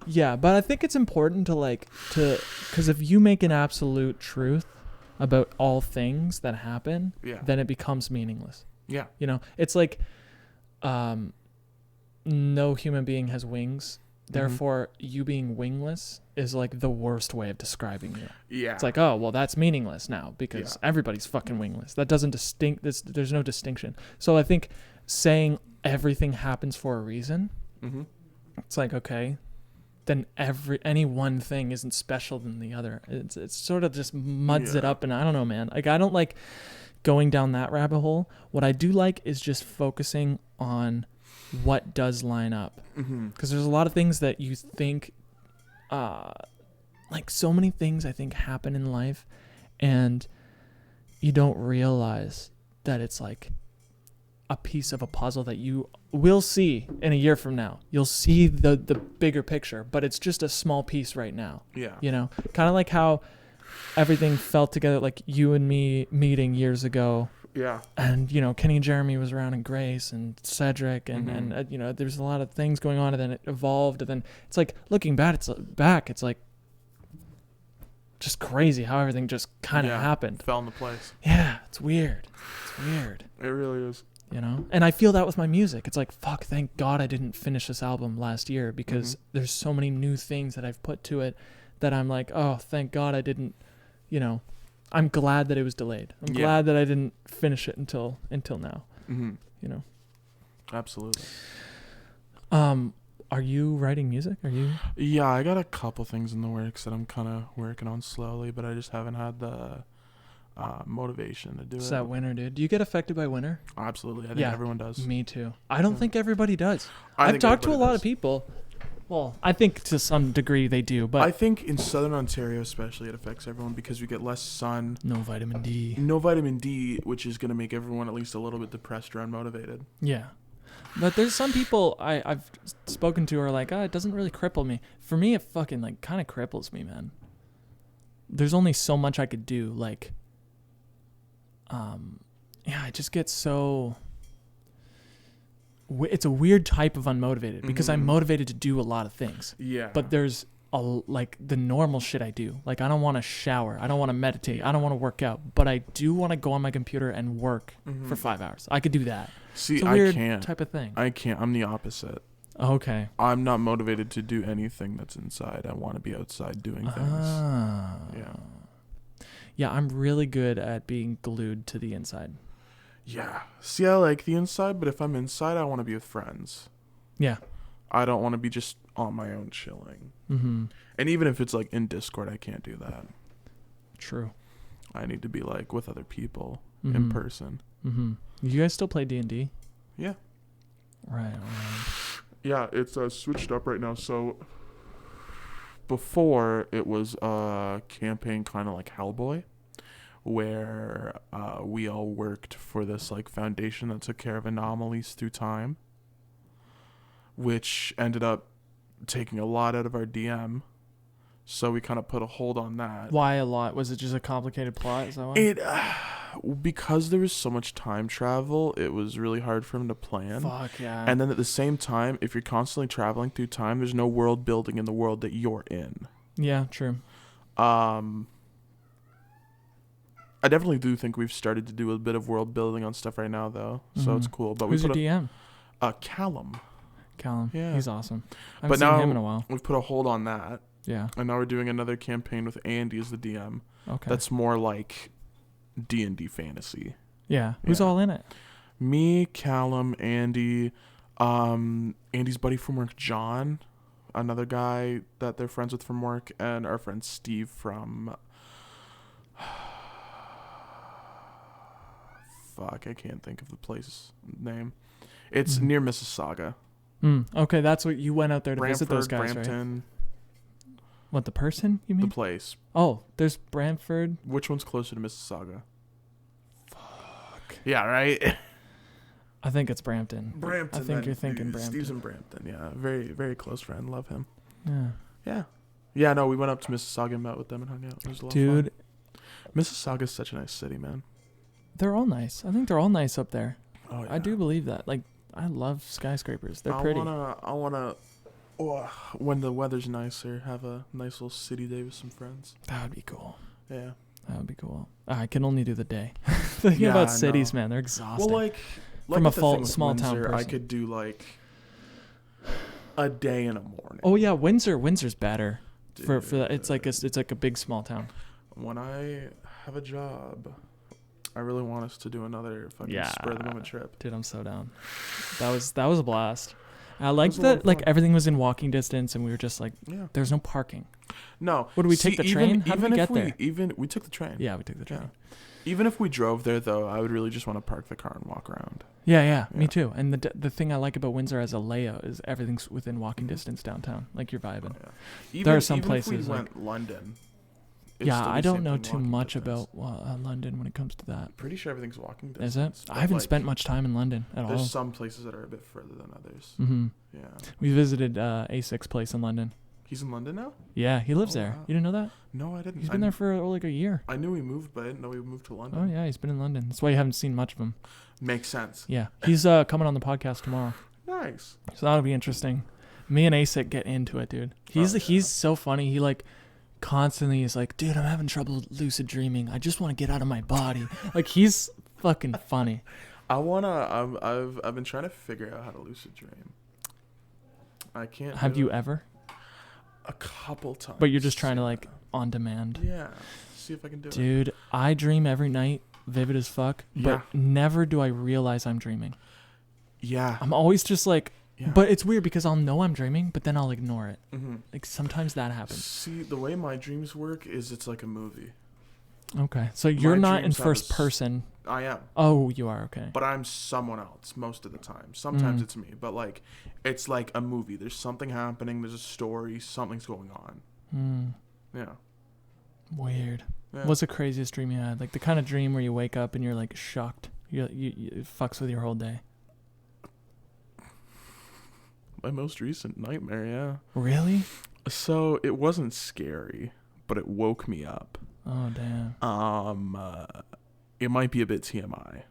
but I think it's important because if you make an absolute truth about all things that happen, Yeah. then it becomes meaningless. Yeah. It's like, no human being has wings. Therefore, you being wingless is like the worst way of describing you. Yeah. It's like, oh, well, that's meaningless now because everybody's fucking wingless. That doesn't there's no distinction. So I think saying everything happens for a reason, Mm-hmm. it's like, okay, then any one thing isn't special than the other. It's sort of just muds it up, and I don't know, man. Like, I don't like going down that rabbit hole. What I do like is just focusing on what does line up. Mm-hmm. Because there's a lot of things that you think, like so many things I think happen in life, and you don't realize that it's like a piece of a puzzle that you will see in a year from now. You'll see the bigger picture, but it's just a small piece right now. Yeah. Kind of like how everything felt together, like you and me meeting years ago. Yeah. And, Kenny and Jeremy was around, and Grace and Cedric and there's a lot of things going on, and then it evolved. And then it's like looking back, it's like just crazy how everything just kind of happened. Fell into place. Yeah. It's weird. It really is. And I feel that with my music. It's like, fuck, thank God I didn't finish this album last year, because there's so many new things that I've put to it that I'm like, oh, thank God I didn't, I'm glad that it was delayed. I'm glad that I didn't finish it until now. Mm-hmm. Absolutely. Are you writing music? Are you? Yeah, I got a couple things in the works that I'm kind of working on slowly, but I just haven't had the motivation to do It's it. that winter, dude. Do you get affected by winter? Absolutely. I think everyone does. Me too. I don't think everybody does. I I've think talked to a everybody lot does. of people. Well, I think to some degree they do, but I think in Southern Ontario especially it affects everyone because we get less sun, no vitamin D. no vitamin D, which is going to make everyone at least a little bit depressed or unmotivated. Yeah. But there's some people I've spoken to who are like, it doesn't really cripple me. For me, it fucking like kind of cripples me, man. There's only so much I could do. Like, I just get so... It's a weird type of unmotivated because I'm motivated to do a lot of things. Yeah. But there's like the normal shit I do. Like I don't want to shower. I don't want to meditate. I don't want to work out. But I do want to go on my computer and work for 5 hours. I could do that. See, it's a weird I can't. type of thing. I can't. I'm the opposite. Okay. I'm not motivated to do anything that's inside. I want to be outside doing things. Yeah. Yeah, I'm really good at being glued to the inside. Yeah. See, I like the inside, but if I'm inside, I want to be with friends. Yeah. I don't want to be just on my own chilling. Mm-hmm. And even if it's like in Discord, I can't do that. True. I need to be like with other people Mm-hmm. in person. Mm-hmm. You guys still play D&D? Yeah. Right. Yeah, it's switched up right now. So before it was a campaign kind of like Hellboy, where we all worked for this like foundation that took care of anomalies through time, which ended up taking a lot out of our DM. So we kind of put a hold on that. Why a lot? Was it just a complicated plot? Is that why? Because there was so much time travel, it was really hard for him to plan. Fuck yeah. And then at the same time, if you're constantly traveling through time, there's no world building in the world that you're in. Yeah, true. I definitely do think we've started to do a bit of world building on stuff right now, though. So it's cool. But who's we your put DM? Callum. Callum. Yeah. He's awesome. I But haven't seen now him in a while. we've put a hold on that. Yeah. And now we're doing another campaign with Andy as the DM. Okay. That's more like D&D fantasy. Yeah. Who's Yeah. all in it? Me, Callum, Andy, Andy's buddy from work, John, another guy that they're friends with from work, and our friend Steve from... Fuck, I can't think of the place name. It's near Mississauga. Okay, that's what you went out there to visit those guys, Brampton, right? What, the person, you mean? the place. Oh, there's Brantford. Which one's closer to Mississauga? Fuck. Yeah, right? I think it's Brampton. Brampton. I think you're thinking Brampton. Steve's in Brampton, yeah. Very, very close friend. Love him. Yeah. Yeah. Yeah, no, we went up to Mississauga and met with them and hung out. It was a lot of Dude, fun. Mississauga's such a nice city, man. they're all nice. I think they're all nice up there. Oh, yeah. I do believe that. Like, I love skyscrapers. They're pretty. I wanna, when the weather's nicer, have a nice little city day with some friends. That would be cool. Yeah. That would be cool. I can only do the day. Thinking about cities, man, they're exhausting. Well, like From with a the thing with small town Windsor, I person. could do like a day in a morning. Oh yeah, Windsor's better for that. It's Dude. like a big small town. When I have a job, I really want us to do another fucking spur of the moment trip. Dude, I'm so down. That was a blast. I liked was a lot that of like fun. everything was in walking distance and we were just like Yeah. there's no parking. No. What, did we take the train? How did we if get there? We took the train. Yeah, we took the train. Even if we drove there, though, I would really just want to park the car and walk around. Yeah, me Yeah. too. And the thing I like about Windsor as a layout is everything's within walking distance downtown. Like you're vibing. Oh, yeah. There are some even places, if we like- went London. it'd Yeah, still I be don't same know thing, too walking much distance. about London when it comes to that. Pretty sure everything's walking Is distance. it? but, I haven't like, spent much time in London at all. There's some places that are a bit further than others. Mm-hmm. Yeah. We visited A6 place in London. He's in London now? Yeah, he lives Oh, there. wow. You didn't know that? No, I didn't. He's been there for like a year. I knew he moved, but I didn't know he moved to London. Oh yeah, he's been in London. That's why you haven't seen much of him. Makes sense. Yeah, he's coming on the podcast tomorrow, Nice. so that'll be interesting. Me and ASIC get into it, dude. He's so funny. He like constantly is like, dude, I'm having trouble lucid dreaming. I just want to get out of my body. Like he's fucking funny. I've been trying to figure out how to lucid dream. I can't. Have do you it. ever? A couple times. But you're just trying to like on demand. Yeah. See if I can do it. Dude, I dream every night, vivid as fuck, but Yeah. never do I realize I'm dreaming. Yeah. I'm always just like, Yeah. but it's weird because I'll know I'm dreaming, but then I'll ignore it. Mm-hmm. Like sometimes that happens. See, the way my dreams work is it's like a movie. Okay, so you're not in dreams have first a s- person. I am. Oh, you are, okay. But I'm someone else most of the time. Sometimes Mm. it's me, but like it's like a movie. There's something happening. There's a story. Something's going on. Yeah. Weird. Yeah. What's the craziest dream you had? Like the kind of dream where you wake up and you're like shocked. You it fucks with your whole day. My most recent nightmare? Yeah. Really? So it wasn't scary, but it woke me up. Oh damn. It might be a bit TMI.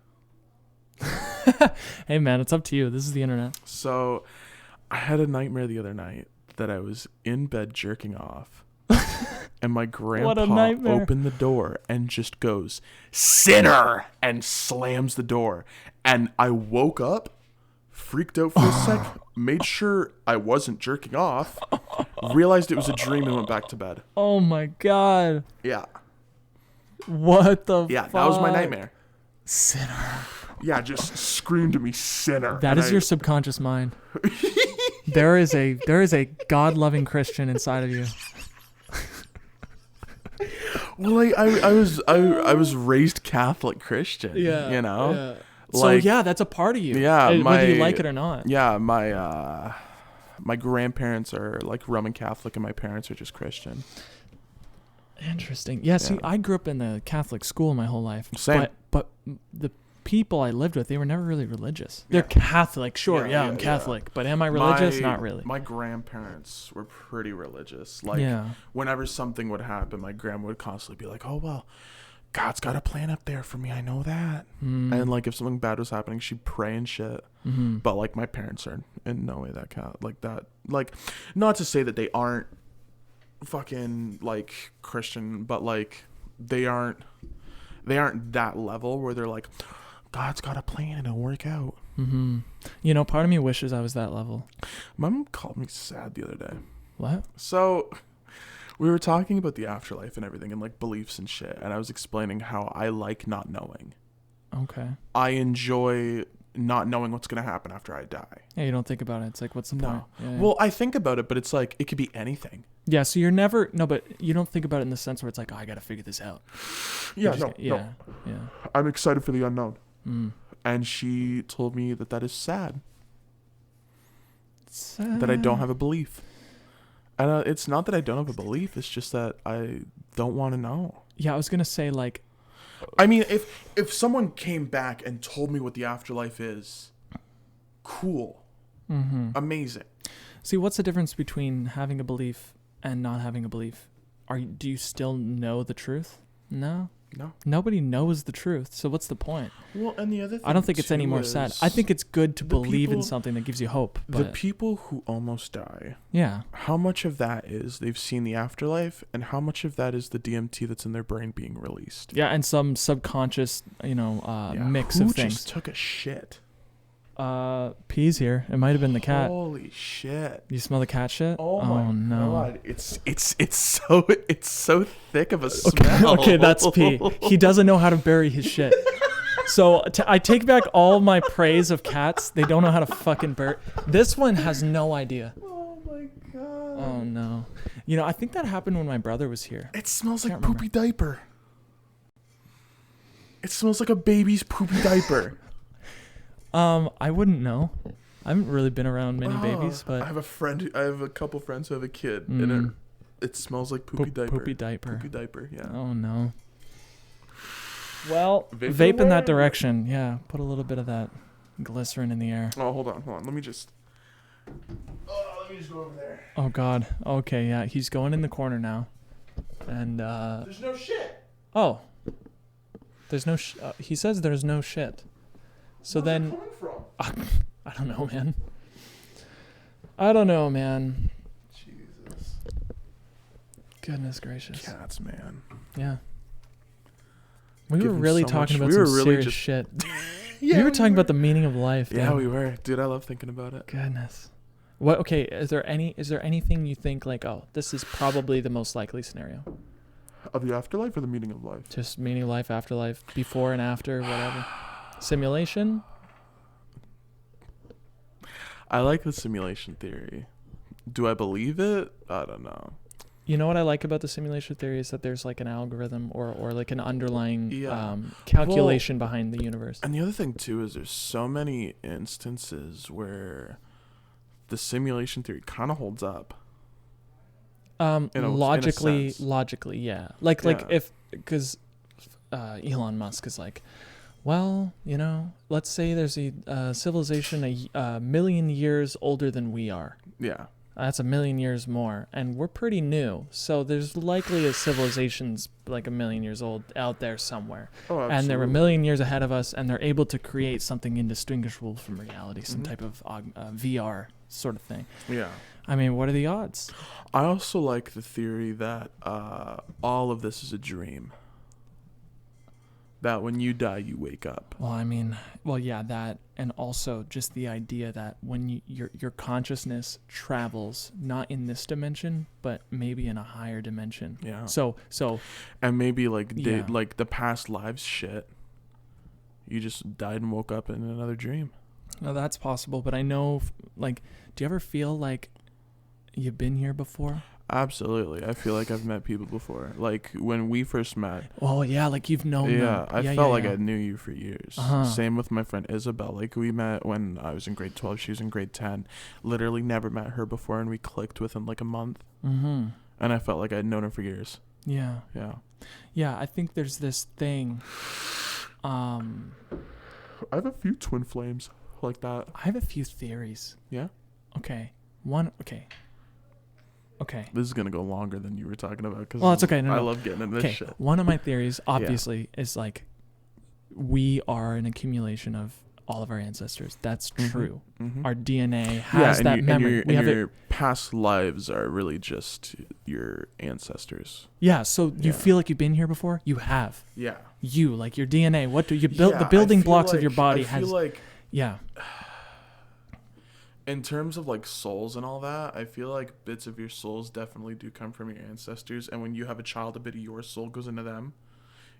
Hey man, it's up to you. This is the internet. So I had a nightmare the other night that I was in bed jerking off, and my What a grandpa nightmare. opened the door and just goes, "Sinner!" and slams the door. And I woke up, freaked out for a sec, made sure I wasn't jerking off, realized it was a dream, and went back to bed. Oh my God. Yeah. What the Yeah, fuck? that was my nightmare. Sinner. Yeah, just screamed at me, "Sinner." That is your subconscious mind. There is a God-loving Christian inside of you. Well, like, I was raised Catholic Christian. You know. So Like, yeah, that's a part of you. Yeah, whether you like it or not. Yeah, my grandparents are like Roman Catholic, and my parents are just Christian. Interesting. Yeah. See, Yeah. I grew up in the Catholic school my whole life. Same. But the people I lived with, they were never really religious. They're Catholic, sure. Yeah, Yeah, I'm yeah. Catholic. But am I religious? Not really. My grandparents were pretty religious. Like, Yeah. whenever something would happen, my grandma would constantly be like, "Oh, well, God's got a plan up there for me. I know that." And like, if something bad was happening, she'd pray and shit. But like, my parents are in no way that like that. Like, not to say that they aren't fucking like Christian, but like, they aren't that level where they're like, "God's got a plan and it'll work out." You know, part of me wishes I was that level. My mom called me sad the other day. What? So we were talking about the afterlife and everything, and like beliefs and shit, and I was explaining how I like not knowing. Okay. I enjoy not knowing what's going to happen after I die. Yeah, you don't think about it. It's like, what's the point? Yeah, Well, I think about it, but it's like, it could be anything. yeah, so you're never, no, but you don't think about it in the sense where it's like, oh, I got to figure this out. Yeah, You're just no. Yeah. I'm excited for the unknown. And she told me that is sad. That I don't have a belief. And it's not that I don't have a belief. It's just that I don't want to know. Yeah, I was going to say, like, I mean, if someone came back and told me what the afterlife is, cool. Amazing. see, what's the difference between having a belief and not having a belief? Do you still know the truth? No. No. Nobody knows the truth. So what's the point? Well, and the other thing I don't think it's any more sad. I think it's good to believe in something that gives you hope. The But people who almost die, yeah. how much of that is they've seen the afterlife, and how much of that is the DMT that's in their brain being released? Yeah, and some subconscious, mix Who of things. just took a shit? Peas here. It might have been the cat. Holy shit! You smell the cat shit? Oh my no. god! It's so thick of a smell. Okay, that's P. He doesn't know how to bury his shit. So I take back all my praise of cats. They don't know how to fucking bury. This one has no idea. Oh my god! Oh no. You know, I think that happened when my brother was here. It smells like Can't remember. poopy diaper. It smells like a baby's poopy diaper. I wouldn't know. I haven't really been around many babies, but I have a couple friends who have a kid, and it smells like poopy diaper. Poopy diaper. Poopy diaper, yeah. Oh no. Well, Vape vape in that away. direction. Yeah, put a little bit of that glycerin in the air. Oh, hold on. Let me just go over there. Oh god. Okay, yeah, he's going in the corner now. And There's no shit. oh. There's no he says there's no shit. So then Where's it coming from? I don't know, man. Jesus. Goodness gracious. Cats, man. Yeah. We Give were them really so talking much- about we were some really serious just- shit. Yeah, we were talking about the meaning of life. Yeah, dude. we were. Dude, I love thinking about it. Goodness. What? Okay. Is there anything you think like, oh, this is probably the most likely scenario? Of the afterlife or the meaning of life? Just meaning of life, afterlife, before and after, whatever. Simulation. I like the simulation theory. Do I believe it? I don't know. You know what I like about the simulation theory is that there's like an algorithm or like an underlying Yeah. calculation behind the universe. And the other thing too is there's so many instances where the simulation theory kind of holds up. In a Logically, yeah. Like Yeah. if because Elon Musk is like, well, let's say there's a civilization a million years older than we are. Yeah. That's a million years more, and we're pretty new. So there's likely a civilization's like a million years old out there somewhere. Oh, absolutely. And they're a million years ahead of us, and they're able to create something indistinguishable from reality, some type of VR sort of thing. Yeah. I mean, what are the odds? I also like the theory that all of this is a dream. That when you die, you wake up. Well, I mean, yeah, that, and also just the idea that when your consciousness travels not in this dimension, but maybe in a higher dimension. Yeah. So And maybe like Yeah. like the past lives shit. You just died and woke up in another dream. no, that's possible. But I know, like, do you ever feel like you've been here before? Absolutely. I feel like I've met people before. Like when we first met. Oh yeah, like you've known them. Yeah, I felt like I knew you for years. Uh-huh. Same with my friend Isabel. Like we met when I was in grade 12. She was in grade 10. Literally never met her before, and we clicked within like a month. Mm-hmm. And I felt like I'd known her for years. Yeah. Yeah. Yeah, I think there's this thing. I have a few twin flames like that. I have a few theories. Yeah? Okay. Okay. This is going to go longer than you were talking about. Cause Well, it's okay. No, I no. love getting into this Okay. shit. One of my theories, obviously, is like we are an accumulation of all of our ancestors. That's true. Mm-hmm. Our DNA has that memory. And your past lives are really just your ancestors. Yeah. So you Yeah. feel like you've been here before? You have. Yeah. You, like your DNA. What do you build? Yeah, The building I feel blocks of like- your body I feel has. like Yeah. in terms of like souls and all that, I feel like bits of your souls definitely do come from your ancestors. And when you have a child, a bit of your soul goes into them.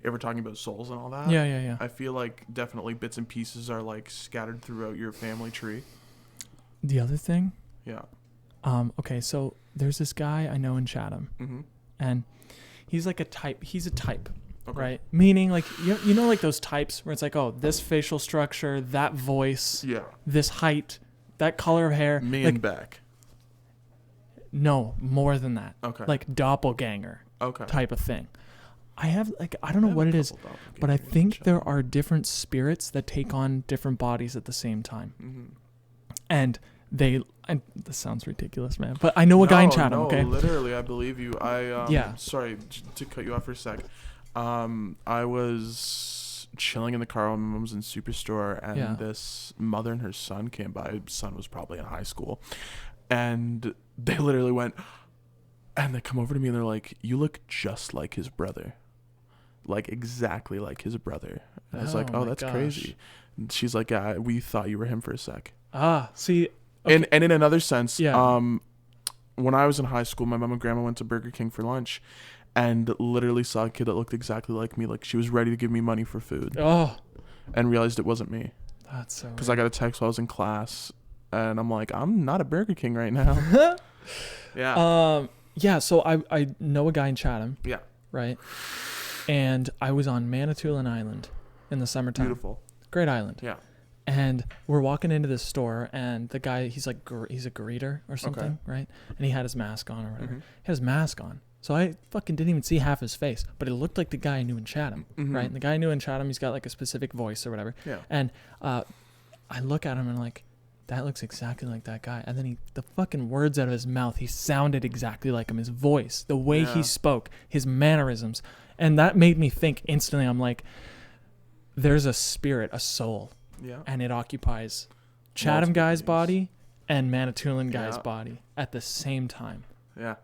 If we're talking about souls and all that. Yeah. I feel like definitely bits and pieces are like scattered throughout your family tree. The other thing. Yeah. Okay. So there's this guy I know in Chatham, Mm-hmm. and he's like a type. He's a type. Okay. Right? Meaning, like, you know, like those types where it's like, oh, this facial structure, that voice, Yeah. this height, that color of hair. Me like, and back. No, more than that. Okay. Like doppelganger Okay. type of thing. I have, like, I don't know what it is, but I think there are different spirits that take on different bodies at the same time. Mm-hmm. And this sounds ridiculous, man, but I know a guy in Chatham, okay? Literally, I believe you. Yeah. Sorry to cut you off for a sec. I was chilling in the car when my mom was in Superstore, and Yeah. this mother and her son came by. His son was probably in high school, and they literally went, and they come over to me and they're like, "You look just like his brother, like exactly like his brother." And I was like, Oh "Oh, my that's gosh. crazy." And she's like, "Yeah, we thought you were him for a sec." See, okay. And in another sense, Yeah. when I was in high school, my mom and grandma went to Burger King for lunch, and literally saw a kid that looked exactly like me. Like she was ready to give me money for food, Oh, and realized it wasn't me. that's so Because I got a text while I was in class, and I'm like, I'm not at Burger King right now. Yeah. Yeah, so I know a guy in Chatham, Yeah. right? And I was on Manitoulin Island in the summertime. Beautiful. Great island. Yeah. And we're walking into this store, and the guy, he's like, he's a greeter or something, right? And he had his mask on or whatever. Mhm. He had his mask on. So I fucking didn't even see half his face, but it looked like the guy I knew in Chatham, Mhm. right? And the guy I knew in Chatham, he's got like a specific voice or whatever. Yeah. And I look at him and I'm like, that looks exactly like that guy. And then the fucking words out of his mouth, he sounded exactly like him. His voice, the way he Yeah. spoke, his mannerisms. And that made me think instantly. I'm like, there's a spirit, a soul, Yeah. and it occupies Chatham Multiple guy's things. body and Manitoulin guy's Yeah. body at the same time. Yeah.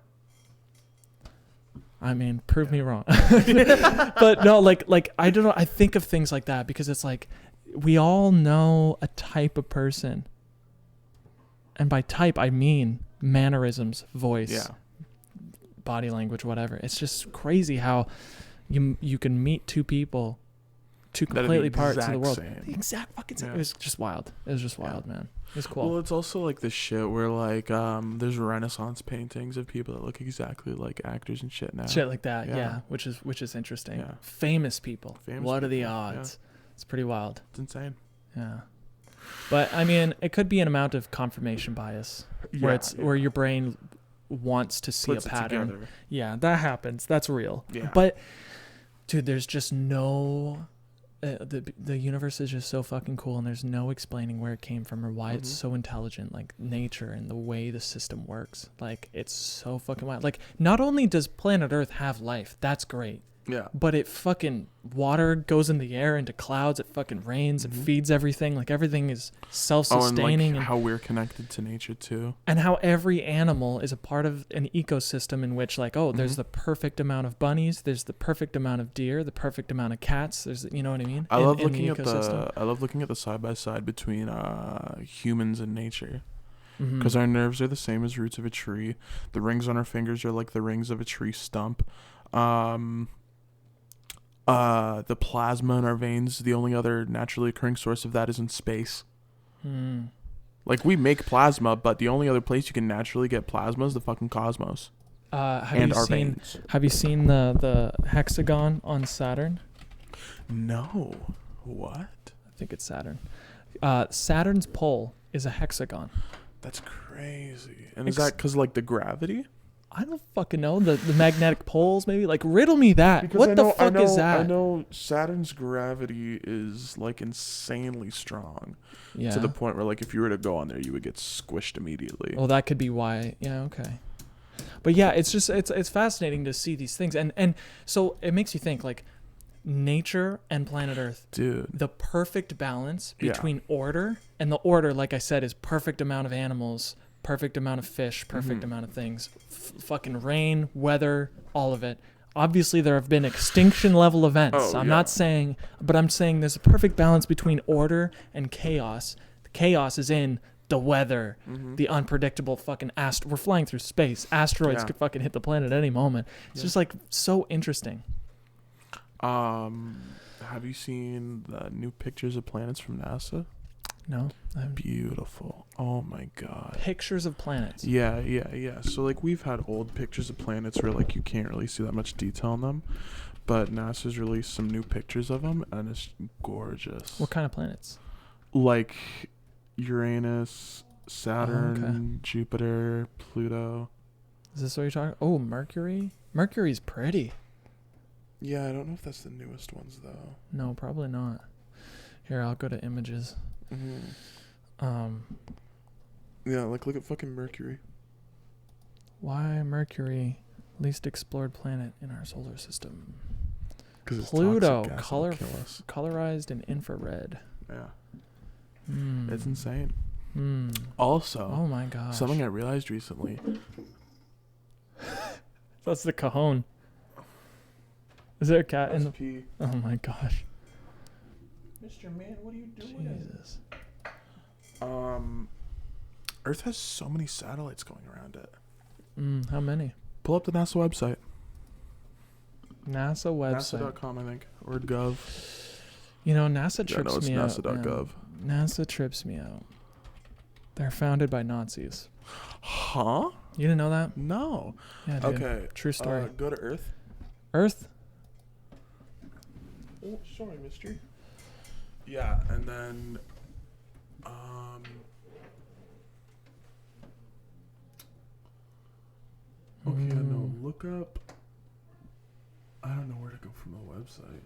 I mean, prove me wrong. But no, like I don't know. I think of things like that because it's like we all know a type of person. And by type, I mean mannerisms, voice, Yeah. body language, whatever. It's just crazy how you can meet two people, two That are the completely parts of the exact world. same. The exact fucking same. Yeah. It was just wild. It was just wild, man. It was cool. Well, it's also like this shit where like there's Renaissance paintings of people that look exactly like actors and shit now. Shit like that, yeah. Yeah. Which is interesting. Yeah. Famous people. Famous what are the people, yeah. odds? It's pretty wild. It's insane. Yeah. But I mean, it could be an amount of confirmation bias where Yeah, it's yeah. where your brain wants to see Puts a it pattern. together. Yeah, that happens. That's real. Yeah. But dude, there's just no the universe is just so fucking cool, and there's no explaining where it came from or why it's Mhm. so intelligent. Like nature and the way the system works, like it's so fucking wild. Like not only does planet Earth have life, that's great. Yeah. But it fucking water goes in the air into clouds. It fucking rains. It feeds everything. Like everything is self-sustaining. and like how we're connected to nature too. And how every animal is a part of an ecosystem in which, like, oh, there's the perfect amount of bunnies. There's the perfect amount of deer. The perfect amount of cats. There's, you know what I mean? I love looking at the side by side between humans and nature. Because our nerves are the same as roots of a tree. The rings on our fingers are like the rings of a tree stump. The plasma in our veins, the only other naturally occurring source of that is in space. Like, we make plasma, but the only other place you can naturally get plasma is the fucking cosmos. Veins. Have you seen the hexagon on Saturn? No. What? I think it's Saturn. Saturn's pole is a hexagon. That's crazy. And is that because, like, the gravity? I don't fucking know. The magnetic poles, maybe? Like, riddle me that. Because what the fuck is that? I know Saturn's gravity is, like, insanely strong. Yeah. To the point where, like, if you were to go on there, you would get squished immediately. Well, that could be why. Yeah, okay. But yeah, it's just, it's fascinating to see these things. And so it makes you think, like, nature and planet Earth. Dude. The perfect balance between order. And the order, like I said, is perfect amount of animals, perfect amount of fish, perfect amount of things. Fucking rain, weather, all of it. Obviously, there have been extinction level events. I'm not saying, but I'm saying there's a perfect balance between order and chaos. The chaos is in the weather, the unpredictable fucking we're flying through space. Asteroids could fucking hit the planet at any moment. It's just like so interesting. Have you seen the new pictures of planets from NASA? No. Beautiful. Oh my god. Pictures of planets. Yeah. So, like, we've had old pictures of planets where, like, you can't really see that much detail in them, but NASA's released some new pictures of them, and it's gorgeous. What kind of planets? Like Uranus, Saturn, Jupiter, Pluto. Is this what you're talking? Oh, Mercury. Mercury's pretty. Yeah, I don't know if that's the newest ones though. No, probably not. Here, I'll go to images. Yeah, like, look at fucking Mercury. Why Mercury, least explored planet in our solar system? Because Pluto, colorized in infrared. Yeah. It's insane. Also, oh my gosh, something I realized recently. That's the cajon. Is there a cat in the? pee. Oh my gosh. Mr. Man, what are you doing? Jesus. Earth has so many satellites going around it. How many? Pull up the NASA website. NASA website. NASA.com, I think, or gov. You know, NASA trips no, it's me out. NASA.gov. NASA trips me out. They're founded by Nazis. Huh? You didn't know that? No. Yeah, dude. Okay. True story. Go to Earth. Earth? Oh, sorry, mister. Yeah, and then okay, no, look up. I don't know where to go from the website.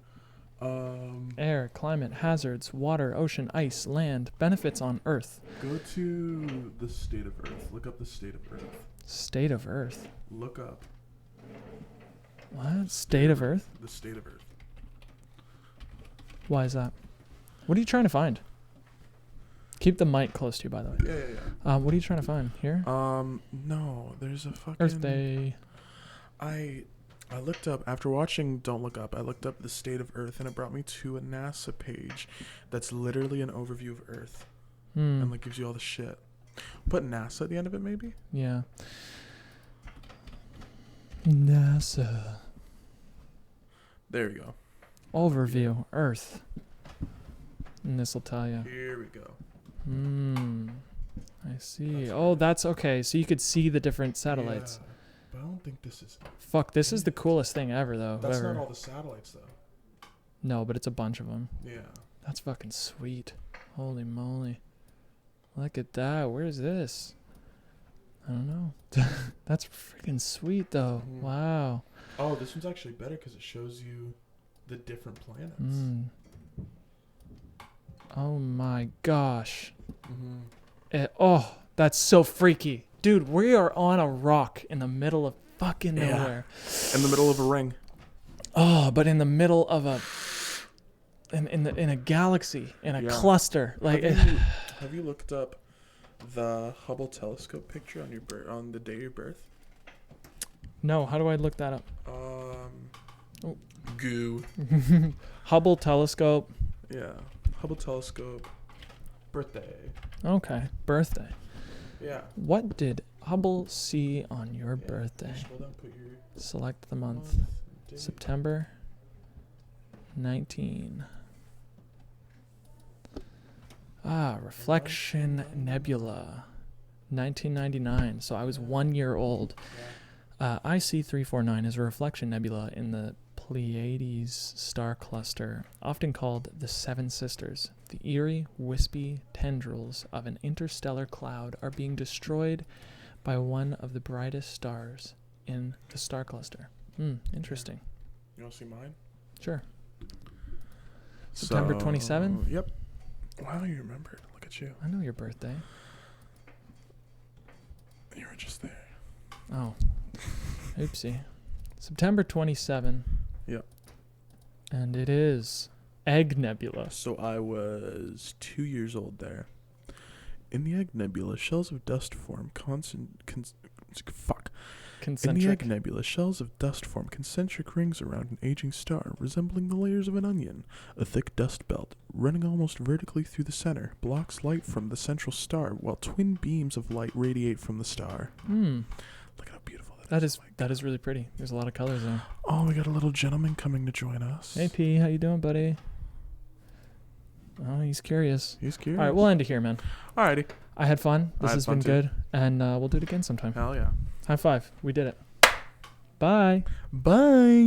Air, climate, hazards, water, ocean, ice, land, benefits on Earth. Go to the state of Earth. Look up the state of Earth. State of Earth. Look up. What? State of Earth? The state of Earth. Why is that? What are you trying to find? Keep the mic close to you, by the way. Yeah. What are you trying to find? Here? No, there's a fucking Earth Day. I looked up, after watching Don't Look Up, I looked up the state of Earth, and it brought me to a NASA page that's literally an overview of Earth. And, like, gives you all the shit. Put NASA at the end of it, maybe? Yeah. NASA. There we go. Overview. Earth. And this will tell you. Here we go. I see. Oh, that's okay. So you could see the different satellites. Yeah, but I don't think this is... Fuck, this is the coolest thing ever, though. That's not all the satellites, though. No, but it's a bunch of them. Yeah. That's fucking sweet. Holy moly. Look at that. Where is this? I don't know. That's freaking sweet, though. Wow. Oh, this one's actually better because it shows you the different planets. Oh my gosh. That's so freaky. Dude, we are on a rock in the middle of fucking nowhere. In the middle of a ring. Oh, but in the middle of in a galaxy, in a Yeah. cluster, like Have you looked up the Hubble telescope picture on on the day of your birth? no. How do I look that up? Oh. Goo. Hubble telescope. Yeah. Hubble telescope. Birthday. Okay, birthday. Yeah. What did Hubble see on your Yeah. birthday? Scroll down, put your Select the month. day. September 19. Reflection Nebula. 1999. So I was 1 year old. IC349 is a reflection nebula in the Pleiades star cluster, often called the Seven Sisters. The eerie, wispy tendrils of an interstellar cloud are being destroyed by one of the brightest stars in the star cluster. Interesting. You want to see mine? Sure. September 27? Yep. Wow, you remembered. Look at you. I know your birthday. You were just there. Oh. Oopsie. September 27. Yep. And it is Egg Nebula. So I was 2 years old there. In the Egg Nebula, shells of dust form In the Egg Concentric. Nebula, shells of dust form concentric rings around an aging star, resembling the layers of an onion. A thick dust belt, running almost vertically through the center, blocks light from the central star, while twin beams of light radiate from the star. Look at how beautiful that is. That is really pretty. There's a lot of colors there. Oh, we got a little gentleman coming to join us. Hey P, how you doing, buddy? Oh, he's curious. He's curious. All right, we'll end it here, man. Alrighty. I had fun. This I had has fun been too. good, and we'll do it again sometime. Hell yeah. High five. We did it. Bye. Bye.